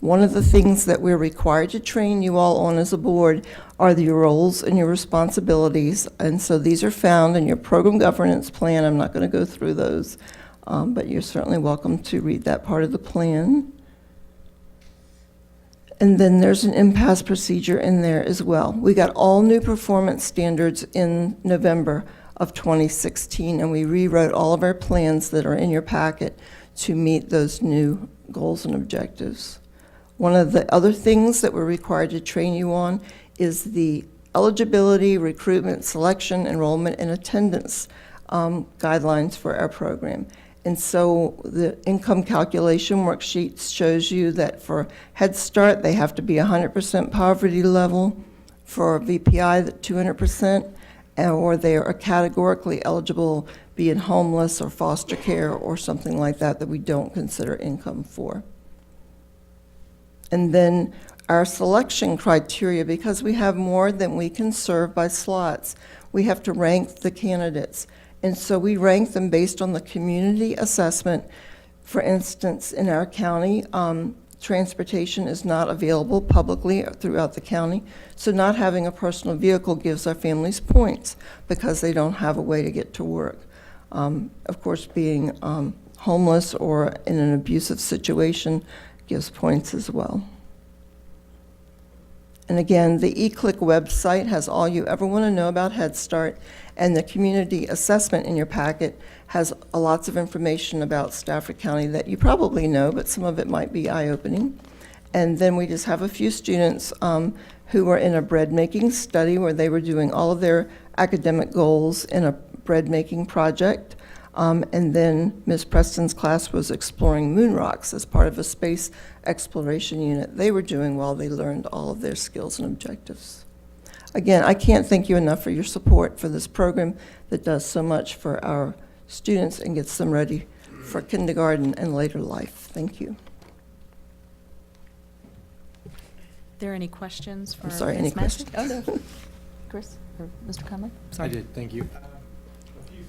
One of the things that we're required to train you all on as a board are your roles and your responsibilities, and so these are found in your program governance plan. I'm not going to go through those, but you're certainly welcome to read that part of the plan. And then there's an impasse procedure in there as well. We got all new performance standards in November of 2016, and we rewrote all of our plans that are in your packet to meet those new goals and objectives. One of the other things that we're required to train you on is the eligibility, recruitment, selection, enrollment, and attendance guidelines for our program. And so the income calculation worksheet shows you that for Head Start, they have to be 100% poverty level, for VPI, 200%, or they are categorically eligible, being homeless or foster care or something like that, that we don't consider income for. And then our selection criteria, because we have more than we can serve by slots, we have to rank the candidates. And so we rank them based on the community assessment. For instance, in our county, transportation is not available publicly throughout the county, so not having a personal vehicle gives our families points because they don't have a way to get to work. Of course, being homeless or in an abusive situation gives points as well. And again, the eClick website has all you ever want to know about Head Start, and the community assessment in your packet has lots of information about Stafford County that you probably know, but some of it might be eye-opening. And then we just have a few students who were in a bread-making study where they were doing all of their academic goals in a bread-making project. And then Ms. Preston's class was exploring moon rocks as part of a space exploration unit they were doing while they learned all of their skills and objectives. Again, I can't thank you enough for your support for this program that does so much for our students and gets them ready for kindergarten and later life. Thank you. there any questions for I'm sorry, Ms. any Massey? questions? Oh, no. Chris or Mr. Conlon? I Sorry. did, thank you. A few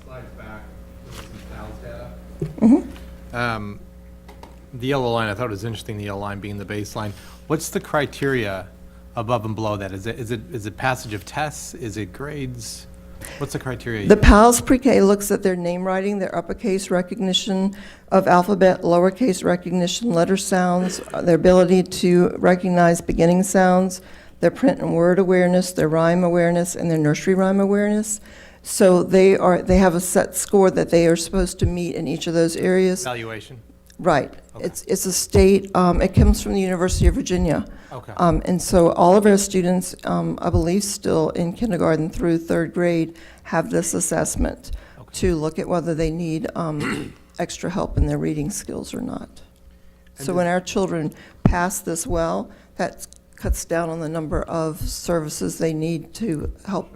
slides back, there was some PALS data. Mhm. The yellow line, I thought it was interesting, the yellow line being the baseline. What's the criteria above and below that? Is it passage of tests? Is it grades? What's the criteria? The PALS pre-K looks at their name writing, their uppercase recognition of alphabet, lowercase recognition, letter sounds, their ability to recognize beginning sounds, their print and word awareness, their rhyme awareness, and their nursery rhyme awareness. So they have a set score that they are supposed to meet in each of those areas. Evaluation? Right. It's a state, it comes from the University of Virginia. Okay. And so all of our students, I believe still in kindergarten through third grade, have this assessment to look at whether they need extra help in their reading skills or not. So when our children pass this well, that cuts down on the number of services they need to help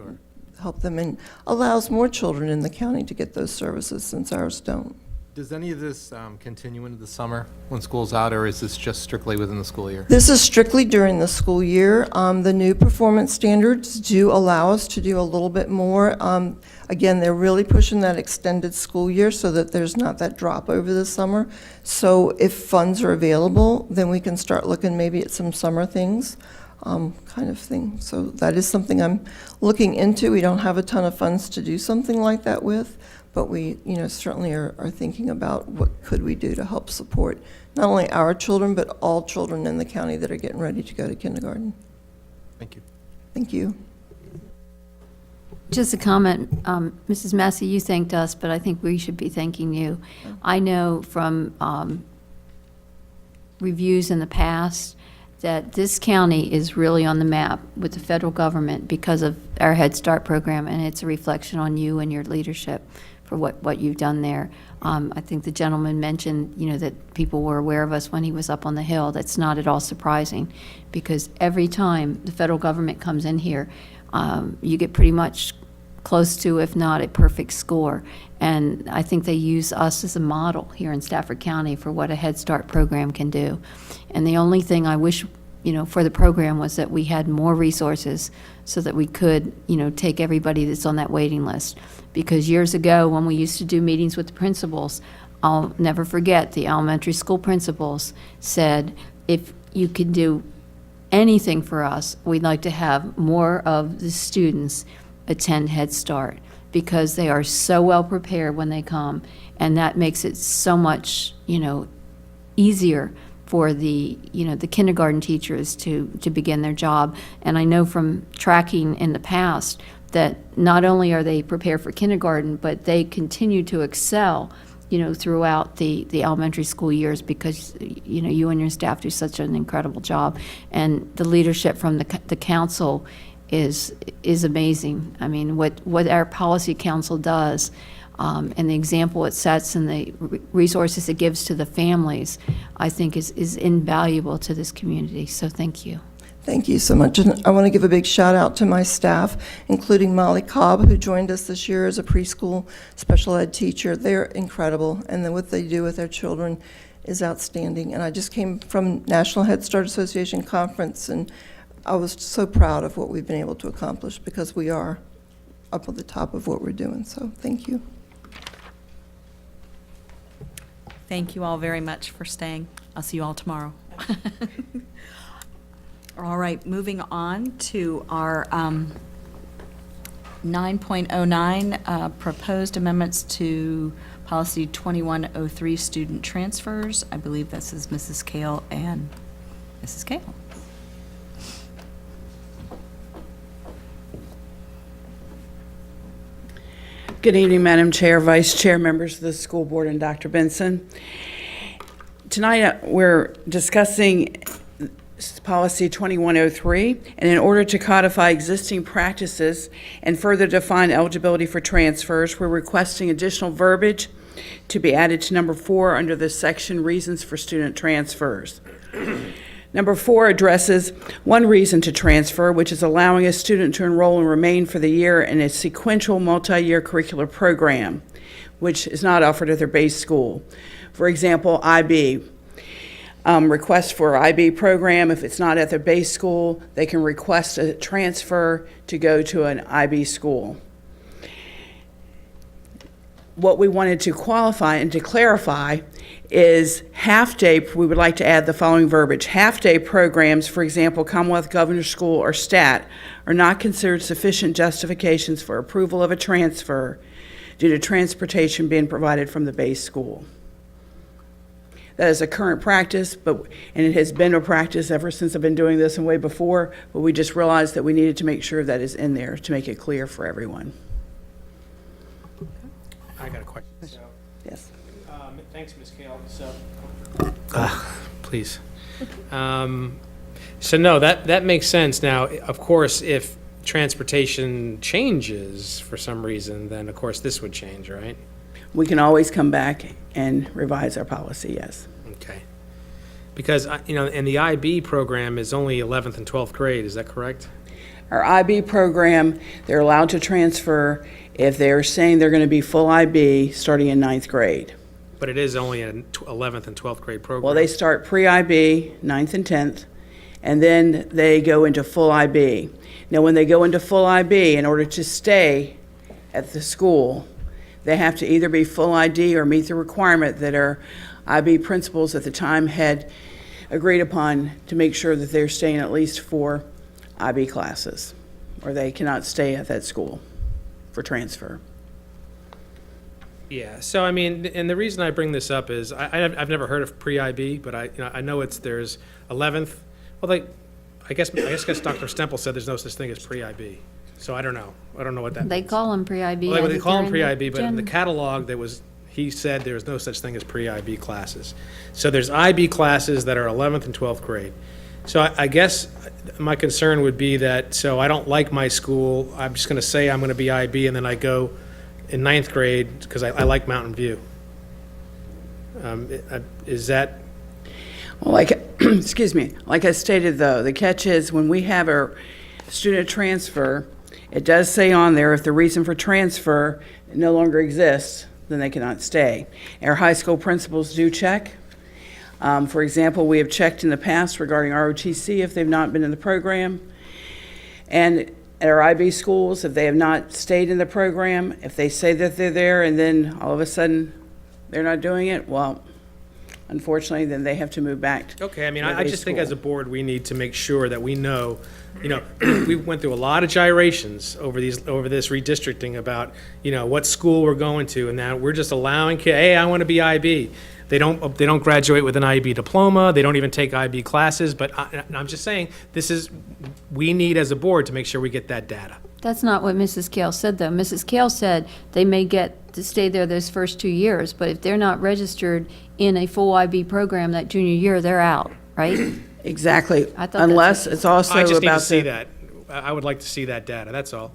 them, and allows more children in the county to get those services since ours don't. Does any of this continue into the summer when school's out, or is this just strictly within the school year? This is strictly during the school year. The new performance standards do allow us to do a little bit more. Again, they're really pushing that extended school year so that there's not that drop over the summer. So if funds are available, then we can start looking maybe at some summer things, kind of thing. So that is something I'm looking into. We don't have a ton of funds to do something like that with, but we, certainly are thinking about what could we do to help support not only our children, but all children in the county that are getting ready to go to kindergarten. Thank you. Thank you. Just a comment, Mrs. Massey, you thanked us, but I think we should be thanking you. I know from reviews in the past that this county is really on the map with the federal government because of our Head Start program, and it's a reflection on you and your leadership for what you've done there. I think the gentleman mentioned, that people were aware of us when he was up on the Hill. That's not at all surprising, because every time the federal government comes in here, you get pretty much close to, if not a perfect score. And I think they use us as a model here in Stafford County for what a Head Start program can do. And the only thing I wish, for the program was that we had more resources so that we could, take everybody that's on that waiting list. Because years ago, when we used to do meetings with the principals, I'll never forget, the elementary school principals said, if you could do anything for us, we'd like to have more of the students attend Head Start, because they are so well prepared when they come, and that makes it so much, easier for the, the kindergarten teachers to begin their job. And I know from tracking in the past that not only are they prepared for kindergarten, but they continue to excel, throughout the elementary school years, because, you and your staff do such an incredible job. And the leadership from the council is amazing. I mean, what our policy council does, and the example it sets and the resources it gives to the families, I think is invaluable to this community. So thank you. Thank you so much. And I want to give a big shout out to my staff, including Molly Cobb, who joined us this year as a preschool special ed teacher. They're incredible, and then what they do with their children is outstanding. And I just came from National Head Start Association conference, and I was so proud of what we've been able to accomplish, because we are up at the top of what we're doing. So thank you. Thank you all very much for staying. I'll see you all tomorrow. All right, moving on to our 9.09, proposed amendments to policy 2103, student transfers. I believe this is Mrs. Kale and Mrs. Kale. Good evening, Madam Chair, Vice Chair, members of the school board, and Dr. Benson. Tonight, we're discussing policy 2103, and in order to codify existing practices and further define eligibility for transfers, we're requesting additional verbiage to be added to number 4 under the section Reasons for Student Transfers. Number 4 addresses one reason to transfer, which is allowing a student to enroll and remain for the year in a sequential multi-year curricular program, which is not offered at their base school. For example, IB. request for IB program. If it's not at their base school, they can request a transfer to go to an IB school. What we wanted to qualify and to clarify is half-day, we would like to add the following verbiage. Half-day programs, for example, Commonwealth Governor's School or STAT, are not considered sufficient justifications for approval of a transfer due to transportation being provided from the base school. That is a current practice, and it has been a practice ever since I've been doing this and way before, but we just realized that we needed to make sure that is in there to make it clear for everyone. I got a question. Yes. Thanks, Ms. Kale. Please. So no, that makes sense. Now, of course, if transportation changes for some reason, then of course this would change, right? We can always come back and revise our policy, yes. Okay. Because, and the IB program is only 11th and 12th grade, is that correct? Our IB program, they're allowed to transfer if they're saying they're going to be full IB starting in 9th grade. But it is only an 11th and 12th grade program. Well, they start pre-IB, 9th and 10th, and then they go into full IB. Now, when they go into full IB, in order to stay at the school, they have to either be full ID or meet the requirement that our IB principals at the time had agreed upon to make sure that they're staying at least 4 IB classes, or they cannot stay at that school for transfer. Yeah, so I mean, and the reason I bring this up is I've never heard of pre-IB, but I know there's 11th. Well, I guess Dr. Stemple said there's no such thing as pre-IB. So I don't know. I don't know what that means. They call them pre-IB. Well, I they think call them they're in pre-IB, but in the catalog he said there's no such thing as pre-IB classes. So there's IB classes that are 11th and 12th grade. So I guess my concern would be that, so I don't like my school, I'm just going to say I'm going to be IB, and then I go in 9th grade because I like Mountain View. Is that? Well, excuse me, like I stated though, the catch is when we have a student transfer, it does say on there if the reason for transfer no longer exists, then they cannot stay. Our high school principals do check. For example, we have checked in the past regarding ROTC if they've not been in the program. And at our IB schools, if they have not stayed in the program, if they say that they're there and then all of a sudden they're not doing it, well, unfortunately, then they have to move back. Okay, I mean, I just think as a board, we need to make sure that we know, we went through a lot of gyrations over this redistricting about, what school we're going to, and now we're just allowing kids, hey, I want to be IB. They don't graduate with an IB diploma, they don't even take IB classes, but I'm just saying, we need as a board to make sure we get that data. That's not what Mrs. Kale said, though. Mrs. Kale said they may get to stay there those first 2 years, but if they're not registered in a full IB program that junior year, they're out, right? Exactly, I thought unless it's also about I just need to see that. I would like to see that data, that's all.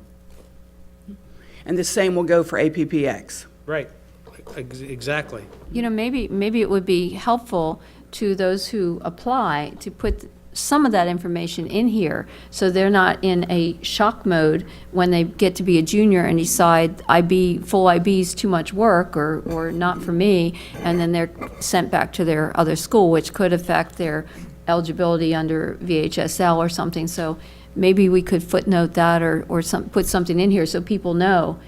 And the same will go for APPX. Right, exactly. Maybe it would be helpful to those who apply to put some of that information in here, so they're not in a shock mode when they get to be a junior and decide full IB is too much work or not for me, and then they're sent back to their other school, which could affect their eligibility under VHSL or something. So maybe we could footnote that or put something in here so people know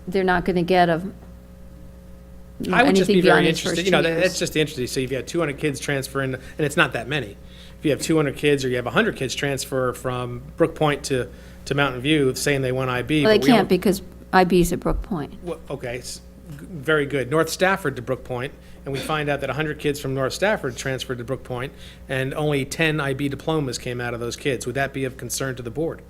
they're not going to get I would just be anything beyond very his first interested, 2 years. that's just interesting. So if you have 200 kids transfer in, and it's not that many. If you have 200 kids or you have 100 kids transfer from Brook Point to Mountain View saying they want IB. Well, they but we can't don't- because IB is at Brook Point. Well, okay, very good. North Stafford to Brook Point, and we find out that 100 kids from North Stafford transferred to Brook Point, and only 10 IB diplomas came out of those kids. Would that be of concern to the board?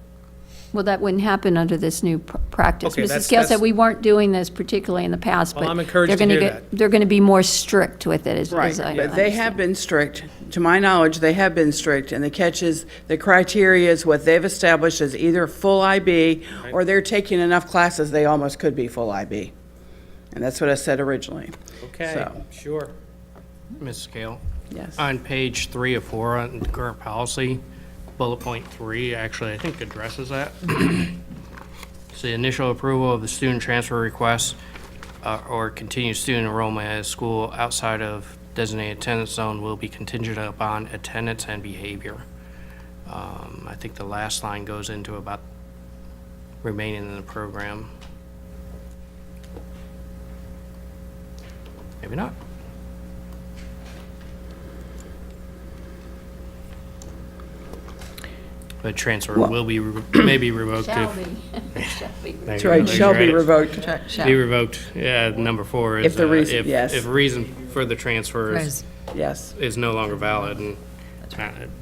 Well, that wouldn't happen under this new practice. Okay, Mrs. Kale said we weren't doing this particularly in the past, Well, but I'm encouraged they're to going hear to they're going to be more strict with it, as Right, I but they have been strict. To my knowledge, they have been strict, and the catch is, the criteria is what they've established as either full IB, or they're taking enough classes they almost could be full IB. And that's what I said originally. Okay, So- sure. Ms. Kale? Yes. On page 3 of 4 on the current policy, bullet point 3, actually, I think addresses that. It's the initial approval of the student transfer request or continued student enrollment at a school outside of designated attendance zone will be contingent upon attendance and behavior. I think the last line goes into about remaining in the program. Maybe not. But transfer will be, may be revoked Shall if. be. Shall be. There That's you right, go. shall You be read it. revoked. Be revoked, yeah, number 4 is. If the reason- if- yes. If reason for the transfer Right. Yes. is no longer valid, and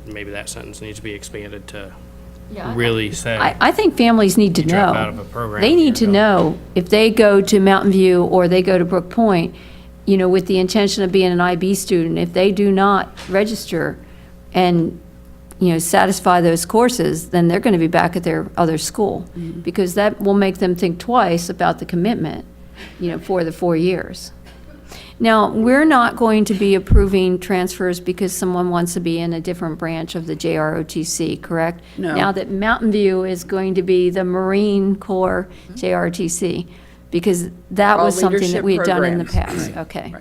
maybe that sentence needs to be expanded to Yeah, I- really say. I think families need to You drop know. out of a program, They need to you're know if they go to Mountain View or they go to Brook Point, you know, with the intention of being an IB student, if they do not register and, you know, satisfy those courses, then they're going to be back at their other school. Because that will make them think twice about the commitment, you know, for the 4 years. Now, we're not going to be approving transfers because someone wants to be in a different branch of the JROTC, correct? No. Now that Mountain View is going to be the Marine Corps JROTC, because that All was something that leadership we had done in the programs. past. Right, Okay.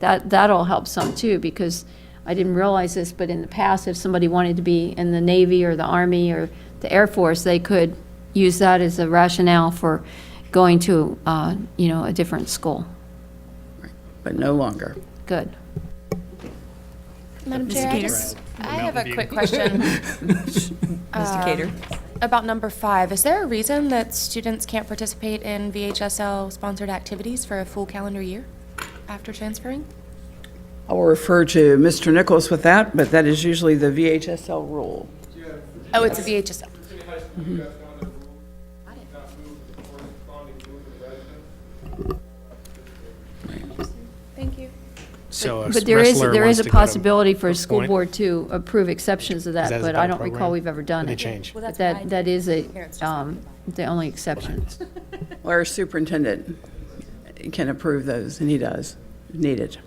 right. That'll help some too, because I didn't realize this, but in the past, if somebody wanted to be in the Navy or the Army or the Air Force, they could use that as a rationale for going to, you know, a different school. But no longer. Good. Madam Mrs. Chair, Cater? I have a quick question. Mr. Cater? About number 5. Is there a reason that students can't participate in VHSL-sponsored activities for a full calendar year after transferring? I will refer to Mr. Nichols with that, but that is usually the VHSL rule. Oh, it's a VHSL. Thank you. So a But there is wrestler a wants to go to possibility for a Brook school Point. board to approve exceptions of Is that that, a but I better don't recall program? we've ever done They it. change. Well, that's But what I that is a, Parents just the only exception. Or our superintendent can approve those, and he does, if needed.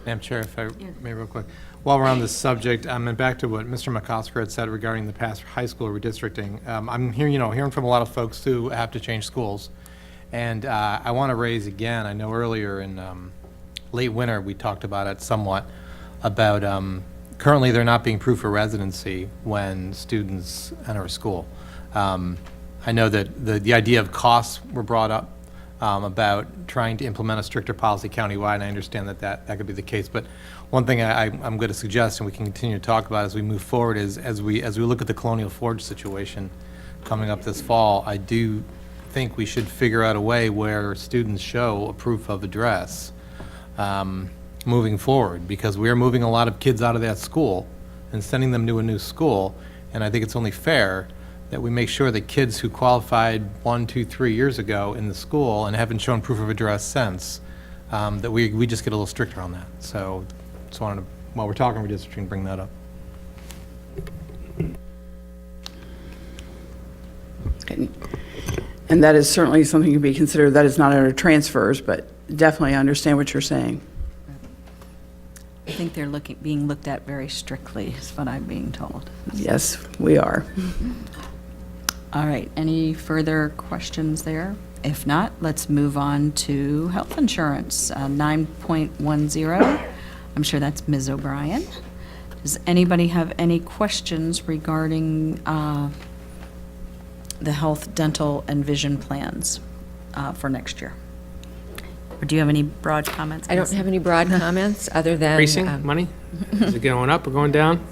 Madam Chair, if I may real quick. While we're on this subject, and back to what Mr. McCosker had said regarding the past high school redistricting, I'm hearing from a lot of folks who have to change schools. And I want to raise again, I know earlier in late winter, we talked about it somewhat, about currently they're not being approved for residency when students enter a school. I know that the idea of costs were brought up about trying to implement a stricter policy countywide, and I understand that could be the case. But one thing I'm going to suggest, and we can continue to talk about as we move forward, is as we look at the Colonial Forge situation coming up this fall, I do think we should figure out a way where students show a proof of address moving forward, because we are moving a lot of kids out of that school and sending them to a new school, and I think it's only fair that we make sure that kids who qualified 1, 2, 3 years ago in the school and haven't shown proof of address since, that we just get a little stricter on that. So just wanted to, while we're talking redistricting, bring that up. Okay. And that is certainly something to be considered. That is not under transfers, but definitely I understand what you're saying. I think they're being looked at very strictly, is what I'm being told. Yes, we are. All right, any further questions there? If not, let's move on to health insurance, 9.10. I'm sure that's Ms. O'Brien. Does anybody have any questions regarding the health, dental, and vision plans for next year? Or do you have any broad comments? I don't have any broad comments, other than... Increasing money? Is it going up or going down?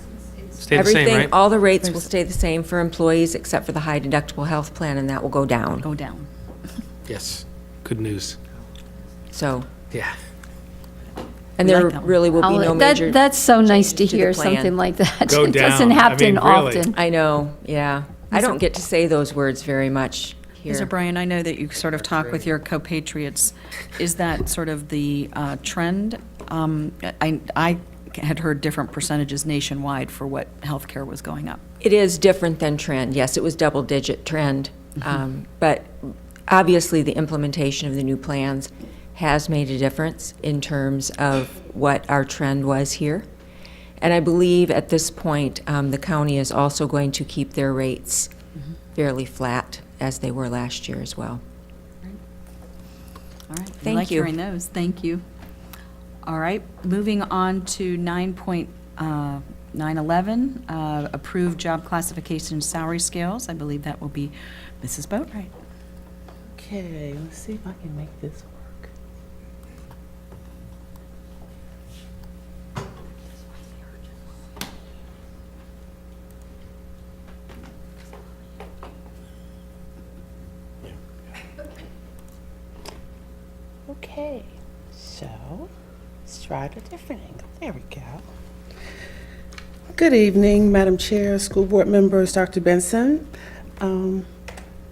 Stay the same, Everything, right? all the rates will stay the same for employees, except for the high deductible health plan, and that will go down. Go down. Yes. Good news. So, Yeah. and We there like that one. really will be no major... That's so nice to changes to the hear plan. something like that. Go It doesn't down. I happen mean, really. often. I know, yeah. I don't get to say those words very much here. Ms. O'Brien, I know that you sort of talk with your compatriots. Is that sort of the trend? I had heard different percentages nationwide for what healthcare was going up. It is different than trend. Yes, it was double-digit trend. But obviously, the implementation of the new plans has made a difference in terms of what our trend was here. And I believe at this point, the county is also going to keep their rates fairly flat as they were last year as well. All right. Thank I like you. hearing those. Thank you. All right, moving on to 9.911, approved job classification salary scales. I believe that will be Mrs. Boatright. Okay, let's see if I can make this work. Okay, so let's try it a different angle. There we go. Good evening, Madam Chair, school board members, Dr. Benson.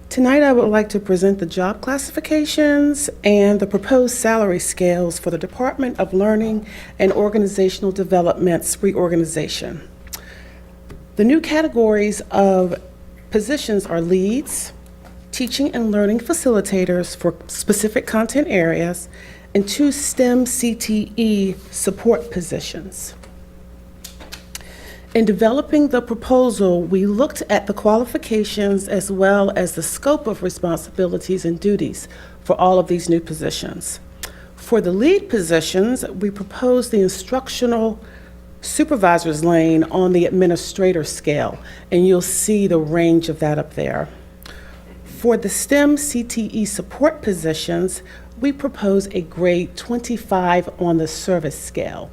Tonight I would like to present the job classifications and the proposed salary scales for the Department of Learning and Organizational Development's reorganization. The new categories of positions are leads, teaching and learning facilitators for specific content areas, and 2 STEM CTE support positions. In developing the proposal, we looked at the qualifications as well as the scope of responsibilities and duties for all of these new positions. For the lead positions, we proposed the instructional supervisor's lane on the administrator scale, and you'll see the range of that up there. For the STEM CTE support positions, we propose a grade 25 on the service scale.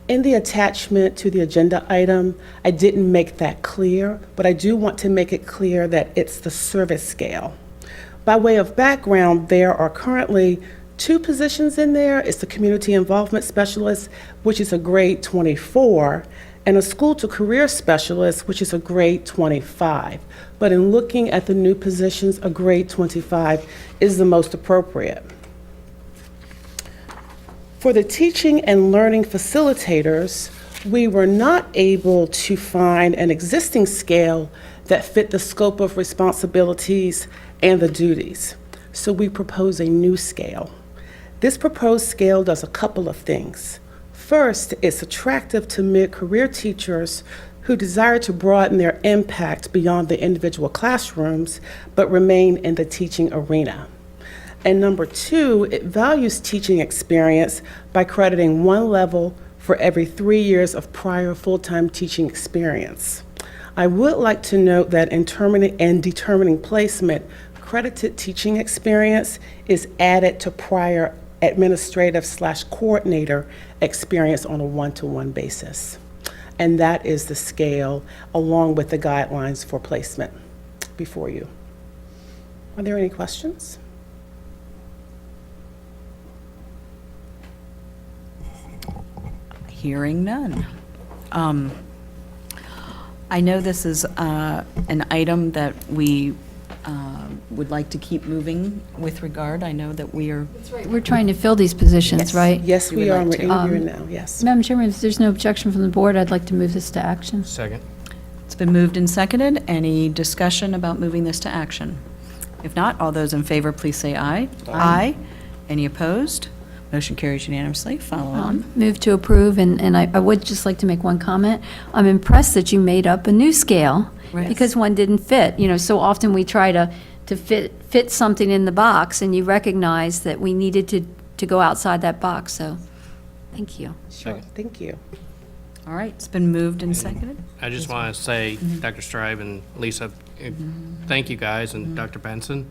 In the attachment to the agenda item, I didn't make that clear, but I do want to make it clear that it's the service scale. By way of background, there are currently 2 positions in there. It's the community involvement specialist, which is a grade 24, and a school to career specialist, which is a grade 25. But in looking at the new positions, a grade 25 is the most appropriate. For the teaching and learning facilitators, we were not able to find an existing scale that fit the scope of responsibilities and the duties. So we propose a new scale. This proposed scale does a couple of things. First, it's attractive to mid-career teachers who desire to broaden their impact beyond the individual classrooms, but remain in the teaching arena. And number 2, it values teaching experience by crediting 1 level for every 3 years of prior full-time teaching experience. I would like to note that in determining placement, credited teaching experience is added to prior administrative/coordinator experience on a 1-to-1 basis. And that is the scale along with the guidelines for placement before you. Are there any questions? Hearing none. I know this is an item that we would like to keep moving with regard. I know that we are. We're trying to fill these positions, right? Yes, we would are. like We're to. interviewing now, yes. Madam Chairman, if there's no objection from the board, I'd like to move this to action. Second. It's been moved and seconded. Any discussion about moving this to action? If not, all those in favor, please say aye. Aye. Any opposed? Motion carries unanimously. Follow on. Move to approve, and I would just like to make one comment. I'm impressed that you made up a new scale, Right. because one didn't fit. You know, so often we try to fit something in the box, and you recognize that we needed to go outside that box, so thank you. Sure, thank you. All right, it's been moved and seconded. I just want to say, Dr. Strive and Lisa, thank you guys, and Dr. Benson.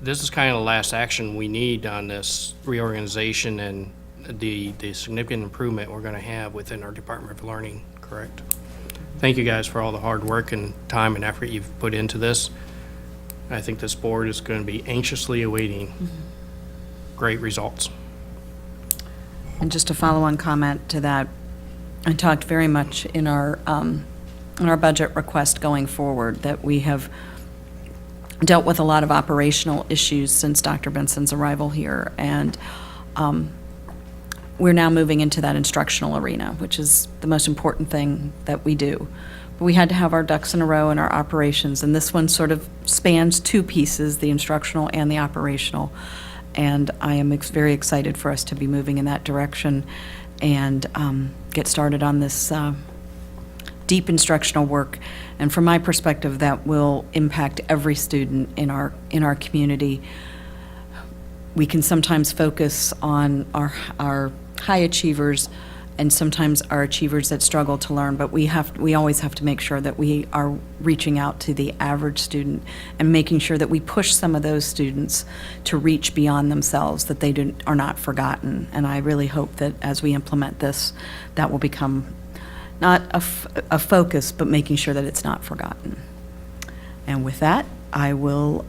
This is kind of the last action we need on this reorganization and the significant improvement we're going to have within our Department of Learning, correct? Thank you guys for all the hard work and time and effort you've put into this. I think this board is going to be anxiously awaiting great results. And just a follow-on comment to that, I talked very much in our budget request going forward that we have dealt with a lot of operational issues since Dr. Benson's arrival here, and we're now moving into that instructional arena, which is the most important thing that we do. But we had to have our ducks in a row in our operations, and this one sort of spans 2 pieces, the instructional and the operational. And I am very excited for us to be moving in that direction and get started on this deep instructional work. And from my perspective, that will impact every student in our community. We can sometimes focus on our high achievers and sometimes are achievers that struggle to learn, but we always have to make sure that we are reaching out to the average student and making sure that we push some of those students to reach beyond themselves, that they are not forgotten. And I really hope that as we implement this, that will become not a focus, but making sure that it's not forgotten. And with that, I will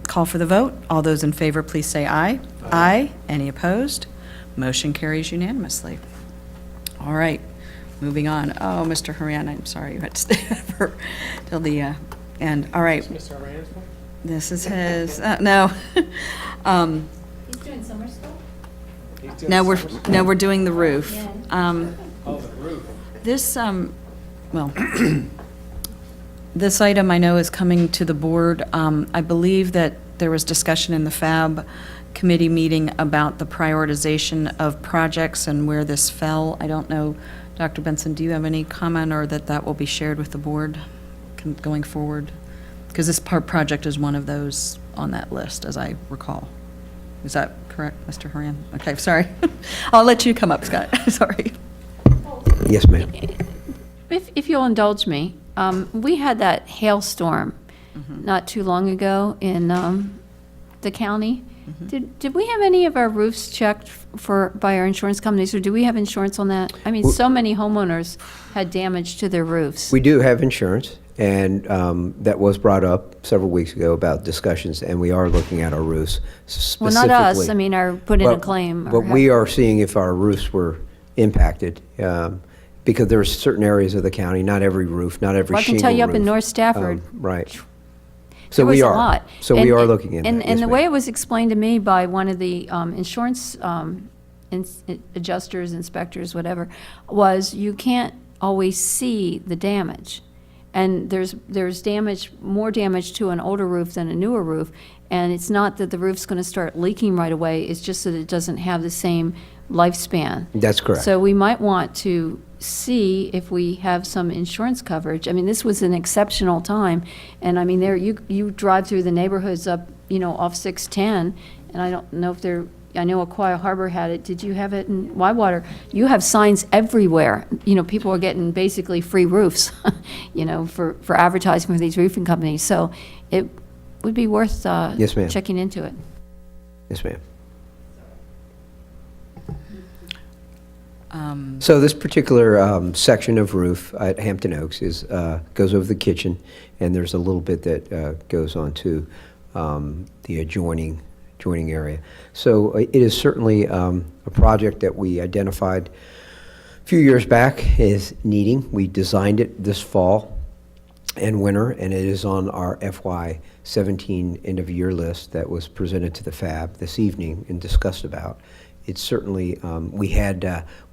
call for the vote. All those in favor, please say aye. Aye. Any opposed? Motion carries unanimously. All right, moving on. Oh, Mr. Haran, I'm sorry you had to stay for till the end. All right. Mr. Rand's one? This is his, no. He's doing summer school? No, we're doing the roof. Oh, the roof. This, well, this item I know is coming to the board. I believe that there was discussion in the FAB committee meeting about the prioritization of projects and where this fell. I don't know, Dr. Benson, do you have any comment, or that will be shared with the board going forward? Because this project is one of those on that list, as I recall. Is that correct, Mr. Haran? Okay, sorry. I'll let you come up, Scott. Sorry. Yes, ma'am. If you'll indulge me, we had that hailstorm not too long ago in the county. Did we have any of our roofs checked by our insurance companies, or do we have insurance on that? I mean, so many homeowners had damage to their roofs. We do have insurance, and that was brought up several weeks ago about discussions, and we are looking at our roofs Well, specifically. not us, I mean, put in a But- claim. or But we are seeing if our roofs were impacted, because there are certain areas of the county, not every roof, not every Well, I can shingle tell you up in roof. North Stafford, Right. So there was we a are. lot. So we are looking into that. And Yes, the ma'am. way it was explained to me by one of the insurance adjusters, inspectors, whatever, was you can't always see the damage. And there's damage, more damage to an older roof than a newer roof. And it's not that the roof's going to start leaking right away, it's just that it doesn't have the same lifespan. That's correct. So we might want to see if we have some insurance coverage. I mean, this was an exceptional time, and I mean, you drive through the neighborhoods up, off 610, and I don't know if I know Aquia Harbor had it. Did you have it in Whitewater? You have signs everywhere. People are getting basically free roofs, for advertising for these roofing companies. So it would be worth Yes, ma'am. checking into it. Yes, ma'am. So this particular section of roof at Hampton Oaks goes over the kitchen, and there's a little bit that goes on to the adjoining area. So it is certainly a project that we identified a few years back as needing. We designed it this fall and winter, and it is on our FY17 end-of-year list that was presented to the FAB this evening and discussed about. It's certainly, there's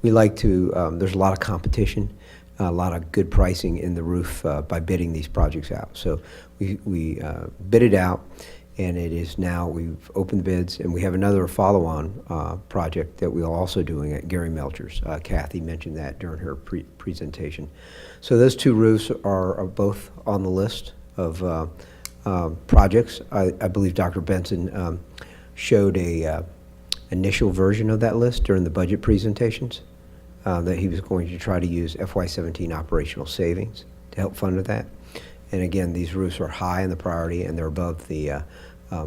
a lot of competition, a lot of good pricing in the roof by bidding these projects out. So we bid it out, and it is now, we've opened bids, and we have another follow-on project that we're also doing at Gary Melcher's. Kathy mentioned that during her presentation. So those two roofs are both on the list of projects. I believe Dr. Benson showed a initial version of that list during the budget presentations, that he was going to try to use FY17 operational savings to help fund that. And again, these roofs are high in the priority, and they're above the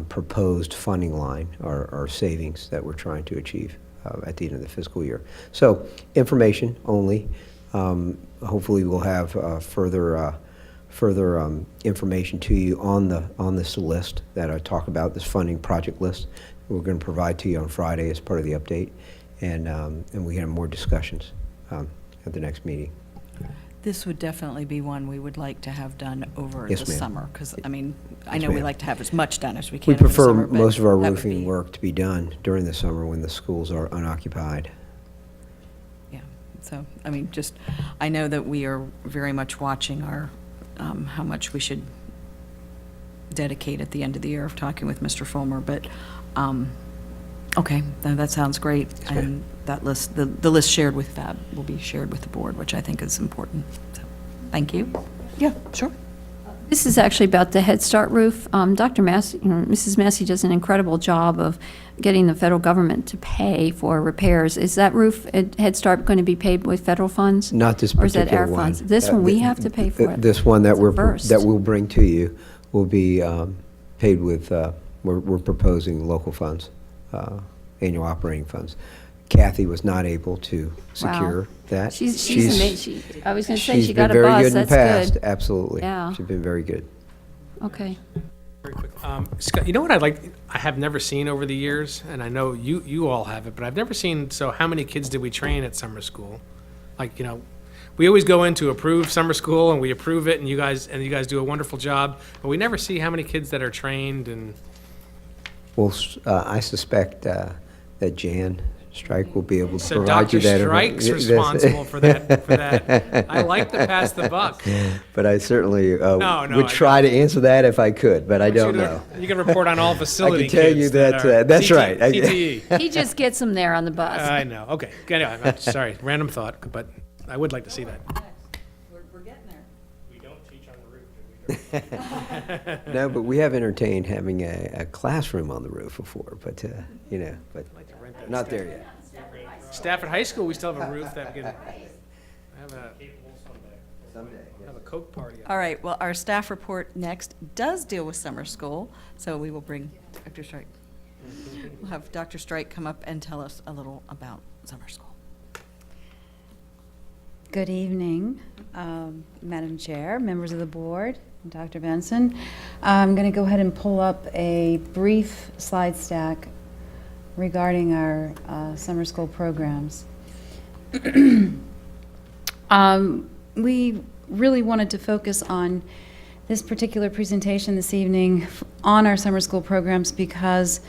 proposed funding line or savings that we're trying to achieve at the end of the fiscal year. So information only. Hopefully we'll have further information to you on this list that I talk about, this funding project list. We're going to provide to you on Friday as part of the update, and we have more discussions at the next meeting. This would definitely be one we would like to have done over Yes, the ma'am. summer, because, I mean, I Yes, know we ma'am. like to have as much done as we We can over the prefer summer, but most of our that would roofing be- work to be done during the summer when the schools are unoccupied. Yeah, so, I mean, I know that we are very much watching our, how much we should dedicate at the end of the year, talking with Mr. Fulmer, but, okay, that sounds great. Yes, ma'am. And that list, the list shared with FAB will be shared with the board, which I think is important. So, thank you. Yeah, sure. This is actually about the Head Start roof. Dr. Massey, Mrs. Massey does an incredible job of getting the federal government to pay for repairs. Is that roof at Head Start going to be paid with federal funds? Not this Or is particular that our one. funds? This one, we have to pay for it. This one that It's a burst. we'll bring to you will be paid with, we're proposing local funds, annual operating funds. Kathy was not able to secure that. She's amazing. I was going to say, She's she got a been very bus. good in the That's past, good. absolutely. Yeah. She's been very good. Okay. Very quick. Scott, you know what I have never seen over the years, and I know you all have it, but I've never seen, so how many kids did we train at summer school? Like, we always go in to approve summer school, and we approve it, and you guys do a wonderful job, but we never see how many kids that are trained and. Well, I suspect that Jan Strike will be able to So provide you Dr. that. Strike's responsible for that. I like to pass the buck. But I certainly No, would try to answer that if I could, but I don't know. You can report on all facility I can tell kids you that that, are that's right. CTE. He just gets them there on the bus. I know. Okay. Anyway, I'm sorry. Random thought, but I would like to see that. We're getting there. We don't teach on the roof. No, but we have entertained having a classroom on the roof before, but, but not there yet. Stafford High School, we still have a roof that we can have a Coke party. All right, well, our staff report next does deal with summer school, so we will bring Dr. Strike. We'll have Dr. Strike come up and tell us a little about summer school. Good evening, Madam Chair, members of the board, Dr. Benson. I'm going to go ahead and pull up a brief slide stack regarding our summer school programs. We really wanted to focus on this particular presentation this evening on our summer school programs because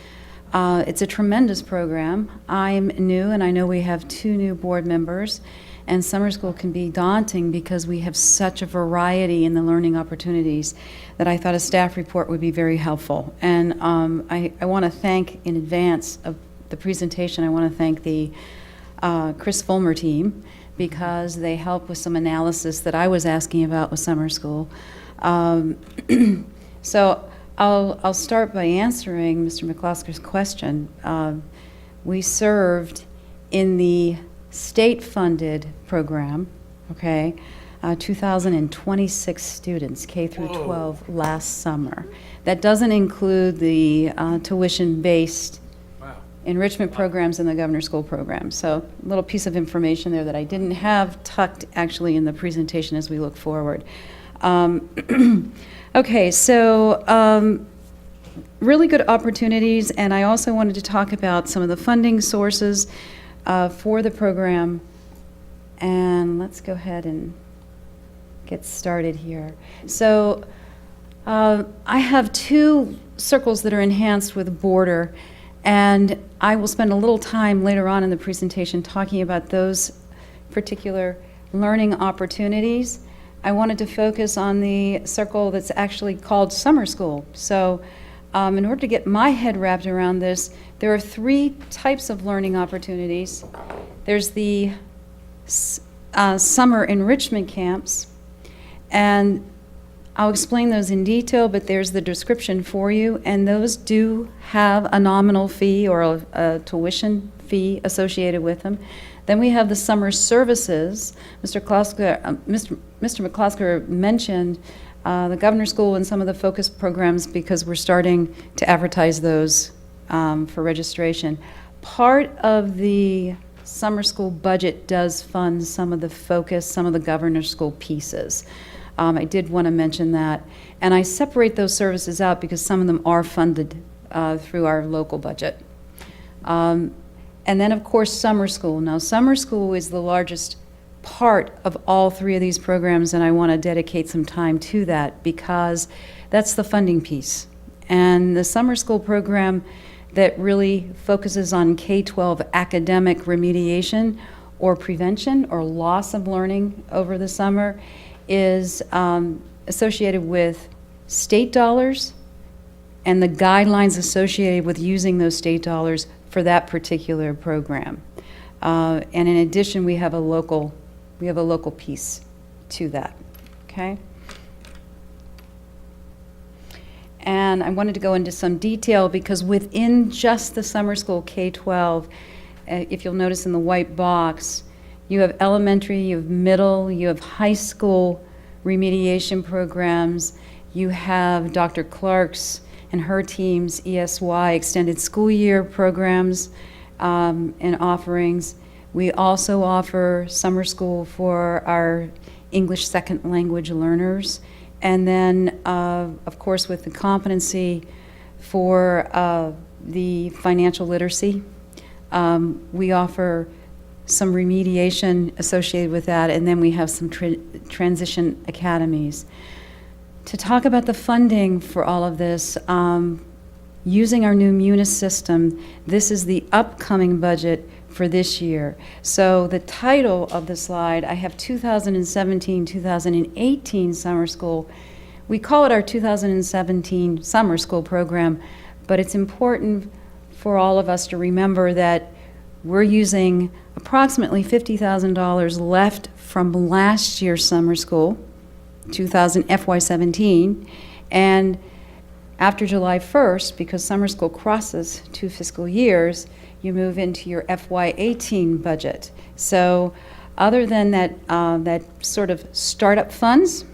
it's a tremendous program. I'm new, and I know we have 2 new board members, and summer school can be daunting because we have such a variety in the learning opportunities that I thought a staff report would be very helpful. And I want to thank, in advance of the presentation, I want to thank the Chris Fulmer team because they help with some analysis that I was asking about with summer school. So I'll start by answering Mr. McClosker's question. We served in the state-funded program, okay, 2,026 students, K through 12, last summer. That doesn't include the tuition-based enrichment programs in the Governor's School program. So a little piece of information there that I didn't have tucked actually in the presentation as we look forward. Okay, so really good opportunities, and I also wanted to talk about some of the funding sources for the program. And let's go ahead and get started here. So I have 2 circles that are enhanced with border, and I will spend a little time later on in the presentation talking about those particular learning opportunities. I wanted to focus on the circle that's actually called summer school. So in order to get my head wrapped around this, there are 3 types of learning opportunities. There's the summer enrichment camps, and I'll explain those in detail, but there's the description for you, and those do have a nominal fee or a tuition fee associated with them. Then we have the summer services. Mr. McClosker mentioned the Governor's School and some of the focus programs because we're starting to advertise those for registration. Part of the summer school budget does fund some of the focus, some of the Governor's School pieces. I did want to mention that. And I separate those services out because some of them are funded through our local budget. And then, of course, summer school. Now, summer school is the largest part of all 3 of these programs, and I want to dedicate some time to that because that's the funding piece. And the summer school program that really focuses on K-12 academic remediation or prevention or loss of learning over the summer is associated with state dollars and the guidelines associated with using those state dollars for that particular program. And in addition, we have a local piece to that, okay? And I wanted to go into some detail because within just the summer school K-12, if you'll notice in the white box, you have elementary, you have middle, you have high school remediation programs, you have Dr. Clark's and her team's ESY, extended school year programs and offerings. We also offer summer school for our English second language learners. And then, of course, with the competency for the financial literacy, we offer some remediation associated with that, and then we have some transition academies. To talk about the funding for all of this, using our new Munis system, this is the upcoming budget for this year. So the title of the slide, I have 2017-2018 summer school. We call it our 2017 summer school program, but it's important for all of us to remember that we're using approximately $50,000 left from last year's summer school, FY17, and after July 1st, because summer school crosses 2 fiscal years, you move into your FY18 budget. So other than that, that sort of startup funds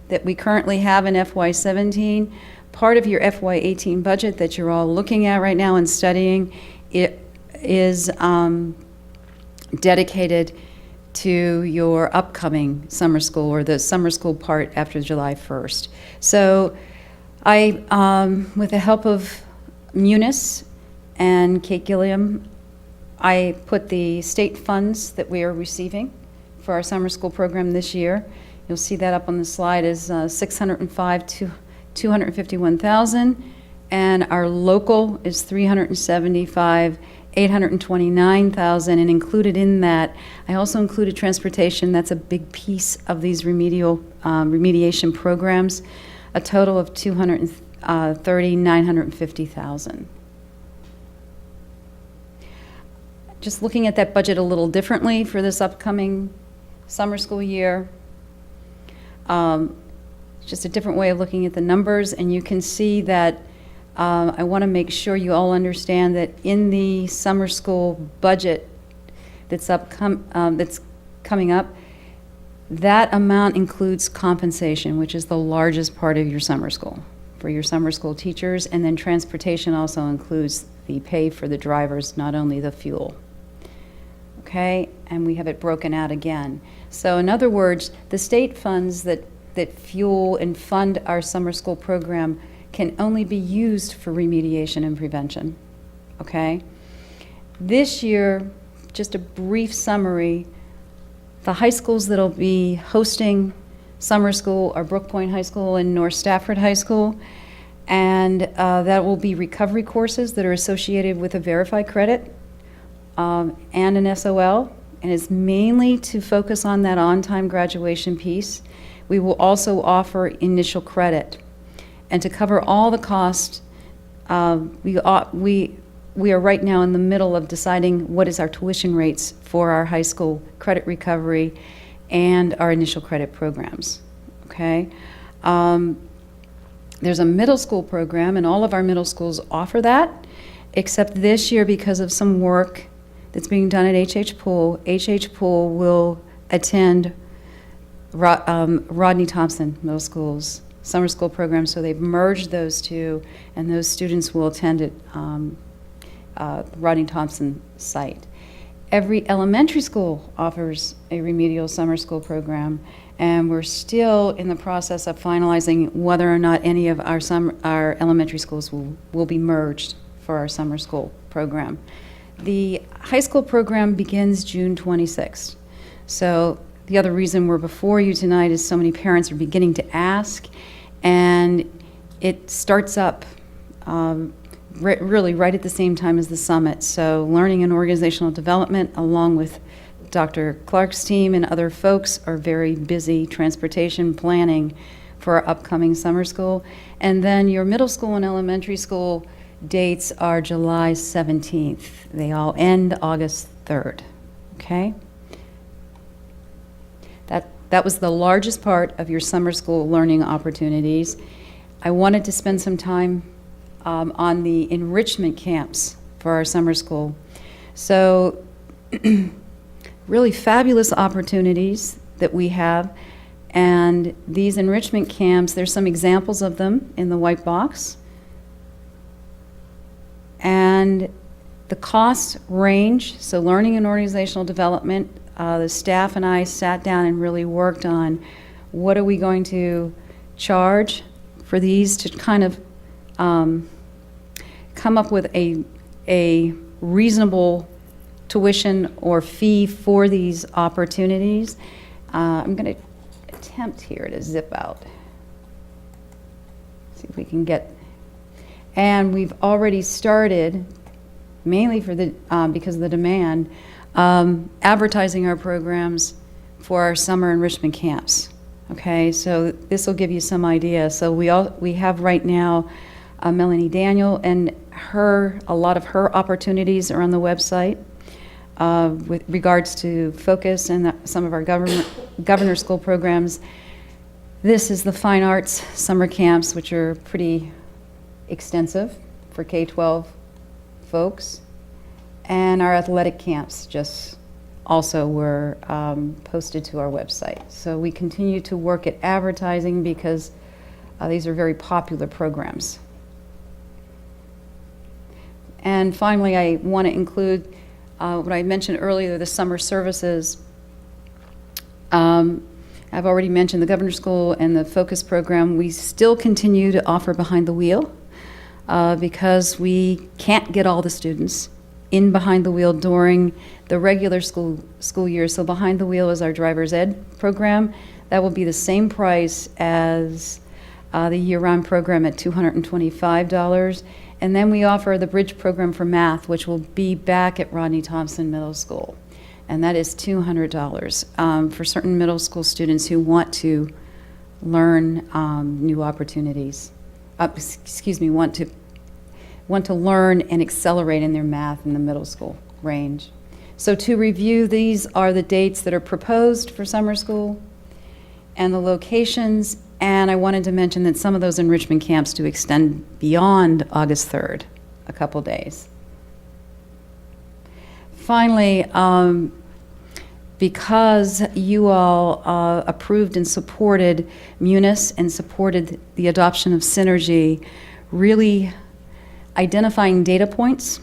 that we currently have in FY17, part of your FY18 budget that you're all looking at right now and studying, it is dedicated to your upcoming summer school, or the summer school part after July 1st. So I, with the help of Munis and Kate Gilliam, I put the state funds that we are receiving for our summer school program this year. You'll see that up on the slide is 605 to 251,000, and our local is 375. 829,000, and included in that, I also included transportation. That's a big piece of these remediation programs, a total of 950,000. Just looking at that budget a little differently for this upcoming summer school year, just a different way of looking at the numbers, and you can see that I want to make sure you all understand that in the summer school budget that's coming up, that amount includes compensation, which is the largest part of your summer school for your summer school teachers, and then transportation also includes the pay for the drivers, not only the fuel. Okay, and we have it broken out again. So in other words, the state funds that fuel and fund our summer school program can only be used for remediation and prevention, okay? This year, just a brief summary, the high schools that'll be hosting summer school are Brook Point High School and North Stafford High School, and that will be recovery courses that are associated with a verified credit and an SOL, and it's mainly to focus on that on-time graduation piece. We will also offer initial credit. And to cover all the costs, we are right now in the middle of deciding what is our tuition rates for our high school credit recovery and our initial credit programs, okay? There's a middle school program, and all of our middle schools offer that, except this year, because of some work that's being done at H.H. Poole will attend Rodney Thompson Middle School's summer school program, so they've merged those two, and those students will attend at Rodney Thompson site. Every elementary school offers a remedial summer school program, and we're still in the process of finalizing whether or not any of our elementary schools will be merged for our summer school program. The high school program begins June 26th. So the other reason we're before you tonight is so many parents are beginning to ask, and it starts up really right at the same time as the summit. So learning and organizational development, along with Dr. Clark's team and other folks, are very busy transportation planning for our upcoming summer school. And then your middle school and elementary school dates are July 17th. They all end August 3rd, okay? That was the largest part of your summer school learning opportunities. I wanted to spend some time on the enrichment camps for our summer school. So really fabulous opportunities that we have. And these enrichment camps, there's some examples of them in the white box. And the costs range, so learning and organizational development, the staff and I sat down and really worked on what are we going to charge for these to kind of come up with a reasonable tuition or fee for these opportunities. I'm going to attempt here to zip out. See if we can get, and we've already started, mainly for the because of the demand, advertising our programs for our summer enrichment camps. Okay, so this will give you some idea. So we have right now Melanie Daniel, and a lot of her opportunities are on the website with regards to focus and some of our governor school programs. This is the fine arts summer camps, which are pretty extensive for K-12 folks, and our athletic camps just also were posted to our website. So we continue to work at advertising because these are very popular programs. And finally, I want to include what I mentioned earlier, the summer services. I've already mentioned the Governor School and the Focus program. We still continue to offer Behind the Wheel because we can't get all the students in Behind the Wheel during the regular school year. So Behind the Wheel is our driver's ed program. That will be the same price as the year-round program at $225. And then we offer the Bridge program for math, which will be back at Rodney Thompson Middle School. And that is $200 for certain middle school students who want to learn new opportunities. Want to learn and accelerate in their math in the middle school range. So to review, these are the dates that are proposed for summer school and the locations. And I wanted to mention that some of those enrichment camps do extend beyond August 3rd, a couple days. Finally, because you all approved and supported Munis and supported the adoption of Synergy, really identifying data points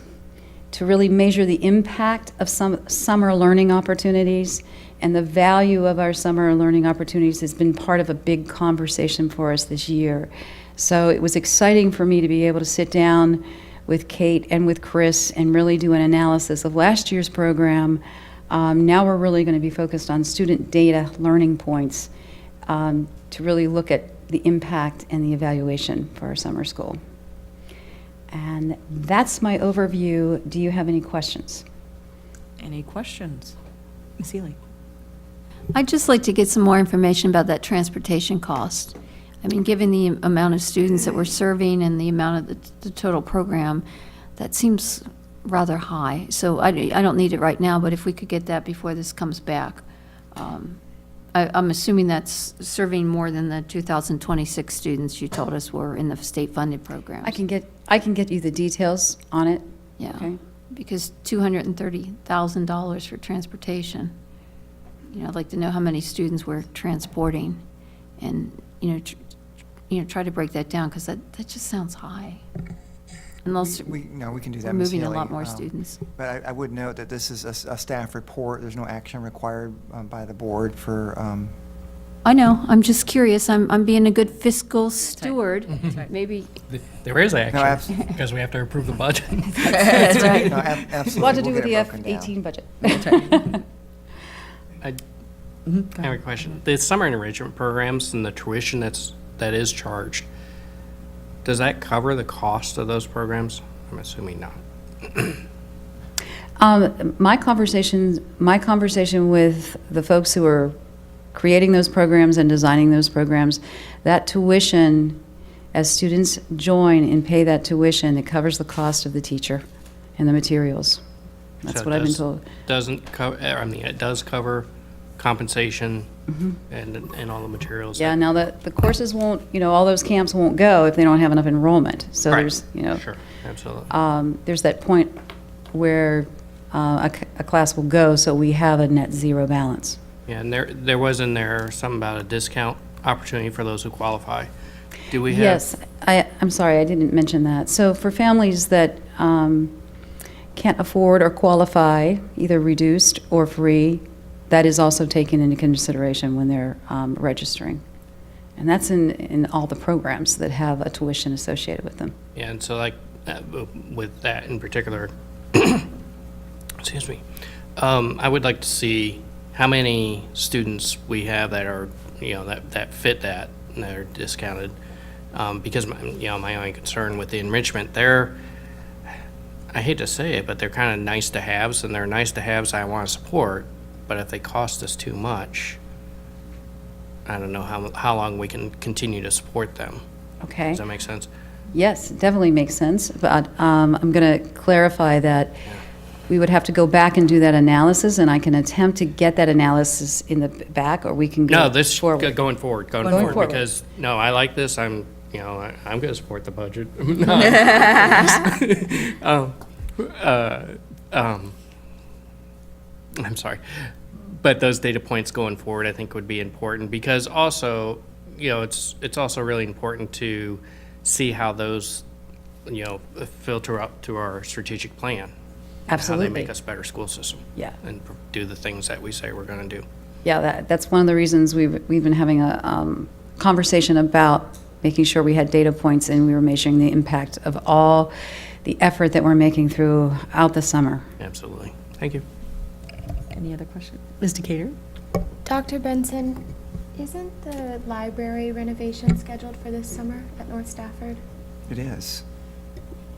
to really measure the impact of some summer learning opportunities and the value of our summer learning opportunities has been part of a big conversation for us this year. So it was exciting for me to be able to sit down with Kate and with Chris and really do an analysis of last year's program. Now we're really going to be focused on student data learning points to really look at the impact and the evaluation for our summer school. And that's my overview. Do you have any questions? Any questions? Ms. Healy? I'd just like to get some more information about that transportation cost. I mean, given the amount of students that we're serving and the amount of the total program, that seems rather high. So I don't need it right now, but if we could get that before this comes back. I'm assuming that's serving more than the 2026 students you told us were in the state-funded programs. I can get you the details on it. Yeah, Okay. because $230,000 for transportation. You know, I'd like to know how many students we're transporting, and try to break that down because that just sounds high. Unless we can do that. we're Ms. moving a Healy. lot more students. But I would note that this is a staff report. There's no action required by the board for. I know. I'm just curious. I'm being a good fiscal steward. Maybe. There is No, action, because we have to approve the budget. That's right. No, absolutely. What to do We'll with get the it broken F-18 down. budget? I have a question. The summer enrichment programs and the tuition that is charged, does that cover the cost of those programs? I'm assuming not. My conversation with the folks who are creating those programs and designing those programs, that tuition, as students join and pay that tuition, it covers the cost of the teacher and the materials. That's So what I've been told. Doesn't cover, I mean, it does cover compensation and all the materials. Yeah, now the courses won't, all those camps won't go if they don't have enough enrollment. So Right. there's, Sure, absolutely. there's that point where a class will go, so we have a net zero balance. Yeah, and there was in there something about a discount opportunity for those who qualify. Do we have? Yes, I'm sorry, I didn't mention that. So for families that can't afford or qualify, either reduced or free, that is also taken into consideration when they're registering. And that's in all the programs that have a tuition associated with them. Yeah, and so like with that in particular, excuse me, I would like to see how many students we have that are, that fit that and that are discounted. Because my only concern with the enrichment, I hate to say it, but they're kind of nice to haves, and they're nice to haves I want to support. But if they cost us too much, I don't know how long we can continue to support them. Okay. Does that make sense? Yes, it definitely makes sense, but I'm going to clarify that we would have to go back and do that analysis, and I can attempt to get that analysis in the back, or we can go No, this forward. going forward, Going forward. because I like this. I'm going to support the budget. I'm sorry, but those data points going forward, I think, would be important because also, it's also really important to see how those, filter up to our strategic plan. Absolutely. How they make us a better school system. Yeah. And do the things that we say we're going to do. Yeah, that's one of the reasons we've been having a conversation about making sure we had data points and we were measuring the impact of all the effort that we're making throughout the summer. Absolutely. Thank you. Any other questions? Ms. Decatur? Dr. Benson, isn't the library renovation scheduled for this summer at North Stafford? It is.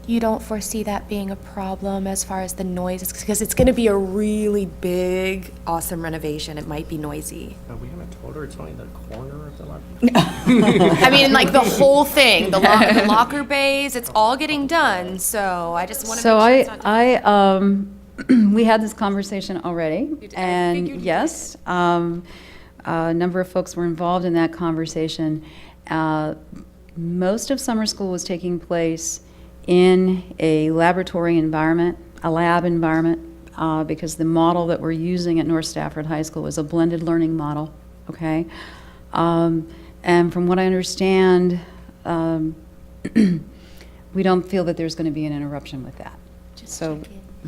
You don't foresee that being a problem as far as the noise, because it's going to be a really big, awesome renovation. It might be noisy. We haven't told her it's only the corner of the library. I mean, like the whole thing, the locker bays, it's all getting done. So I just want to So make sure it's not we had this conversation already, and yes, a number of folks were involved in that conversation. Most of summer school was taking place in a laboratory environment, a lab environment, because the model that we're using at North Stafford High School is a blended learning model, okay? And from what I understand, we don't feel that there's going to be an interruption with that. So,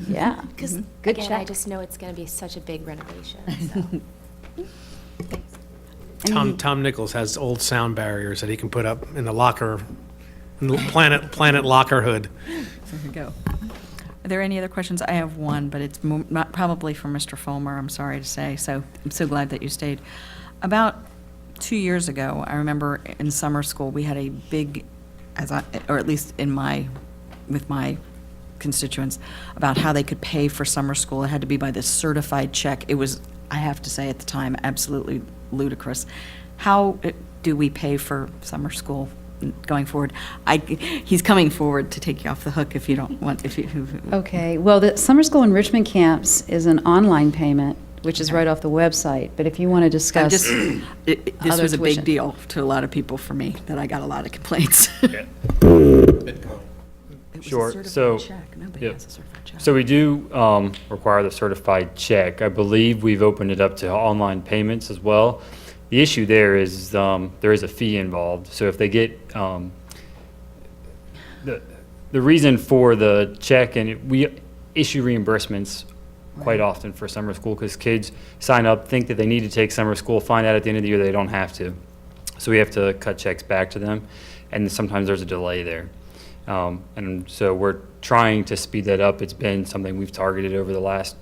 yeah. Because, Good again, check. I just know it's going to be such a big renovation. So. Tom Nichols has old sound barriers that he can put up in the locker, in the planet locker hood. There we go. Are there any other questions? I have one, but it's not probably for Mr. Fulmer, I'm sorry to say, so I'm so glad that you stayed. About 2 years ago, I remember in summer school, we had a big, or at least with my constituents, about how they could pay for summer school. It had to be by this certified check. It was, I have to say at the time, absolutely ludicrous. How do we pay for summer school going forward? He's coming forward to take you off the hook if you don't want, Okay, well, the Summer School Enrichment Camps is an online payment, which is right off the website, but if you want to discuss this other was a big tuition. deal to a lot of people for me, that I got a lot of complaints. Sure. So, so we do require the certified check. I believe we've opened it up to online payments as well. The issue there is there is a fee involved. So if they get the reason for the check, and we issue reimbursements quite often for summer school because kids sign up, think that they need to take summer school, find out at the end of the year they don't have to. So we have to cut checks back to them, and sometimes there's a delay there. And so we're trying to speed that up. It's been something we've targeted over the last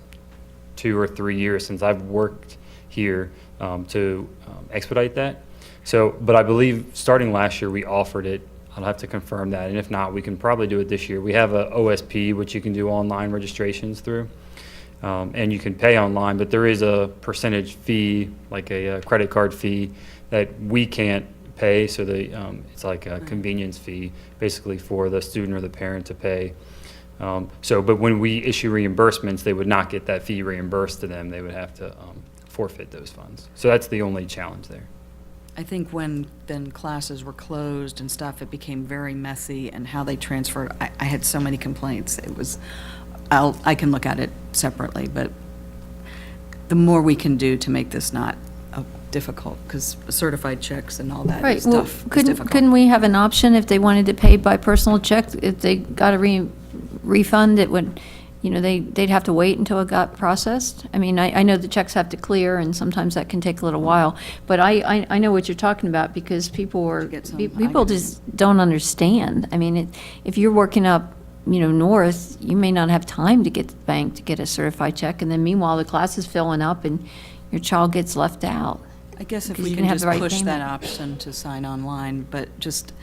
2 or 3 years since I've worked here to expedite that. So, but I believe starting last year we offered it. I'll have to confirm that, and if not, we can probably do it this year. We have a OSP, which you can do online registrations through, and you can pay online, but there is a percentage fee, like a credit card fee, that we can't pay, so it's like a convenience fee, basically for the student or the parent to pay. But when we issue reimbursements, they would not get that fee reimbursed to them. They would have to forfeit those funds. So that's the only challenge there. I think when then classes were closed and stuff, it became very messy, and how they transferred, I had so many complaints. It was, I can look at it separately, but the more we can do to make this not difficult, because certified checks and all that Right, stuff well, is couldn't difficult. we have an option if they wanted to pay by personal check, if they got a refund, it would, you know, they'd have to wait until it got processed? I mean, I know the checks have to clear, and sometimes that can take a little while, but I know what you're talking about, because people just don't understand. I mean, if you're working up, you know, north, you may not have time to get to the bank to get a certified check, and then meanwhile, the class is filling up and your child gets left out. I guess if because we you can have just the right push that payment. option to sign online, but just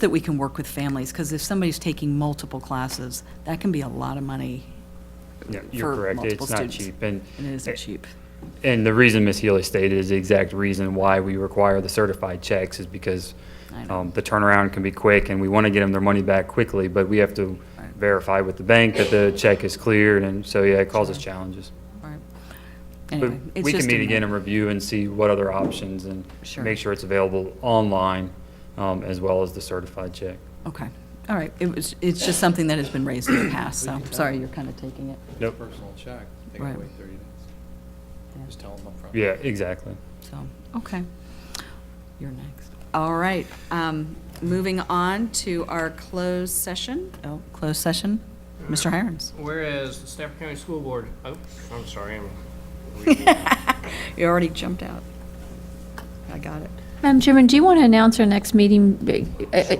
that we can work with families, because if somebody's taking multiple classes, that can be a lot of money. Yeah, you're for correct. multiple It's not students. cheap. And It isn't cheap. And the reason Ms. Healy stated is the exact reason why we require the certified checks is because the turnaround can be quick, and we want to get them their money back quickly, but we have to verify with the bank that the check is cleared, and so, yeah, it causes challenges. Right. But Anyway, it's we can just meet a- again and review and see what other options, and Sure. make sure it's available online, as well as the certified check. Okay, all right. It's just something that has been raised in the past, so, sorry, you're kind of taking it. Nope. Personal check, they Right. can wait 30 days. Just tell them upfront. Yeah, exactly. So, okay. You're next. All right, moving on to our closed session. Oh, closed session. Mr. Hirons. Whereas the Stafford County School Board, oh, I'm sorry, You already jumped out. I got it. Madam Chairman, do you want to announce our next meeting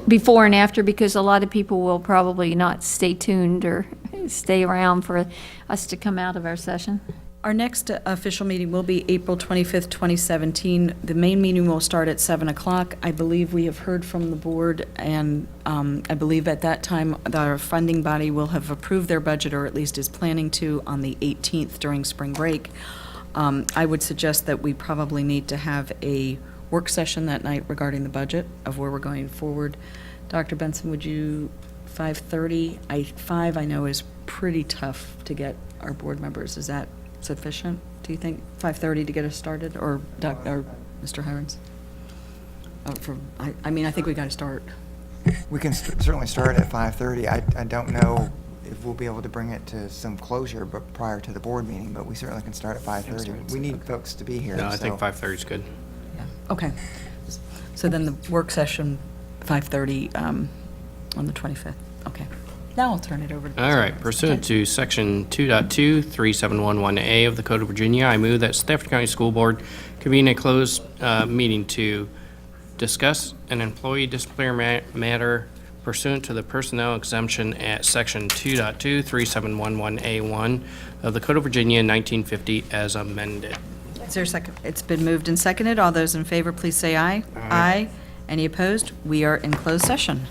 before and after? Because a lot of people will probably not stay tuned or stay around for us to come out of our session. Our next official meeting will be April 25th, 2017. The main meeting will start at 7 o'clock. I believe we have heard from the board, and I believe at that time, our funding body will have approved their budget, or at least is planning to, on the 18th during spring break. I would suggest that we probably need to have a work session that night regarding the budget of where we're going forward. Dr. Benson, would you, 5:30? 5 I know is pretty tough to get our board members. Is that sufficient, do you think, 5:30 to get us started, or Mr. Hirons? I mean, I think we got to start. We can certainly start at 5:30. I don't know if we'll be able to bring it to some closure but prior to the board meeting, but we certainly can start at 5:30. We need folks to be here. no, I think so- 5:30 is good. Okay. So then the work session, 5:30 on the 25th. Okay. Now I'll turn it over to. All right, pursuant to Section 2.23711A of the Code of Virginia, I move that Stafford County School Board convene a closed meeting to discuss an employee disciplinary matter pursuant to the personnel exemption at Section 2.23711A1 of the Code of Virginia 1950 as amended. Is there a second? It's been moved and seconded. All those in favor, please say aye. Aye. Any opposed? We are in closed session.